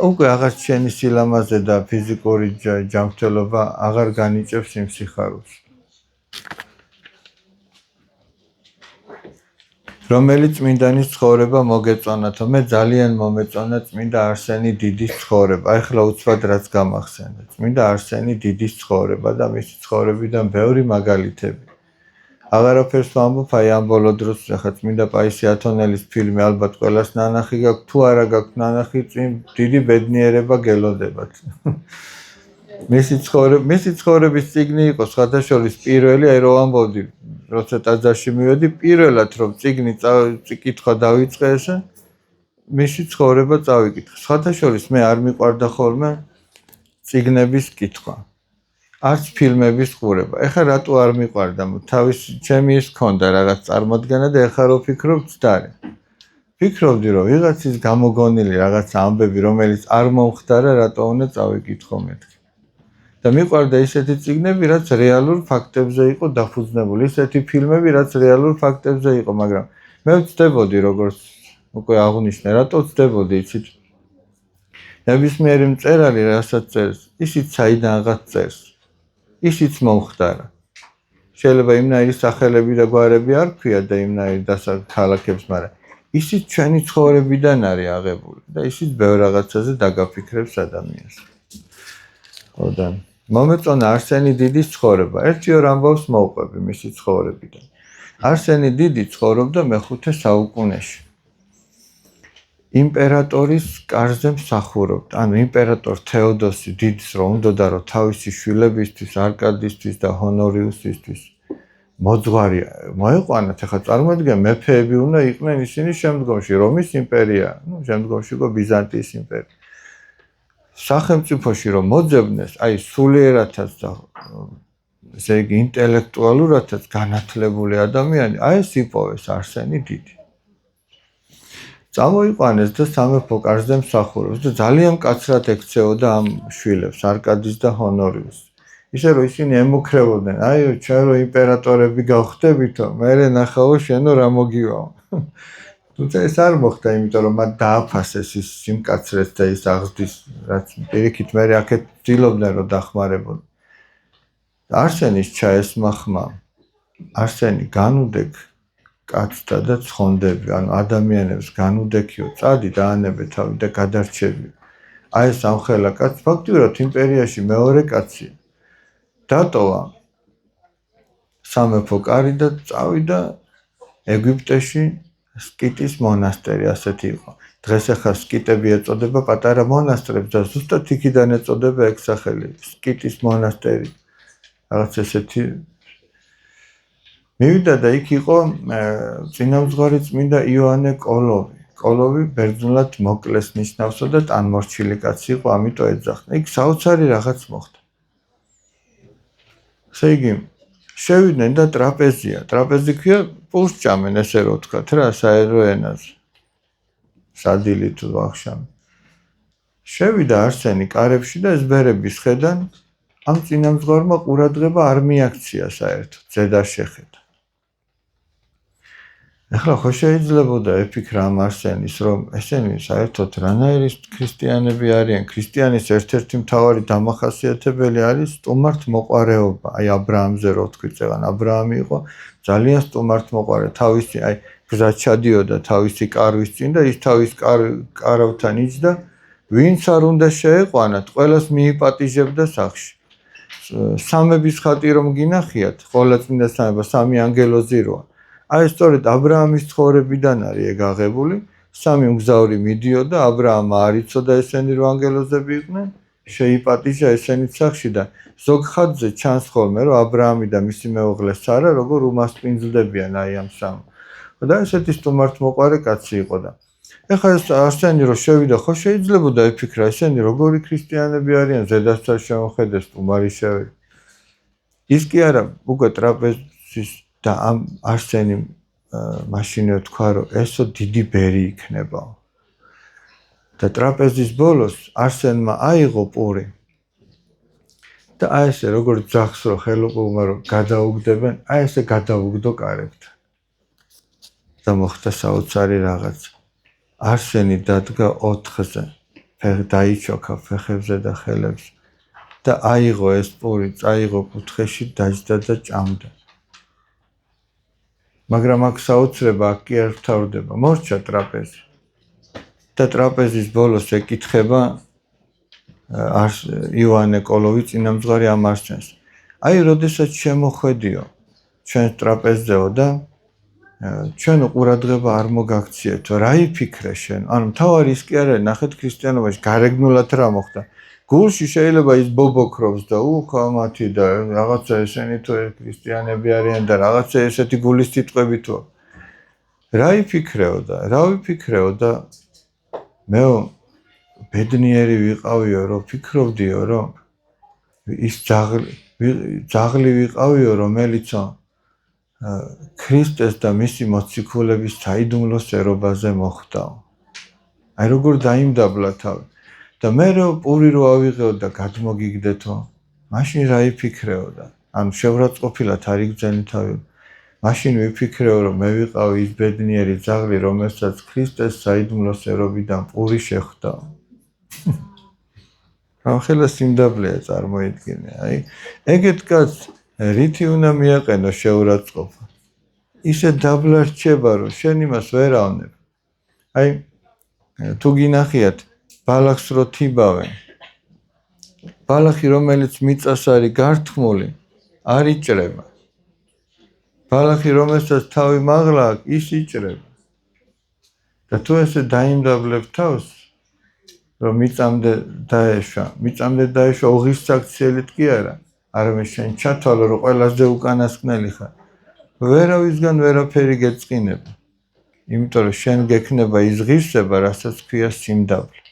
უკვე აღარ შენი სილამაზე და ფიზიკური ჯანმრთელობა აღარ განიჭებს იმ სიხარულს. რომელიც წმინდანის ცხოვრება მოგეწონათო, მე ძალიან მომეწონა წმინდა არსენი დიდის ცხოვრება. ახლა უცბად რაც გამახსენდა. წმინდა არსენი დიდის ცხოვრება და მისი ცხოვრებიდან ბევრი მაგალითები. აღარაფერს ვამბობ, აი ამ ბოლო დროს ახლა წმინდა პაისი ათონელის ფილმი ალბათ ყველას ნანახი გაქვთ, თუ არა გაქვთ ნანახი, დიდი ბედნიერება გელოდებათ. მისი ცხოვრების წიგნი იყო სხვადასხვა პირველი, აი რო ამბობდი, როცა ტაძარში მივედი, პირველად რომ წიგნი კითხვა დავიწყე ესე, მისი ცხოვრება წავიკითხე. სხვადასხვა მე არ მიყვარდა ხოლმე წიგნების კითხვა. არც ფილმების ყურება. ეხლა რატო არ მიყვარდა? თავის ჩემი ის ქონდა რაღაც წარმოდგენა და ეხლა რო ფიქრობ, ცდარი. ფიქრობდი რომ ვიღაცის გამოგონილი რაღაც ამბები, რომელიც არ მომხდარა, რატო უნდა წავიკითხო მეთქი. და მიყვარდა ისეთი წიგნები, რაც რეალურ ფაქტებზე იყო დაფუძნებული, ისეთი ფილმები, რაც რეალურ ფაქტებზე იყო, მაგრამ მე ვწდებოდი როგორც უკვე აღნიშნე, რატო ვწდებოდი იცით? ნებისმიერი მწერალი რასაც წერს, ისიც საიდანღაც წერს. ისიც მომხდარა. შეიძლება იმნაირი სახელები და გვარები არ ქვია და იმნაირი ქალაქებს, მაგრამ ისიც ჩვენი ცხოვრებიდან არის აღებული და ისიც ბევრ რაღაცაზე დაგაფიქრებს ადამიანს. ხოდა მომეწონა არსენი დიდის ცხოვრება. ერთი ორ ამბავს მოვყვები მისი ცხოვრებიდან. არსენი დიდი ცხოვრობდა მე-5 საუკუნეში. იმპერატორის კარზე მსახურობდა. ანუ იმპერატორ თეოდოსი დიდს რომ უნდოდა რომ თავისი შვილებისთვის, არკადისთვის და ჰონორიუსისთვის მოძღვარი მოეყვანათ. ახლა წარმოიდგინე, მეფეები უნდა იყვნენ ისინი შემდგომში რომის იმპერია, შემდგომში იყო ბიზანტიის იმპერია. სახელმწიფოში რომ მოძებნეს, აი სულიერათაც და ესე იგი ინტელექტუალურადაც განათლებული ადამიანი, აი ეს იპოვეს არსენი დიდი. წამოიყვანეს და სამეფო კარზე მსახურობს და ძალიან მკაცრად ექცეოდა ამ შვილებს, არკადის და ჰონორიუსს. ისე რომ ისინი ემუქრებოდნენ, აიო, ჩვენ რო იმპერატორები გავხდებითო, მერე ნახავო შენო რა მოგივაო. თუმცა ეს არ მოხდა, იმიტომ რომ მათ დააფასეს ის სიმკაცრეს და ის აღზრდის, რაც პირიქით მერე აქეთ ცდილობდნენ რომ დახმარებოდნენ. არსენის ჩაესმა ხმა. არსენი განუდეგ კაცთა და ცხონდები, ანუ ადამიანებს განუდექიო, წადი დაანებე თავი და გადარჩები. აი ეს ამხელა კაცი ფაქტიურად იმპერიაში მეორე კაცია. დატოვა სამეფო კარი და წავიდა ეგვიპტეში სკიტის მონასტერი, ასეთი იყო. დღეს ახლა სკიტები ეწოდება პატარა მონასტრებს და ზუსტად იქიდან ეწოდება ეგ სახელი, სკიტის მონასტერი. რაღაც ესეთი მივიდა და იქ იყო წინამძღვარი წმინდა იოანე კოლოვი. კოლოვი ბერძნულად მოკლეს ნიშნავსო და ტანმორჩილი კაცი იყო, ამიტომ ეძახნა. იქ საოცარი რაღაც მოხდა. ესე იგი, შევიდნენ და ტრაპეზია. ტრაპეზი ქვია პულს ჭამენ, ესე რო ვთქვათ რა, საერო ენაზე. სადილით თუ ვახშამი. შევიდა არსენი კარებში და ეს ბერების ხედან ამ წინამძღვარმა ყურადღება არ მიაქცია საერთოდ, ზედა შეხედა. ეხლა ხო შეიძლებოდა ეფიქრა ამ არსენის, რომ ესენი საერთოდ რანაირი ქრისტიანები არიან. ქრისტიანის ერთ-ერთი მთავარი დამახასიათებელი არის სტუმართმოყვარეობა. აი აბრაამზე რო ვთქვი წეგან, აბრაამი იყო ძალიან სტუმართმოყვარე. თავისი აი გზა ჩადიოდა თავისი კარვის წინ და ის თავის კარავთან იჯდა, ვინც არ უნდა შეეყვანათ, ყველას მიიპატიჟებდა სახში. სამების ხატი რომ გინახიათ, ყოვლადწმინდა სამება სამი ანგელოზი როა. აი სწორედ ა ブラ ამის ცხოვრებიდან არის ეგ აღებული. სამი მგზავრი მიდიოდა, ა ブラ ამა არ იცოდა ესენი რო ანგელოზები იყვნენ, შეიპატიჟა ესენით სახში და ზოგ ხატზე ჩანს ხოლმე რომ ა ブラ ამი და მისი მეუღლე სარა როგორ უმასპინძლდებიან აი ამ სამ. და ესეთი სტუმართმოყვარე კაცი იყო და ეხლა ეს არსენი რო შევიდა ხო შეიძლებოდა ეფიქრა ესენი როგორი ქრისტიანები არიან ზედასთან შემოხედეს სტუმარი შევიდა. ის კი არა უკვე ტრაპეზის და ამ არსენი მაშინე თქვა რომ ესო დიდი ბერი იქნება. და ტრაპეზის ბოლოს არსენმა აიღო პური. და აი ესე როგორც ძახს რო ხელუყურმა რომ გადაუგდებენ, აი ესე გადაუგდო კარებთან. და მოხდა საოცარი რაღაცა. არსენი დადგა 4-ზე, დაიჩოქა ფეხებზე და ხელებზე და აიღო ეს პური, წაიღო კუთხეში, დაჯდა და ჭამდა. მაგრამ აქ საოცრება აქ კი არ ვთავრდება, მორჩა ტრაპეზი. და ტრაპეზის ბოლოს ეკითხება ივანე კოლოვი წინამძღვარი ამ არსენს. აი, როდესაც შემოხვედიო ჩვენ ტრაპეზზეო და ჩვენ ყურადღება არ მოგაქციეთო, რა იფიქრე შენ? ანუ თავარი ის კი არ არის, ნახეთ ქრისტიანობაში გარეგნულად რა მოხდა. გულში შეიძლება ის ბობოქრობს და უხა მათი და რაღაცა ესენი თუ ქრისტიანები არიან და რაღაცა ესეთი გულის სიტყვები თუ რა იფიქრეო და რა ვიფიქრეო და მე ბედნიერი ვიყავიო რომ ფიქრობდიო რომ ის ძაღლი ვიყავიო რომელიცო ქრისტეს და მისი მოციქულების საიდუმლოს ერობაზე მოხვდაო. აი როგორ დაიმდაბლა თავი. და მე რო პური რო ავიღეო და გადმოგიგდეთო, მაშინ რა იფიქრეო და ანუ შევრაცხყოფილად არ იგზენი თავი. მაშინ ვიფიქრეო რომ მე ვიყავი ის ბედნიერი ძაღლი, რომელსაც ქრისტეს საიდუმლოს ერობიდან პური შეხვდაო. რა სიმდაბლეა წარმოიდგინე. აი ეგეთ კაცს რითი უნდა მიაყენო შეურაცხყოფა. ისე დაბლა რჩება რომ შენ იმას ვერ ავნებ. აი თუ გინახიათ ბალახს რო თიბავენ. ბალახი რომელიც მიწას არის გართმული არ იჭრება. ბალახი რომელსაც თავი მაღლა აქვს ის იჭრება. და თუ ესე დაიმდაბლებ თავს რომ მიწამდე დაეშვა ოღის საქციელით კი არა. არამედ შენ ჩათვალო რომ ყველაზე უკანასკნელი ხარ. ვერავისგან ვერაფერი გეწყინება. იმიტომ რომ შენ გექნება ის ღირსება, რასაც ქვია სიმდაბლე.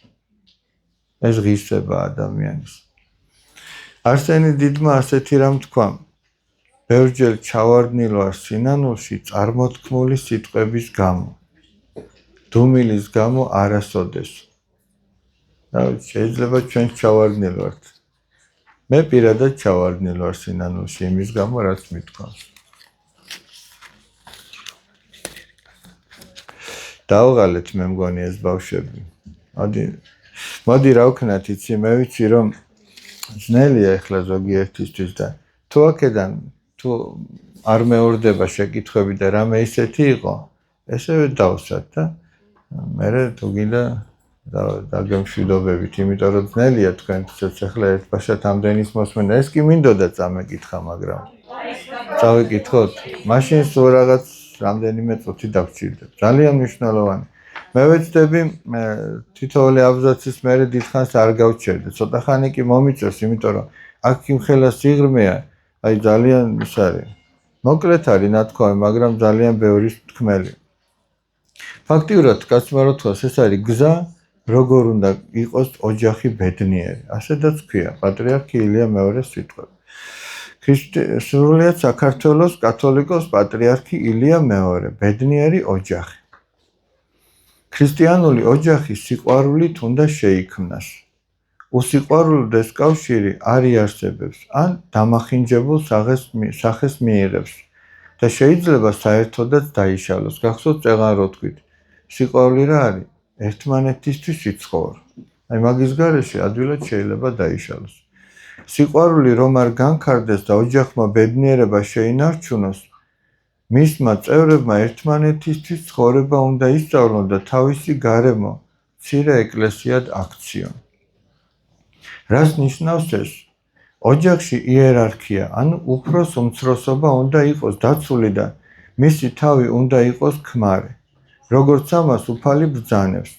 ეს ღირსება ადამიანის. არსენი დიდმა ასეთი რამ თქვა. ბევრჯერ ჩავარდნილ ვარ სინანულში წარმოთქმული სიტყვების გამო. დუმილის გამო არასოდეს. შეიძლება ჩვენ ჩავარდნილ ვართ. მე პირადად ჩავარდნილ ვარ სინანულში იმის გამო რაც მithქვამს. დავღალეთ მე მგონი ეს ბავშვები. მოდი რა ვქნათ იცი მე ვიცი რომ ძნელია ეხლა ზოგიერთისთვის და თუ აქედან თუ არ მეორდება შეკითხვები და რამე ისეთი იყო ესევე დავსვათ და მე თუ გინდა დაგემშვიდობებით იმიტომ რომ ძნელია თქვენთვისაც ეხლა ერთ ბაშად ამდენის მოსმენა ეს კი მინდოდა წამეკითხა მაგრამ წავიკითხოთ მაშინ სულ რაღაც რამდენიმე წუთი დაგჭირდება ძალიან მნიშვნელოვანი მე ვეცდები თითოეული აბზაცის მერე დიდხანს არ გავჩერდე ცოტა ხანი კი მომიწევს იმიტომ რომ აქ იმხელა სიღრმეა აი ძალიან ის არის მოკლედ არის ნათქვამი მაგრამ ძალიან ბევრი თქმელი ფაქტიურად კაცმა რო თქვას ეს არის გზა როგორ უნდა იყოს ოჯახი ბედნიერი ასედაც ქვია პატრიარქი ილია მეორეს სიტყვები სრულიად საქართველოს კათოლიკოს პატრიარქი ილია მეორე ბედნიერი ოჯახი ქრისტიანული ოჯახი სიყვარულით უნდა შეიქმნას უსიყვარულდეს კავშირი არ იარსებებს ან დამახინჯებულ სახეს მიიღებს და შეიძლება საერთოდაც დაიშალოს გახსოვთ წეღან რო თქვით სიყვარული რა არის ერთმანეთისთვის იცხოვრო აი მაგის გარეშე ადვილად შეიძლება დაიშალოს სიყვარული რომ არ განქარდეს და ოჯახმა ბედნიერება შეინარჩუნოს მისმა წევრებმა ერთმანეთისთვის ცხოვრება უნდა ისწავლონ და თავისი გარემო მცირე ეკლესიად აქციონ. რას ნიშნავს ეს? ოჯახში იერარქია, ანუ უფროს უმცროსობა უნდა იყოს დაცული და მისი თავი უნდა იყოს ქმარი. როგორც ამას უფალი ბრძანებს.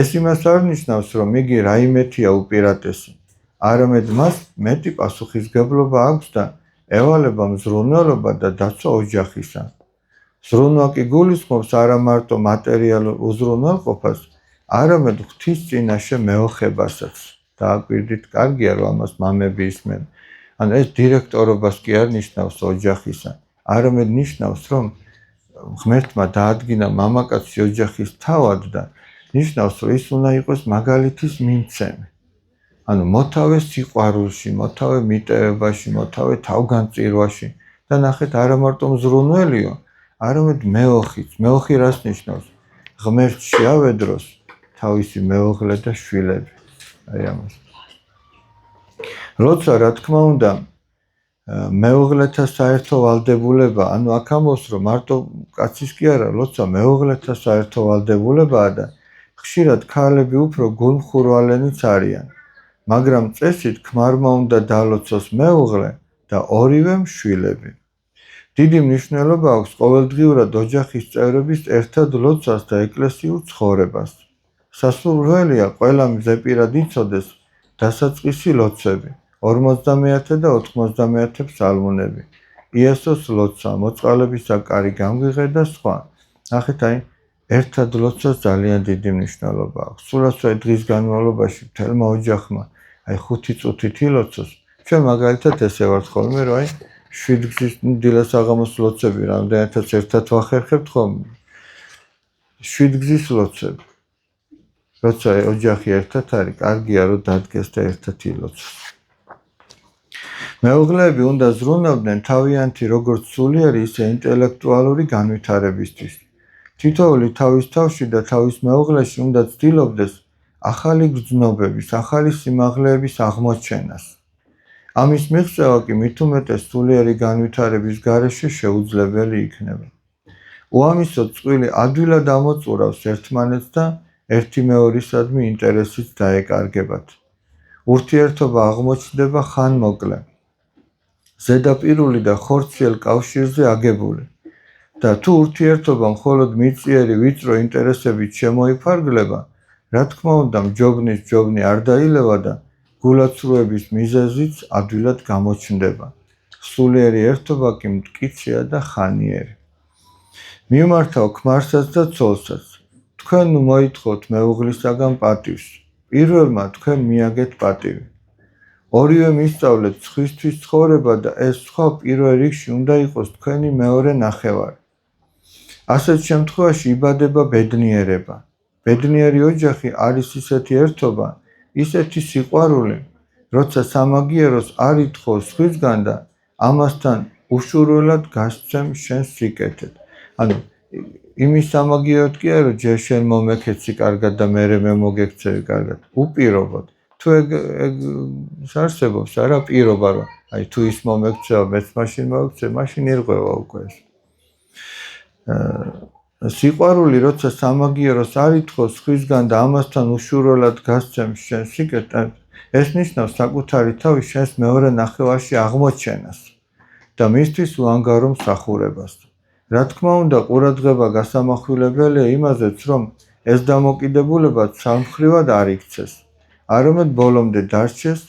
ეს იმას არ ნიშნავს, რომ იგი რაიმეთია უპირატესი, არამედ მას მეტი პასუხისგებლობა აქვს და ევალება მზრუნველობა და დაცვა ოჯახისა. ზრუნვა კი გულისხმობს არა მარტო მატერიალურ უზრუნველყოფას, არამედ ღვთის წინაშე მეოხებასაც. დააკვირდით, კარგია რომ ამას მამები ისმენ. ანუ ეს დირექტორობას კი არ ნიშნავს ოჯახისა, არამედ ნიშნავს, რომ ღმერთმა დაადგინა მამაკაცი ოჯახის თავად და ნიშნავს, რომ ის უნდა იყოს მაგალითის მიმცემი. ანუ მოთავე სიყვარულში, მოთავე მიტევებაში, მოთავე თავგანწირვაში და ნახეთ არა მარტო მზრუნველიო, არამედ მეოხიც. მეოხი რას ნიშნავს? ღმერთს შეავედროს თავისი მეუღლე და შვილები. აი ამას. როცა რა თქმა უნდა მეუღლეთა საერთო ვალდებულება, ანუ აქ ამბობს, რომ მარტო კაცის კი არა, როცა მეუღლეთა საერთო ვალდებულებაა და ხშირად ქალები უფრო გულმხურვალენიც არიან. მაგრამ წესით ქმარმა უნდა დალოცოს მეუღლე და ორივე შვილები. დიდი მნიშვნელობა აქვს ყოველდღიურად ოჯახის წევრების ერთად ლოცვას და ეკლესიურ ცხოვრებას. სასურველია ყველა მზეპირად იცოდეს დასაწყისი ლოცვები, 50 და 90 ფსალმუნები, იესოს ლოცვა, მოწყალებისა კარი გამღიღე და სხვა. ნახეთ, აი ერთად ლოცვას ძალიან დიდი მნიშვნელობა აქვს. სულაცვე დღის განმავლობაში მთელმა ოჯახმა აი 5 წუთით ილოცოს. ჩვენ მაგალითად ესე ვართ ხოლმე, რომ აი 7 გზის დილას აღამოს ლოცვები, რამდენადაც ერთად ვახერხებთ ხოლმე. 7 გზის ლოცვები. როცა ოჯახი ერთად არის, კარგია რომ დადგეს და ერთად ილოცოს. მეუღლეები უნდა ზრუნავდნენ თავიანთი როგორც სულიერი, ისე ინტელექტუალური განვითარებისთვის. თითოეული თავის თავში და თავის მეუღლეში უნდა ცდილობდეს ახალი გრძნობების, ახალი სიმაღლეების აღმოჩენას. ამის მიღწევა კი მით უმეტეს სულიერი განვითარების გარეშე შეუძლებელი იქნება. უამისოდ წყვილი ადვილად ამოწურავს ერთმანეთს და ერთი მეორისადმი ინტერესით დაეკარგებათ. ურთიერთობა აღმოჩნდება ხანმოკლე, ზედაპირული და ხორციელ კავშირზე აგებული. და თუ ურთიერთობა მხოლოდ მიწიერი ვიწრო ინტერესებით შემოიფარგლება, რა თქმა უნდა მჯობნის ჯობნი არ დაილევა და გულაცრუების მიზეზიც ადვილად გამოჩნდება. სულიერი ერთობა კი მტკიცეა და ხანიერი. მიმართავ ქმარსაც და ცოლსაც. თქვენ მოითხოვთ მეუღლისაგან პატივს. პირველმა თქვენ მიაგეთ პატივი. ორივე მისწავლეთ სხვისთვის ცხოვრება და ეს სხვა პირველ რიგში უნდა იყოს თქვენი მეორე ნახევარი. ასეთ შემთხვევაში იბადება ბედნიერება. ბედნიერი ოჯახი არის ისეთი ერთობა, ისეთი სიყვარული, როცა სამაგიეროს არ ითხოვს სხვისგან და ამასთან უშურველად გასცემ შენ სიკეთეთ. ანუ იმის სამაგიეროდ კი არა, რომ ჯერ შენ მომექეცი კარგად და მერე მე მოგექცევი კარგად. უპირობოდ. თუ ეგ არსებობს არა პირობა, რომ აი თუ ის მომექცევა, მეც მაშინ მოვექცევ, მაშინ ირღვევა უკვე ეს. სიყვარული, როცა სამაგიეროს არ ითხოვს სხვისგან და ამასთან უშურველად გასცემ შენ სიკეთე, ეს ნიშნავს საკუთარი თავის შენს მეორე ნახევარში აღმოჩენას და მისთვის უანგარო მსახურებას. რა თქმა უნდა, ყურადღება გასამახვილებელია იმაზეც, რომ ეს დამოკიდებულება სამხრივად არ იქცეს, არამედ ბოლომდე დარჩეს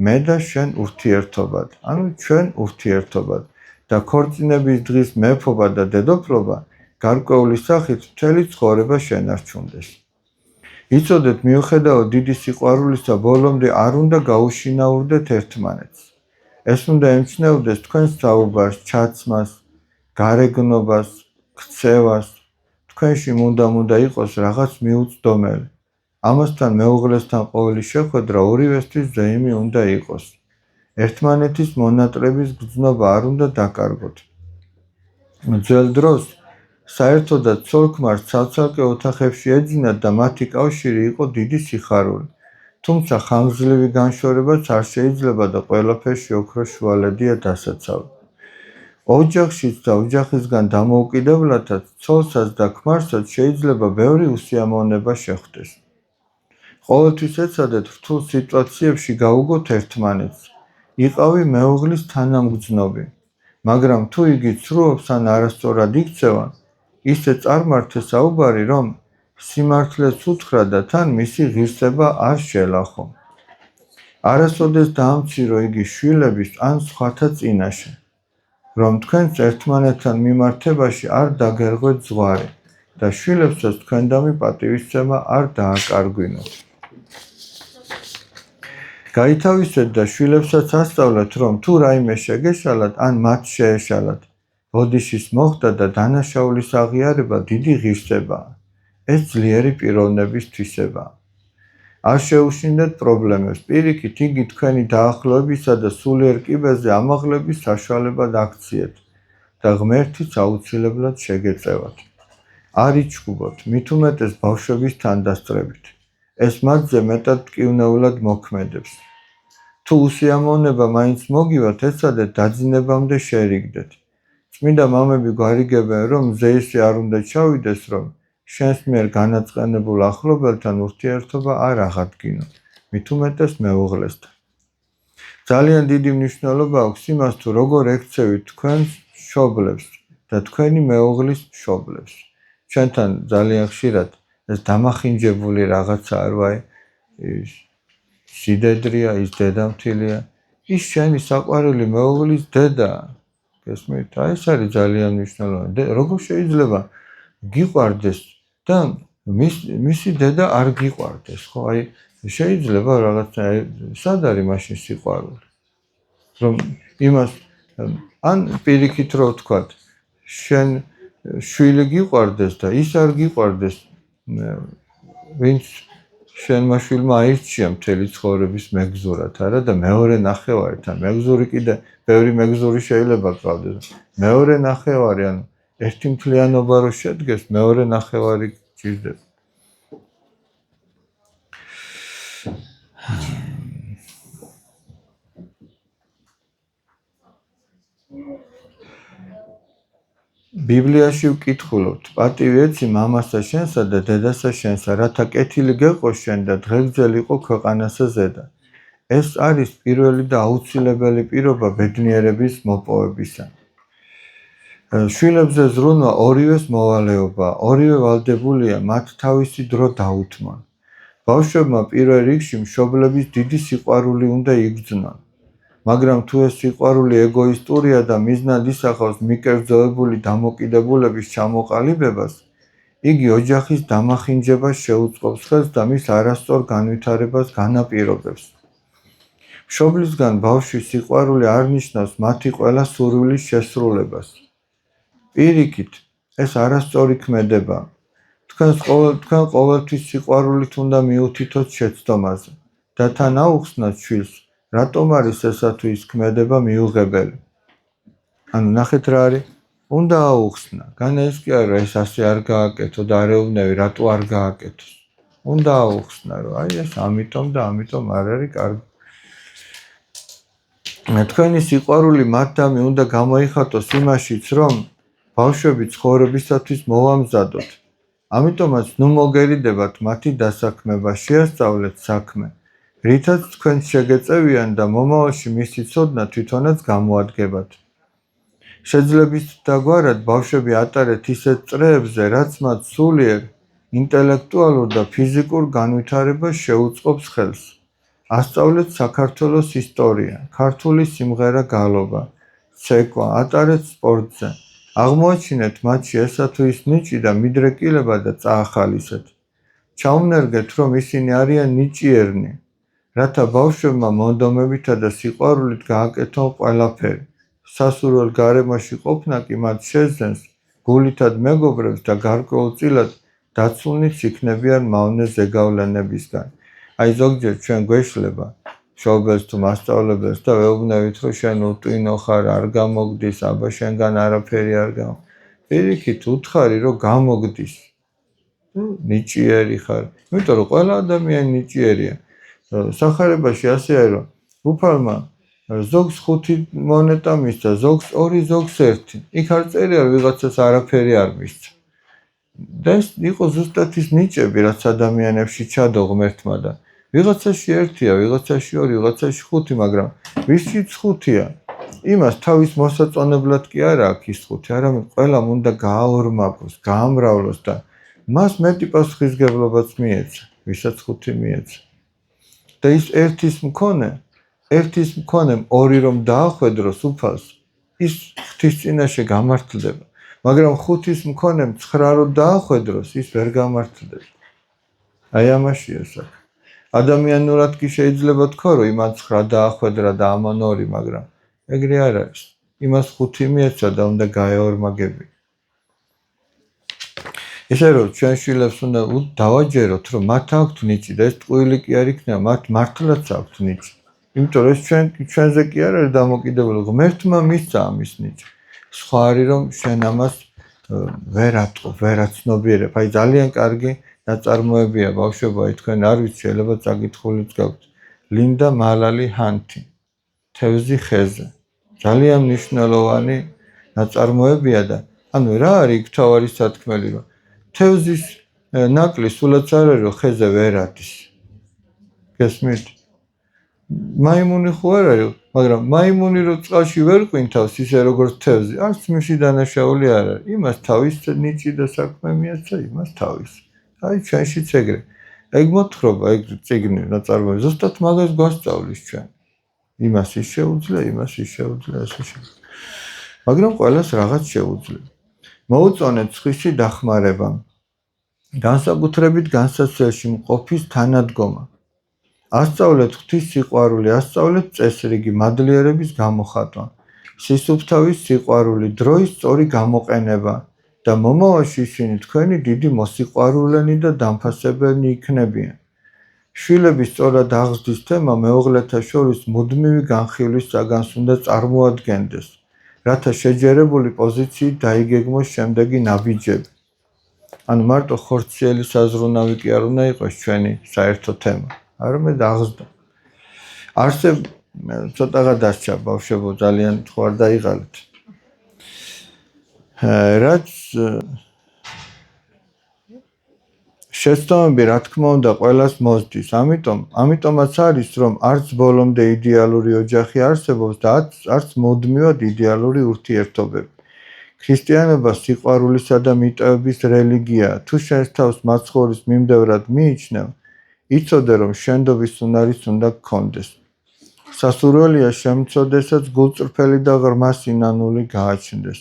მე და შენ ურთიერთობად, ანუ ჩვენ ურთიერთობად და ქორწინების დღის მეფობა და დედოფლობა გარკვეული სახით მთელი ცხოვრება შენარჩუნდეს. იცოდეთ, მიუხედავად დიდი სიყვარულისა, ბოლომდე არ უნდა გაუშინაურდეთ ერთმანეთს. ეს უნდა ემჩნეოდეს თქვენს საუბარს, ჩაცმას, გარეგნობას, ქცევას. თქვენში უნდა იყოს რაღაც მიუწვდომელი. ამასთან მეუღლესთან ყოველი შეხვედრა ორივესთვის ზეიმი უნდა იყოს. ერთმანეთის მონატრების გრძნობა არ უნდა დაკარგოთ. ძველ დროს საერთოდაც ცოლ-ქმარს ცალ-ცალკე ოთახებში ეძინათ და მათი კავშირი იყო დიდი სიხარული. თუმცა ხანგრძლივი განშორებაც არ შეიძლება და ყველაფერში ოქროს შუალედია დასაცავი. ოჯახშიც და ოჯახისგან დამოუკიდებლადაც ცოლსაც და ქმარსაც შეიძლება ბევრი უსიამოვნება შეხვდეს. ყოველთვის ეცადეთ რთულ სიტუაციებში გაუგოთ ერთმანეთს. იყავი მეუღლის თანამგრძნობი, მაგრამ თუ იგი ცრუობს ან არასწორად იქცევა, ისე წარმართე საუბარი, რომ სიმართლეც უთხრა და თან მისი ღირსება არ შელახო. არასოდეს დაამცირო იგი შვილების ან სხვათა წინაშე, რომ თქვენს ერთმანეთთან მიმართებაში არ დაგერღვეთ ზღვარი და შვილებსაც თქვენდამი პატივისცემა არ დააკარგვინოთ. გაითავისეთ და შვილებსაც ასწავლეთ, რომ თუ რაიმე შეგეშალათ ან მათ შეეშალათ, ბოდიშის მოხდა და დანაშაულის აღიარება დიდი ღირსებაა. ეს ძლიერი პიროვნების თვისებაა. არ შეუშინდეთ პრობლემებს, პირიქით იგი თქვენი დაახლოებისა და სულიერ კიბეზე ამაღლების საშუალებად აქციეთ და ღმერთიც აუცილებლად შეგეწევათ. არ იჩქუბოთ, მით უმეტეს ბავშვების თანდასწრებით. ეს მათზე მეტად მტკივნეულად მოქმედებს. თუ უსიამოვნება მაინც მოგივათ, ეცადეთ დაძინებამდე შერიგდეთ. წმინდა მამები გვარიგებენ, რომ მზეისი არ უნდა ჩავიდეს, რომ შენს მიერ განაწყენებულ ახლობელთან ურთიერთობა არ აღადგინო, მით უმეტეს მეუღლესთან. ძალიან დიდი მნიშვნელობა აქვს იმას, თუ როგორ ექცევით თქვენს მშობლებს და თქვენი მეუღლის მშობლებს. ჩვენთან ძალიან ხშირად ეს დამახინჯებული რაღაცა არ ვაი, ის სიდედრია, ის დედამთილია, ის შენი საყვარელი მეუღლის დედაა. გესმით? აი ეს არის ძალიან მნიშვნელოვანი. როგორ შეიძლება გიყვარდეს და მისი დედა არ გიყვარდეს, ხო? აი შეიძლება რაღაცა სად არის მაშინ სიყვარული? რომ იმას ან პირიქით რო ვთქვათ, შენ შვილი გიყვარდეს და ის არ გიყვარდეს, ვინც შენმა შვილმა აირჩია მთელი ცხოვრების მეგზურად, არა და მეორე ნახევართან. მეგზური კიდე ბევრი მეგზური შეიძლება გყავდეს. მეორე ნახევარი, ანუ ერთი მთლიანობა რო შედგეს, მეორე ნახევარი გჭირდება. ბიბლიაში ვკითხულობთ, პატივი ეცი მამასა შენსა და დედასა შენსა, რათა კეთილი გეყოს შენ და დღეგრძელი იყო ქვეყანასა ზედა. ეს არის პირველი და აუცილებელი პირობა ბედნიერების მოპოვებისა. შვილებზე ზრუნვა ორივეს მოვალეობა, ორივე ვალდებულია მათ თავისი დრო დაუთმონ. ბავშვებმა პირველ რიგში მშობლების დიდი სიყვარული უნდა იგრძნონ. მაგრამ თუ ეს სიყვარული ეგოისტურია და მიზნად ისახავს მიკერძოებული დამოკიდებულების ჩამოყალიბებას, იგი ოჯახის დამახინჯებას შეუწყობს ხელს და მის არასწორ განვითარებას განაპირობებს. მშობლისგან ბავშვის სიყვარული არ ნიშნავს მათი ყველა სურვილის შესრულებას. პირიქით, ეს არასწორი ქმედებაა. თქვენ ყოველთვის სიყვარულით უნდა მიუთითოთ შეცდომაზე და თან აუხსნათ შვილს, რატომ არის ესა თუ ის ქმედება მიუღებელი. ანუ ნახეთ რა არის, უნდა აუხსნა. განა ეს კი არა, ეს ასე არ გააკეთო და არეუბნები, რატო არ გააკეთოს. უნდა აუხსნა, რომ აი ეს ამიტომ და ამიტომ არ არის კარგი. თქვენი სიყვარული მათდამი უნდა გამოიხატოს იმაშიც, რომ ბავშვები ცხოვრებისათვის მოვამზადოთ. ამიტომაც ნუ მოგერიდებათ მათი დასაქმება, შეასწავლეთ საქმე, რითაც თქვენ შეგეწევიან და მომავალში მისი ცოდნა თვითონაც გამოადგებათ. შეძლებით დაგვარად ბავშვები ატარეთ ისეთ წრეებზე, რაც მათ სულიერ, ინტელექტუალურ და ფიზიკურ განვითარებას შეუწყობს ხელს. ასწავლეთ საქართველოს ისტორია, ქართული სიმღერა გალობა, ცეკვა, ატარეთ სპორტზე. აღმოაჩინეთ მათში ესა თუ ის ნიჭი და მიდრეკილება და წაახალისეთ. ჩაუნერგეთ, რომ ისინი არიან ნიჭიერნი, რათა ბავშვებმა მონდომებითა და სიყვარულით გააკეთონ ყველაფერი. სასურველ გარემოში ყოფნა კი მათ შეძენს გულითად მეგობრებს და გარკვეულწილად დაცულნიც იქნებიან მავნე ზეგავლენებისგან. აი ზოგჯერ ჩვენ გვეშლება მშობელს თუ მასწავლებელს და ვეუბნებით, რომ შენ უტვინო ხარ, არ გამოგდის, აბა შენგან არაფერი არ გამა. პირიქით უთხარი, რომ გამოგდის. ნიჭიერი ხარ. იმიტომ რომ ყველა ადამიანი ნიჭიერია. სახარებაში ასე არის, რომ უფალმა ზოგს 5 მონეტა მისცა, ზოგს 2, ზოგს 1. იქ არ წერია ვიღაცას არაფერი არ მისცა. და ეს იყო ზუსტად ის ნიჭები, რაც ადამიანებში ჩადო ღმერთმა და ვიღაცაში 1-ია, ვიღაცაში 2, ვიღაცაში 5, მაგრამ ვისიც 5-ია, იმას თავის მოსაწონებლად კი არ აქვს ის 5, არამედ ყველამ უნდა გააორმაგოს, გაამრავლოს და მას მეტი პასუხისმგებლობაც მიეცა, ვისაც 5 მიეცა. და ის ერთის მქონემ 2 რომ დაახვედროს უფალს, ის ღვთის წინაშე გამართლდება. მაგრამ 5-ის მქონემ 9 რომ დაახვედროს, ის ვერ გამართლდება. აი ამაშია საქმე. ადამიანურად კი შეიძლება თქვა, რომ იმან 9 დაახვედრა და ამან 2, მაგრამ ეგრე არ არის. იმას 5 მიეცა და უნდა გაეორმაგებინა. ისე რომ ჩვენ შვილებს უნდა დავაჯეროთ, რომ მათ აქვთ ნიჭი და ეს ტყუილი კი არ იქნება, მათ მართლაც აქვთ ნიჭი. იმიტომ რომ ეს ჩვენზე კი არ არის დამოკიდებული, ღმერთმა მისცა ამის ნიჭი. სხვა არის რომ შენ ამას ვერ ატყობ, ვერ აცნობიერებ. აი ძალიან კარგი ნაწარმოებია ბავშვებო, აი თქვენ არ ვიცი, შეიძლება წაკითხულიც გაქვთ. ლინდა მალალი ჰანთი, თევზი ხეზე. ძალიან მნიშვნელოვანი ნაწარმოებია და ანუ რა არის იქ თავარი სათქმელი, რომ თევზის ნაკლი სულაც არ არის, რომ ხეზე ვერ ადის. გესმით? მაიმუნი ხო არ არის, მაგრამ მაიმუნი რო წყალში ვერ ყვინთავს ისე როგორც თევზი, არც მისი დანაშაული არ არის. იმას თავის ნიჭი და საქმე მიეცა, იმას თავის. აი ჩვენშიც ეგრე. ეგ მოთხრობა, ეგ წიგნი ნაწარმოები, ზუსტად მაგას გვასწავლის ჩვენ. იმას ის შეუძლია, იმას ის შეუძლია, ასე შემდეგ. მაგრამ ყველას რაღაც შეუძლია. მოუწონეთ სხვისი დახმარება. განსაკუთრებით განსაცდელში მყოფის თანადგომა. ასწავლეთ ღვთის სიყვარული, ასწავლეთ წესრიგი, მადლიერების გამოხატვა, სისუფთავის სიყვარული, დროის სწორი გამოყენება და მომავალში ისინი თქვენი დიდი მოსიყვარულენი და დამფასებელნი იქნებიან. შვილების სწორად აღზრდის თემა მეუღლეთა შორის მუდმივი განხილვის საგანს უნდა წარმოადგენდეს, რათა შეჯერებული პოზიციით დაიგეგმოს შემდეგი ნაბიჯები. ანუ მარტო ხორციელი საზრუნავი კი არ უნდა იყოს ჩვენი საერთო თემა. არამედ აღზრდა. არსებ ცოტაღა დასჭა ბავშვებო, ძალიან ხო არ დაიღალეთ. რაც შეცდომები რა თქმა უნდა ყველას მოსდის. ამიტომაც არის, რომ არც ბოლომდე იდეალური ოჯახი არსებობს და არც მუდმივად იდეალური ურთიერთობები. ქრისტიანობა სიყვარულისა და მიტოვების რელიგიაა. თუ შენს თავს მაცხოვრის მიმდევრად მიიჩნევ, იცოდე რომ შენდობის უნარიც უნდა გქონდეს. სასურველია შემწოდებსაც გულწრფელი და ღრმა სინანული გააჩნდეს.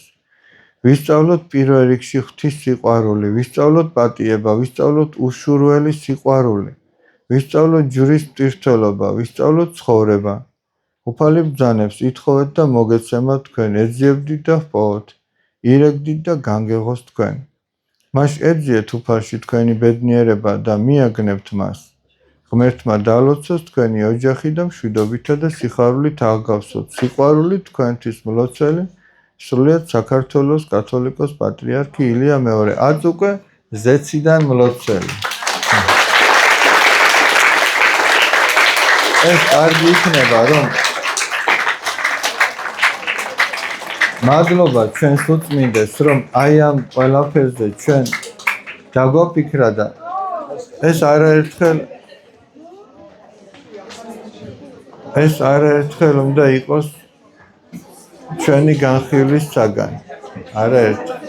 ვისწავლოთ პირველ რიგში ღვთის სიყვარული, ვისწავლოთ პატიება, ვისწავლოთ უშურველი სიყვარული, ვისწავლოთ ჯვრის მტვირთველობა, ვისწავლოთ ცხოვრება. უფალი ბრძანებს ითხოვეთ და მოგეცემათ თქვენ, ეძიებდით და ჰპოვოთ, ირეკდით და განგეღოს თქვენ. მას ეძიეთ უფალში თქვენი ბედნიერება და მიაგნებთ მას. ღმერთმა დალოცოს თქვენი ოჯახი და მშვიდობითა და სიხარულით აღგავსოთ. სიყვარული თქვენთვის მლოცველი, სრულიად საქართველოს კათოლიკოს პატრიარქი ილია მეორე, აც უკვე ზეციდან მლოცველი. ეს კარგი იქნება, რომ მადლობა ჩვენს უწმინდეს, რომ აი ამ ყველაფერზე ჩვენ დაგვაფიქრა და ეს არაერთხელ უნდა იყოს ჩვენი განხილვის საგანი. არაერთხელ